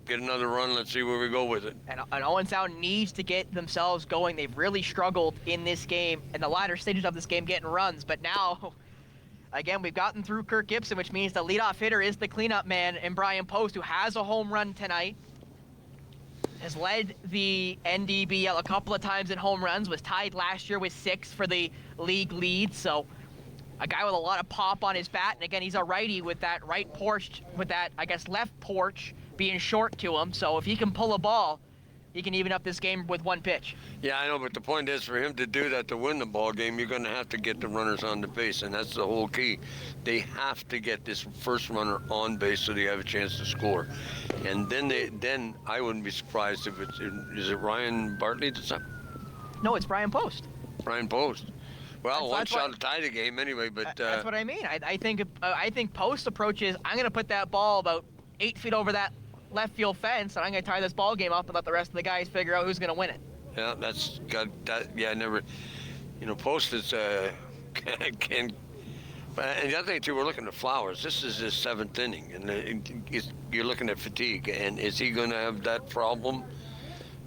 get another run. Let's see where we go with it.
And Owen Sound needs to get themselves going. They've really struggled in this game, in the latter stages of this game, getting runs. But now, again, we've gotten through Kirk Gibson, which means the leadoff hitter is the cleanup man, and Brian Post, who has a home run tonight. Has led the NDBL a couple of times in home runs, was tied last year with 6 for the league lead. So a guy with a lot of pop on his bat. And again, he's a righty with that right porch, with that, I guess, left porch being short to him. So if he can pull a ball, he can even up this game with 1 pitch.
Yeah, I know, but the point is for him to do that, to win the ball game, you're going to have to get the runners on the base, and that's the whole key. They have to get this first runner on base so they have a chance to score. And then I wouldn't be surprised if is it Ryan Bartley that's up?
No, it's Brian Post.
Brian Post. Well, one
That's
shot to tie the game anyway, but
That's what I mean. I think Post approaches, I'm going to put that ball about 8 feet over that left field fence, and I'm going to tie this ball game up and let the rest of the guys figure out who's going to win it.
yeah, that's got that. Yeah, never. Post is can. And the other thing too, we're looking at Flowers. This is his 7th inning, and you're looking at fatigue. And is he going to have that problem?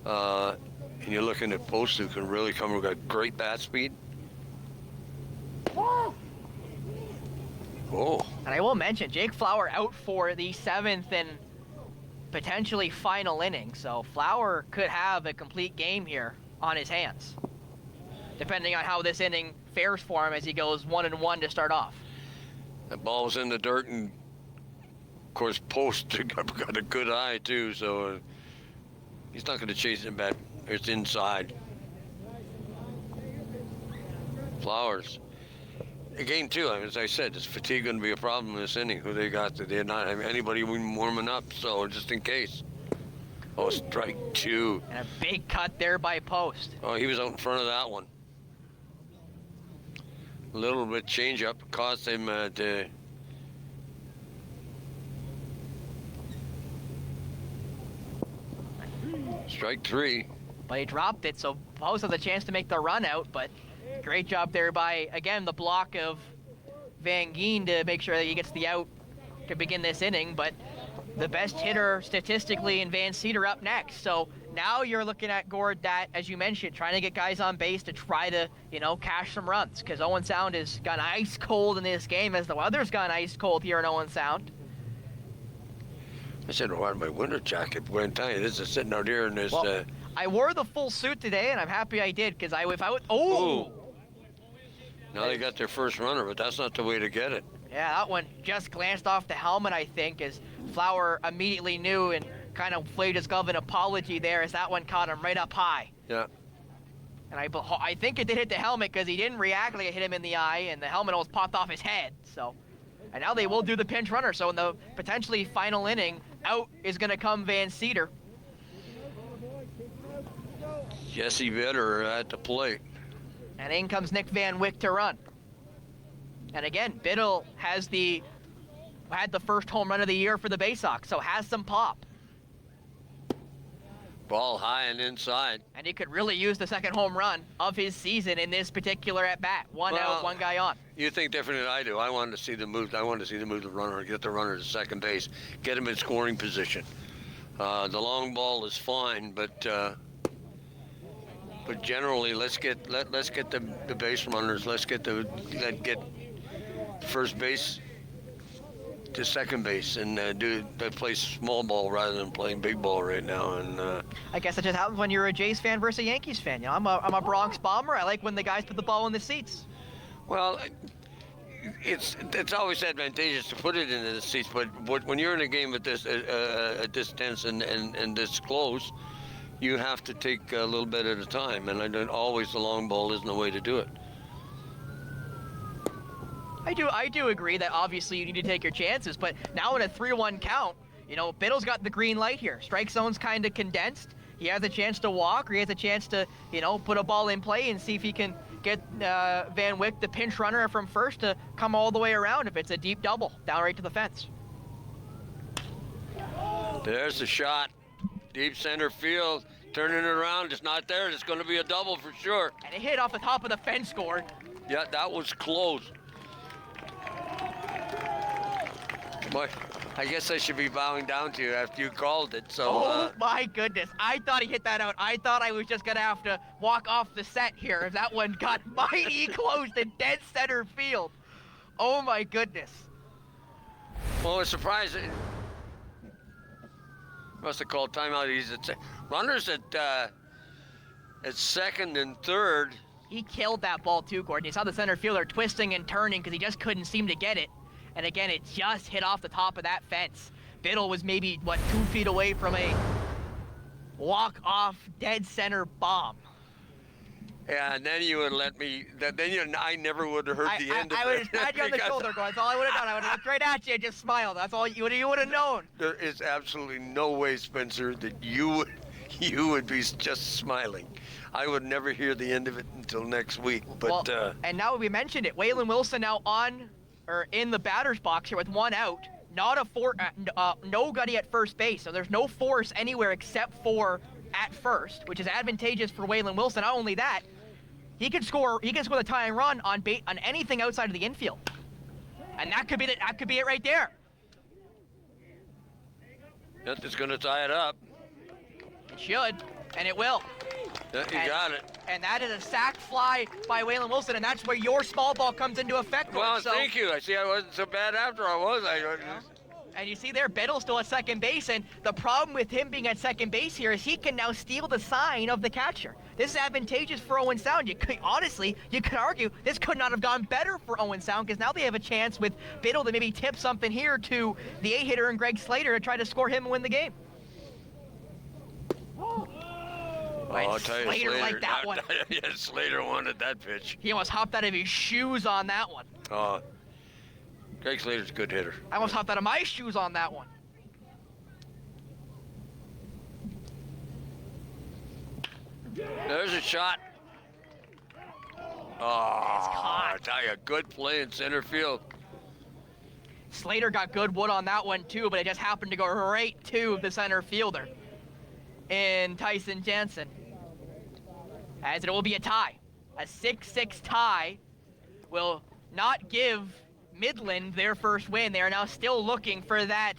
And you're looking at Post, who can really come. We've got great bat speed. Oh.
And I will mention, Jake Flower out for the 7th and potentially final inning. So Flower could have a complete game here on his hands, depending on how this inning fares for him as he goes 1-1 to start off.
The ball was in the dirt, and of course Post got a good eye too, so he's not going to chase it back. It's inside. Flowers. Again too, as I said, is fatigue going to be a problem in this inning? Who they got? They're not having anybody warming up, so just in case. Oh, strike 2.
And a big cut there by Post.
Oh, he was out in front of that one. A little bit change up cost him to. Strike 3.
But he dropped it, so Post has a chance to make the run out, but great job there by, again, the block of Van Geen to make sure that he gets the out to begin this inning. But the best hitter statistically in Van Cedar up next. So now you're looking at, Gord, that, as you mentioned, trying to get guys on base to try to, cash some runs. Because Owen Sound has gone ice cold in this game as the weather's gone ice cold here in Owen Sound.
I said, "Well, my winter jacket." But I'm telling you, this is sitting out here in this.
Well, I wore the full suit today, and I'm happy I did, because if I would, oh!
Now they got their first runner, but that's not the way to get it.
Yeah, that one just glanced off the helmet, I think, as Flower immediately knew and kind of played his glove an apology there, as that one caught him right up high.
Yeah.
And I think it did hit the helmet, because he didn't react like it hit him in the eye, and the helmet almost popped off his head. So, and now they will do the pinch runner. So in the potentially final inning, out is going to come Van Cedar.
Jesse Bitter at the plate.
And in comes Nick Van Wyck to run. And again, Biddle had the first home run of the year for the Baysox, so has some pop.
Ball high and inside.
And he could really use the second home run of his season in this particular at bat. One out, one guy on.
You think different than I do. I wanted to see the move. I wanted to see the move the runner, get the runner to second base, get him in scoring position. The long ball is fine, but generally let's get the base runners. Let's get first base to second base and play small ball rather than playing big ball right now. And
I guess it just happens when you're a Jays fan versus a Yankees fan. You know, I'm a Bronx Bomber. I like when the guys put the ball in the seats.
Well, it's always advantageous to put it into the seats, but when you're in a game at this distance and this close, you have to take a little bit at a time, and I don't always the long ball isn't the way to do it.
I do agree that obviously you need to take your chances, but now in a 3-1 count, you know, Biddle's got the green light here. Strike zone's kind of condensed. He has a chance to walk, or he has a chance to, you know, put a ball in play and see if he can get Van Wyck, the pinch runner from first, to come all the way around if it's a deep double, down right to the fence.
There's the shot. Deep center field. Turning it around. It's not there. It's going to be a double for sure.
And it hit off the top of the fence, scored.
Yeah, that was close. Boy, I guess I should be bowing down to you after you called it. So.
Oh my goodness! I thought he hit that out. I thought I was just gonna have to walk off the set here if that one got mighty close to dead center field. Oh my goodness!
Well, it's surprising. Must have called timeout. He's at runners at second and third.
He killed that ball too, Gordon. You saw the center fielder twisting and turning because he just couldn't seem to get it. And again, it just hit off the top of that fence. Biddle was maybe, 2 feet away from a walk-off dead center bomb.
Yeah, and then you would let me, I never would have heard the end of it.
I would have had you on the shoulder, going, that's all I would have done. I would have looked right at you and just smiled. That's all you would have known.
There is absolutely no way, Spencer, that you would be just smiling. I would never hear the end of it until next week. But
and now we mentioned it. Waylon Wilson now in the batter's box here with one out. No Gutty at first base, so there's no force anywhere except for at first, which is advantageous for Waylon Wilson. Not only that, he can score the tying run on anything outside of the infield, and that could be it right there.
That is going to tie it up.
It should, and it will.
Yeah, you got it.
And that is a sac fly by Waylon Wilson, and that's where your small ball comes into effect.
Well, thank you. I see I wasn't so bad after I was.
And you see there, Biddle's still at second base, and the problem with him being at second base here is he can now steal the sign of the catcher. This is advantageous for Owen Sound. Honestly, you could argue this could not have gone better for Owen Sound, because now they have a chance with Biddle to maybe tip something here to the 8-hitter and Greg Slater to try to score him and win the game.
I'll tell you,
Slater liked that one.
Yeah, Slater wanted that pitch.
He almost hopped out of his shoes on that one.
Greg Slater's a good hitter.
I almost hopped out of my shoes on that one.
There's a shot.
It's caught.
I tell you, good play in center field.
Slater got good wood on that one too, but it just happened to go right to the center fielder in Tyson Jansen. As it will be a tie. A 6-6 tie will not give Midland their first win. They are now still looking for that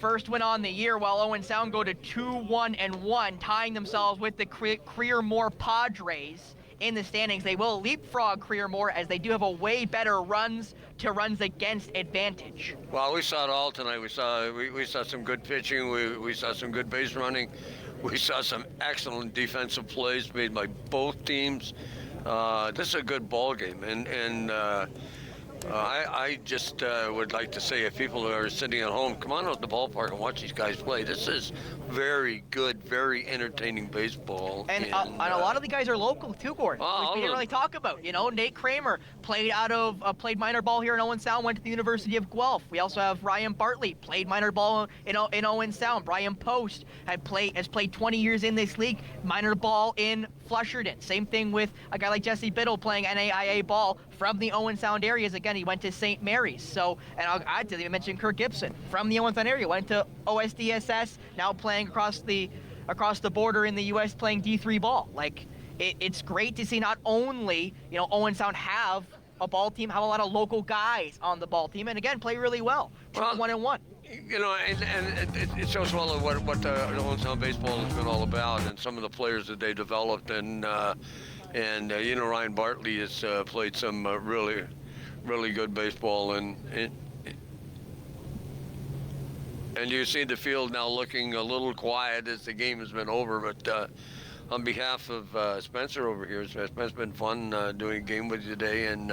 first win on the year, while Owen Sound go to 2-1-1, tying themselves with the Creermore Padres in the standings. They will leapfrog Creermore as they do have a way better runs to runs against advantage.
Well, we saw it all tonight. We saw some good pitching. We saw some good base running. We saw some excellent defensive plays made by both teams. This is a good ball game, and I just would like to say, if people are sitting at home, come on out to the ballpark and watch these guys play. This is very good, very entertaining baseball.
And a lot of the guys are local too, Gordon, which we didn't really talk about. You know, Nate Kramer played minor ball here in Owen Sound, went to the University of Guelph. We also have Ryan Bartley, played minor ball in Owen Sound. Brian Post has played 20 years in this league, minor ball in Flusherton. Same thing with a guy like Jesse Biddle playing NAIA ball from the Owen Sound areas. Again, he went to St. Mary's. So, and I'll add to that, you mentioned Kirk Gibson from the Owen Sound area, went to OSDSS, now playing across the border in the U.S. playing D3 ball. Like, it's great to see not only, you know, Owen Sound have a ball team, have a lot of local guys on the ball team, and again, play really well. 1-1.
You know, and it shows well what the Owen Sound baseball has been all about, and some of the players that they developed, and you know, Ryan Bartley has played some really good baseball, and you see the field now looking a little quiet as the game has been over, but on behalf of Spencer over here, it's been fun doing a game with you today, and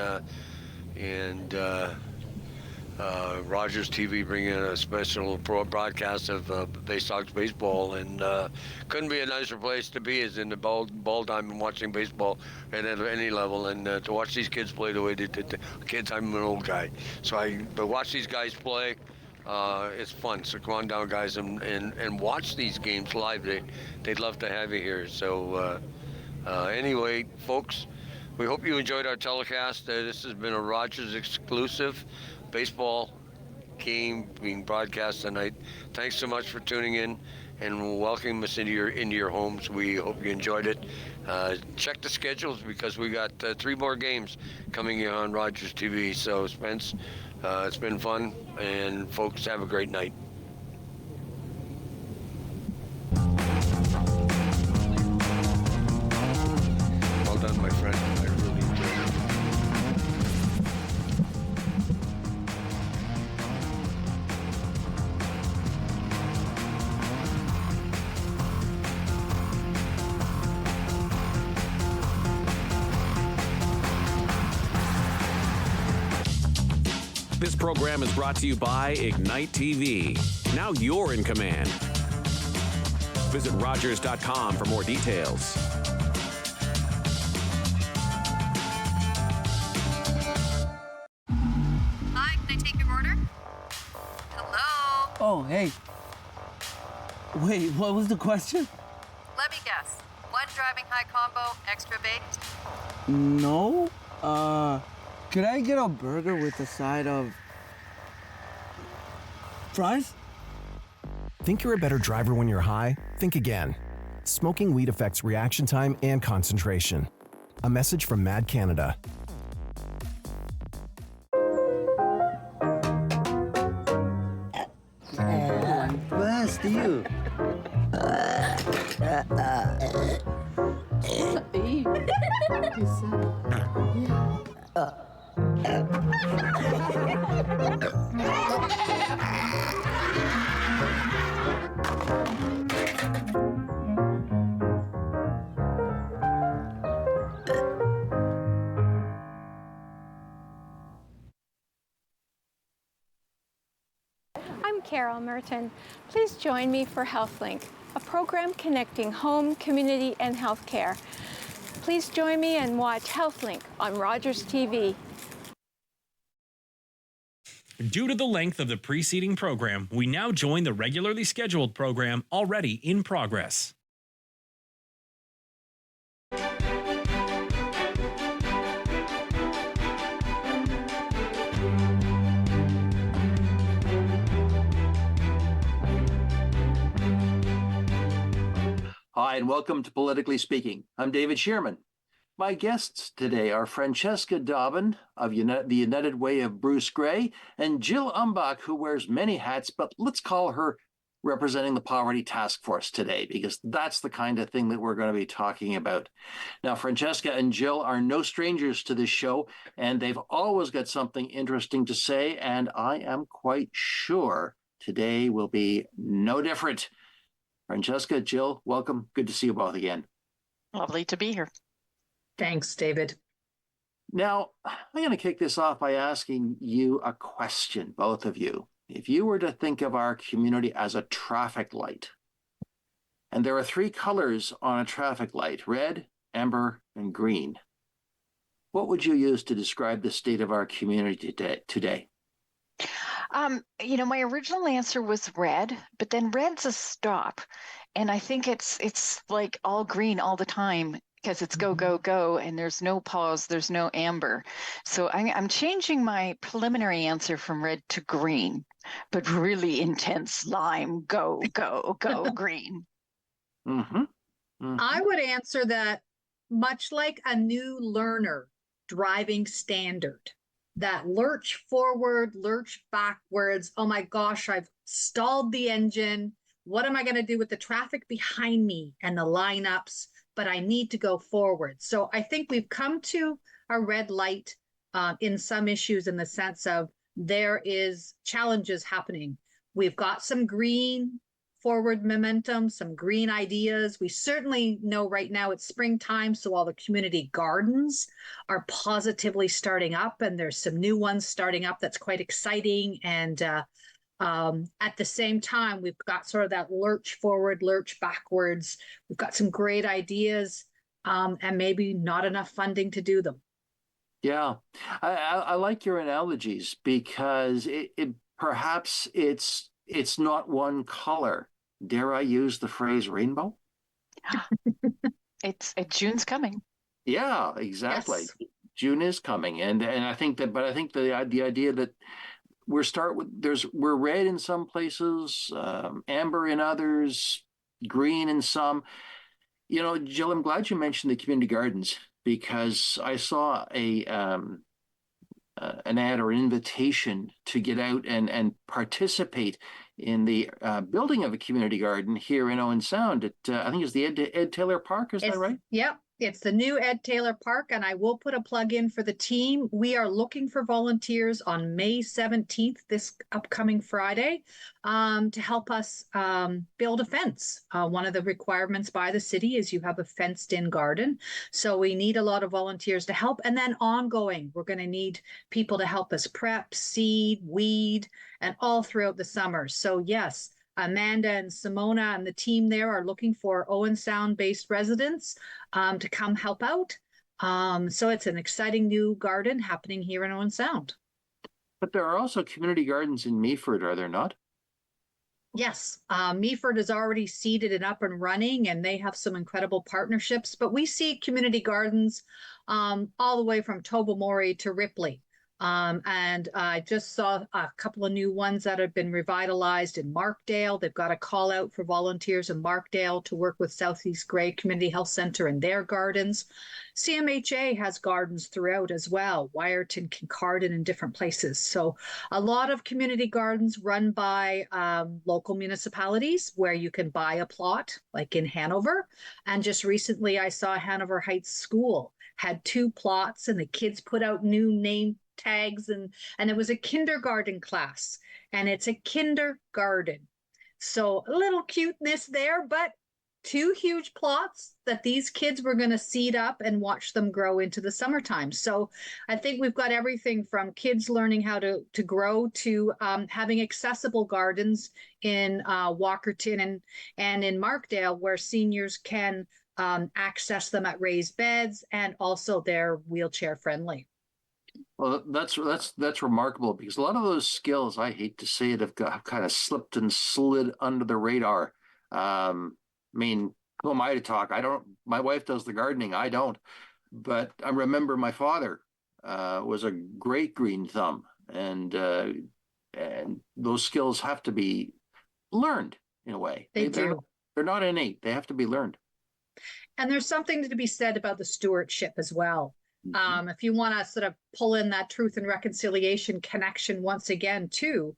Rogers TV bringing a special broadcast of Baysox baseball, and couldn't be a nicer place to be as in the ball diamond watching baseball at any level, and to watch these kids play the way they did. Kids, I'm an old guy, but watch these guys play. It's fun. So come on down, guys, and watch these games live. They'd love to have you here. So anyway, folks, we hope you enjoyed our telecast. This has been a Rogers exclusive baseball game being broadcast tonight. Thanks so much for tuning in and welcoming us into your homes. We hope you enjoyed it. Check the schedules because we got 3 more games coming in on Rogers TV. So Spence, it's been fun, and folks, have a great night. Well done, my friend. I really enjoyed it.
This program is brought to you by Ignite TV. Now you're in command. Visit Rogers.com for more details.
Hi, can I take your order? Hello?
Oh, hey. Wait, what was the question?
Let me guess. One driving high combo, extra baked?
No. Could I get a burger with a side of fries?
Think you're a better driver when you're high? Think again. Smoking weed affects reaction time and concentration. A message from Mad Canada.
Bless you.
I'm Carol Merton. Please join me for HealthLink, a program connecting home, community, and healthcare. Please join me and watch HealthLink on Rogers TV.
Due to the length of the preceding program, we now join the regularly scheduled program already in progress.
Hi, and welcome to Politically Speaking. I'm David Shearman. My guests today are Francesca Dobbin of the United Way of Bruce Gray and Jill Umbach, who wears many hats, but let's call her representing the Poverty Task Force today, because that's the kind of thing that we're going to be talking about. Now, Francesca and Jill are no strangers to this show, and they've always got something interesting to say, and I am quite sure today will be no different. Francesca, Jill, welcome. Good to see you both again.
Lovely to be here.
Thanks, David.
Now, I'm going to kick this off by asking you a question, both of you. If you were to think of our community as a traffic light, and there are three colors on a traffic light, red, amber, and green, what would you use to describe the state of our community today?
My original answer was red, but then red's a stop. And I think it's like all green all the time, because it's go, go, go, and there's no pause, there's no amber. So I'm changing my preliminary answer from red to green, but really intense lime, go, go, go, green.
Mm-hmm. Mm-hmm.
I would answer that much like a new learner driving standard. That lurch forward, lurch backwards. Oh my gosh, I've stalled the engine. What am I going to do with the traffic behind me and the lineups? But I need to go forward. So I think we've come to a red light in some issues, in the sense of there is challenges happening. We've got some green forward momentum, some green ideas. We certainly know right now it's springtime, so all the community gardens are positively starting up, and there's some new ones starting up that's quite exciting. And at the same time, we've got sort of that lurch forward, lurch backwards. We've got some great ideas, and maybe not enough funding to do them.
Yeah, I like your analogies, because perhaps it's not one color. Dare I use the phrase rainbow?
June's coming.
Yeah, exactly.
Yes.
June is coming, and I think the idea that we're red in some places, amber in others, green in some. Jill, I'm glad you mentioned the community gardens, because I saw an ad or an invitation to get out and participate in the building of a community garden here in Owen Sound at, I think it's the Ed Taylor Park, is that right?
Yep. It's the new Ed Taylor Park, and I will put a plug in for the team. We are looking for volunteers on May 17th, this upcoming Friday, to help us build a fence. One of the requirements by the city is you have a fenced-in garden. So we need a lot of volunteers to help. And then ongoing, we're going to need people to help us prep, seed, weed, and all throughout the summer. So yes, Amanda and Simona and the team there are looking for Owen Sound-based residents to come help out. So it's an exciting new garden happening here in Owen Sound.
But there are also community gardens in Meaford, are there not?
Yes, Meaford is already seeded and up and running, and they have some incredible partnerships. But we see community gardens all the way from Tobermory to Ripley. And I just saw a couple of new ones that have been revitalized in Markdale. They've got a call out for volunteers in Markdale to work with Southeast Grey Community Health Center in their gardens. CMHA has gardens throughout as well, Wyerton, Kincardine, and different places. So a lot of community gardens run by local municipalities where you can buy a plot, like in Hanover. And just recently I saw Hanover Heights School had 2 plots, and the kids put out new name tags, and it was a kindergarten class, and it's a kindergarten. So a little cuteness there, but 2 huge plots that these kids were going to seed up and watch them grow into the summertime. So I think we've got everything from kids learning how to grow to having accessible gardens in Walkerton and in Markdale, where seniors can access them at raised beds, and also they're wheelchair friendly.
Well, that's remarkable, because a lot of those skills, I hate to say it, have kind of slipped and slid under the radar. I mean, who am I to talk? My wife does the gardening, I don't. But I remember my father was a great green thumb, and those skills have to be learned in a way.
They do.
They're not innate. They have to be learned.
And there's something to be said about the stewardship as well. If you want to sort of pull in that truth and reconciliation connection once again too,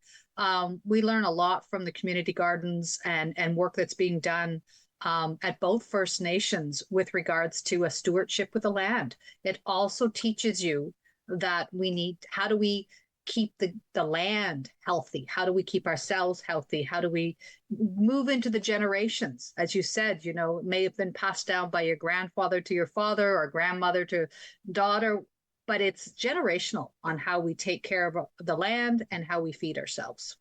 we learn a lot from the community gardens and work that's being done at both First Nations with regards to a stewardship with the land. It also teaches you that how do we keep the land healthy? How do we keep ourselves healthy? How do we move into the generations? As you said, it may have been passed down by your grandfather to your father or grandmother to daughter, but it's generational on how we take care of the land and how we feed ourselves.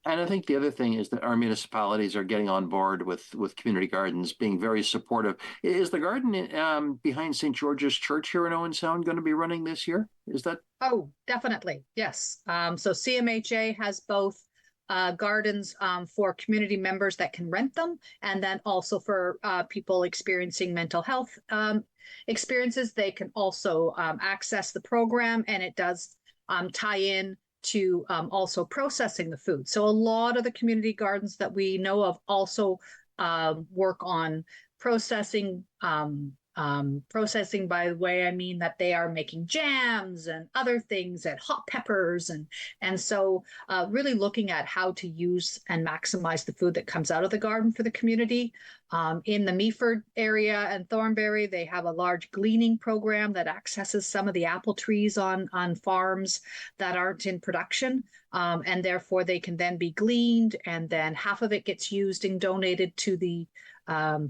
And I think the other thing is that our municipalities are getting on board with community gardens, being very supportive. Is the garden behind St. George's Church here in Owen Sound going to be running this year? Is that?
Oh, definitely. Yes. So CMHA has both gardens for community members that can rent them, and then also for people experiencing mental health experiences, they can also access the program, and it does tie in to also processing the food. So a lot of the community gardens that we know of also work on processing. Processing, by the way, I mean that they are making jams and other things and hot peppers. And so really looking at how to use and maximize the food that comes out of the garden for the community. In the Meaford area and Thornbury, they have a large gleaning program that accesses some of the apple trees on farms that aren't in production. And therefore they can then be gleaned, and then half of it gets used and donated to the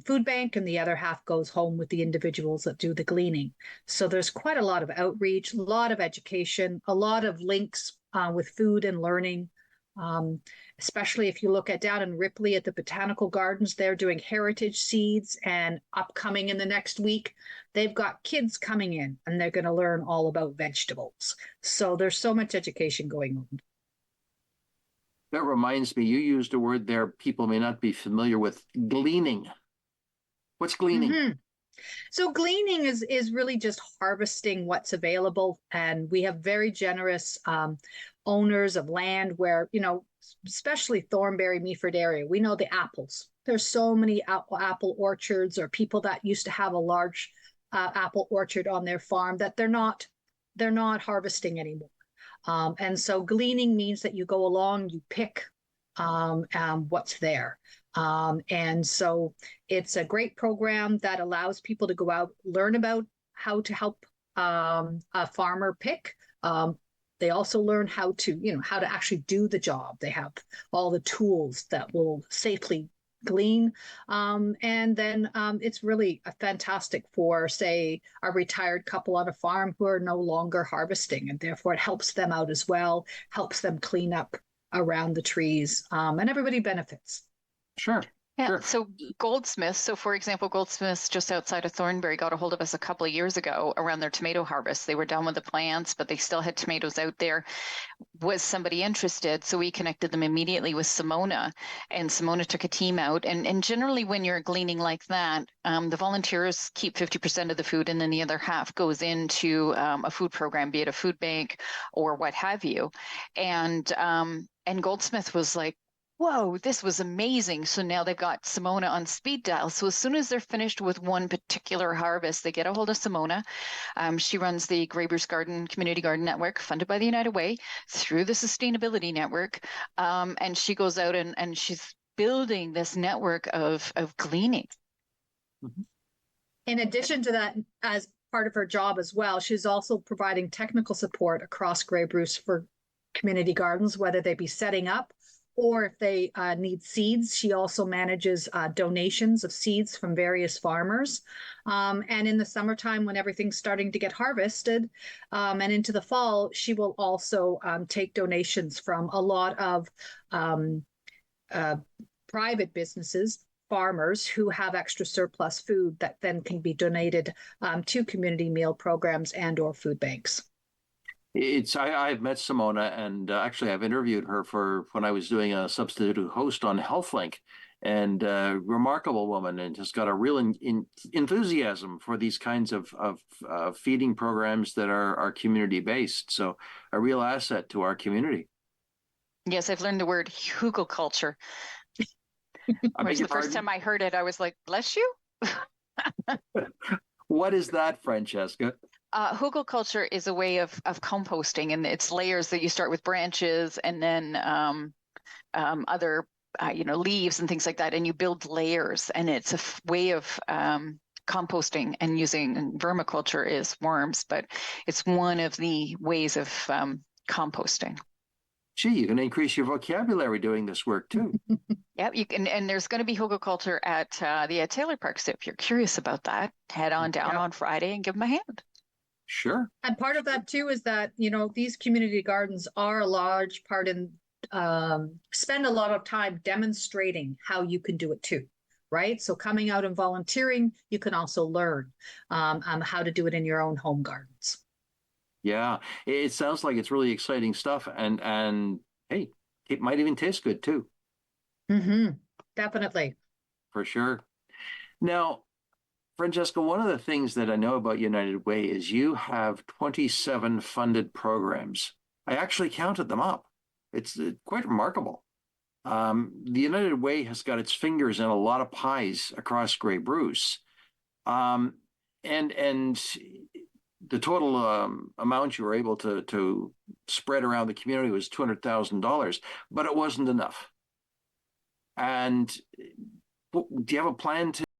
food bank, and the other half goes home with the individuals that do the gleaning. So there's quite a lot of outreach, a lot of education, a lot of links with food and learning. Especially if you look at down in Ripley at the Botanical Gardens, they're doing heritage seeds, and upcoming in the next week, they've got kids coming in and they're going to learn all about vegetables. So there's so much education going on.
That reminds me, you used a word there people may not be familiar with, gleaning. What's gleaning?
Mm-hmm. So gleaning is really just harvesting what's available. And we have very generous owners of land where, especially Thornbury, Meaford area, we know the apples. There's so many apple orchards, or people that used to have a large apple orchard on their farm that they're not harvesting anymore. And so gleaning means that you go along, you pick what's there. And so it's a great program that allows people to go out, learn about how to help a farmer pick. They also learn how to actually do the job. They have all the tools that will safely glean. And then it's really fantastic for, say, a retired couple on a farm who are no longer harvesting, and therefore it helps them out as well, helps them clean up around the trees, and everybody benefits.
Sure.
Yeah,
sure.
so Goldsmiths, for example, Goldsmiths just outside of Thornbury got a hold of us a couple of years ago around their tomato harvest. They were done with the plants, but they still had tomatoes out there. Was somebody interested? So we connected them immediately with Simona, and Simona took a team out. And generally when you're gleaning like that, the volunteers keep 50% of the food, and then the other half goes into a food program, be it a food bank or what have you. And Goldsmith was like, whoa, this was amazing. So now they've got Simona on speed dial. So as soon as they're finished with one particular harvest, they get a hold of Simona. She runs the Grey Bruce Garden Community Garden Network, funded by the United Way through the Sustainability Network. And she goes out and she's building this network of gleaning.
Mm-hmm.
In addition to that, as part of her job as well, she's also providing technical support across Grey Bruce for community gardens, whether they be setting up or if they need seeds. She also manages donations of seeds from various farmers. And in the summertime, when everything's starting to get harvested and into the fall, she will also take donations from a lot of private businesses, farmers who have extra surplus food that then can be donated to community meal programs and or food banks.
I've met Simona, and actually I've interviewed her for when I was doing a substitute host on HealthLink, and remarkable woman, and has got a real enthusiasm for these kinds of feeding programs that are community based. So a real asset to our community.
Yes, I've learned the word hugelkultur. The first time I heard it, I was like, bless you.
What is that, Francesca?
Hugelkultur is a way of composting, and it's layers that you start with branches and then other leaves and things like that, and you build layers, and it's a way of composting, and using vermiculture is worms, but it's one of the ways of composting.
Gee, you can increase your vocabulary doing this work too.
Yep, you can, and there's going to be hugelkultur at the Taylor Park. So if you're curious about that, head on down on Friday and give them a hand.
Sure.
And part of that too is that, these community gardens are a large part in spend a lot of time demonstrating how you can do it too, right? So coming out and volunteering, you can also learn how to do it in your own home gardens.
Yeah, it sounds like it's really exciting stuff, and hey, it might even taste good too.
Mm-hmm. Definitely.
For sure. Now, Francesca, one of the things that I know about United Way is you have 27 funded programs. I actually counted them up. It's quite remarkable. The United Way has got its fingers in a lot of pies across Grey Bruce. And the total amount you were able to spread around the community was $200,000, but it wasn't enough. And do you have a plan to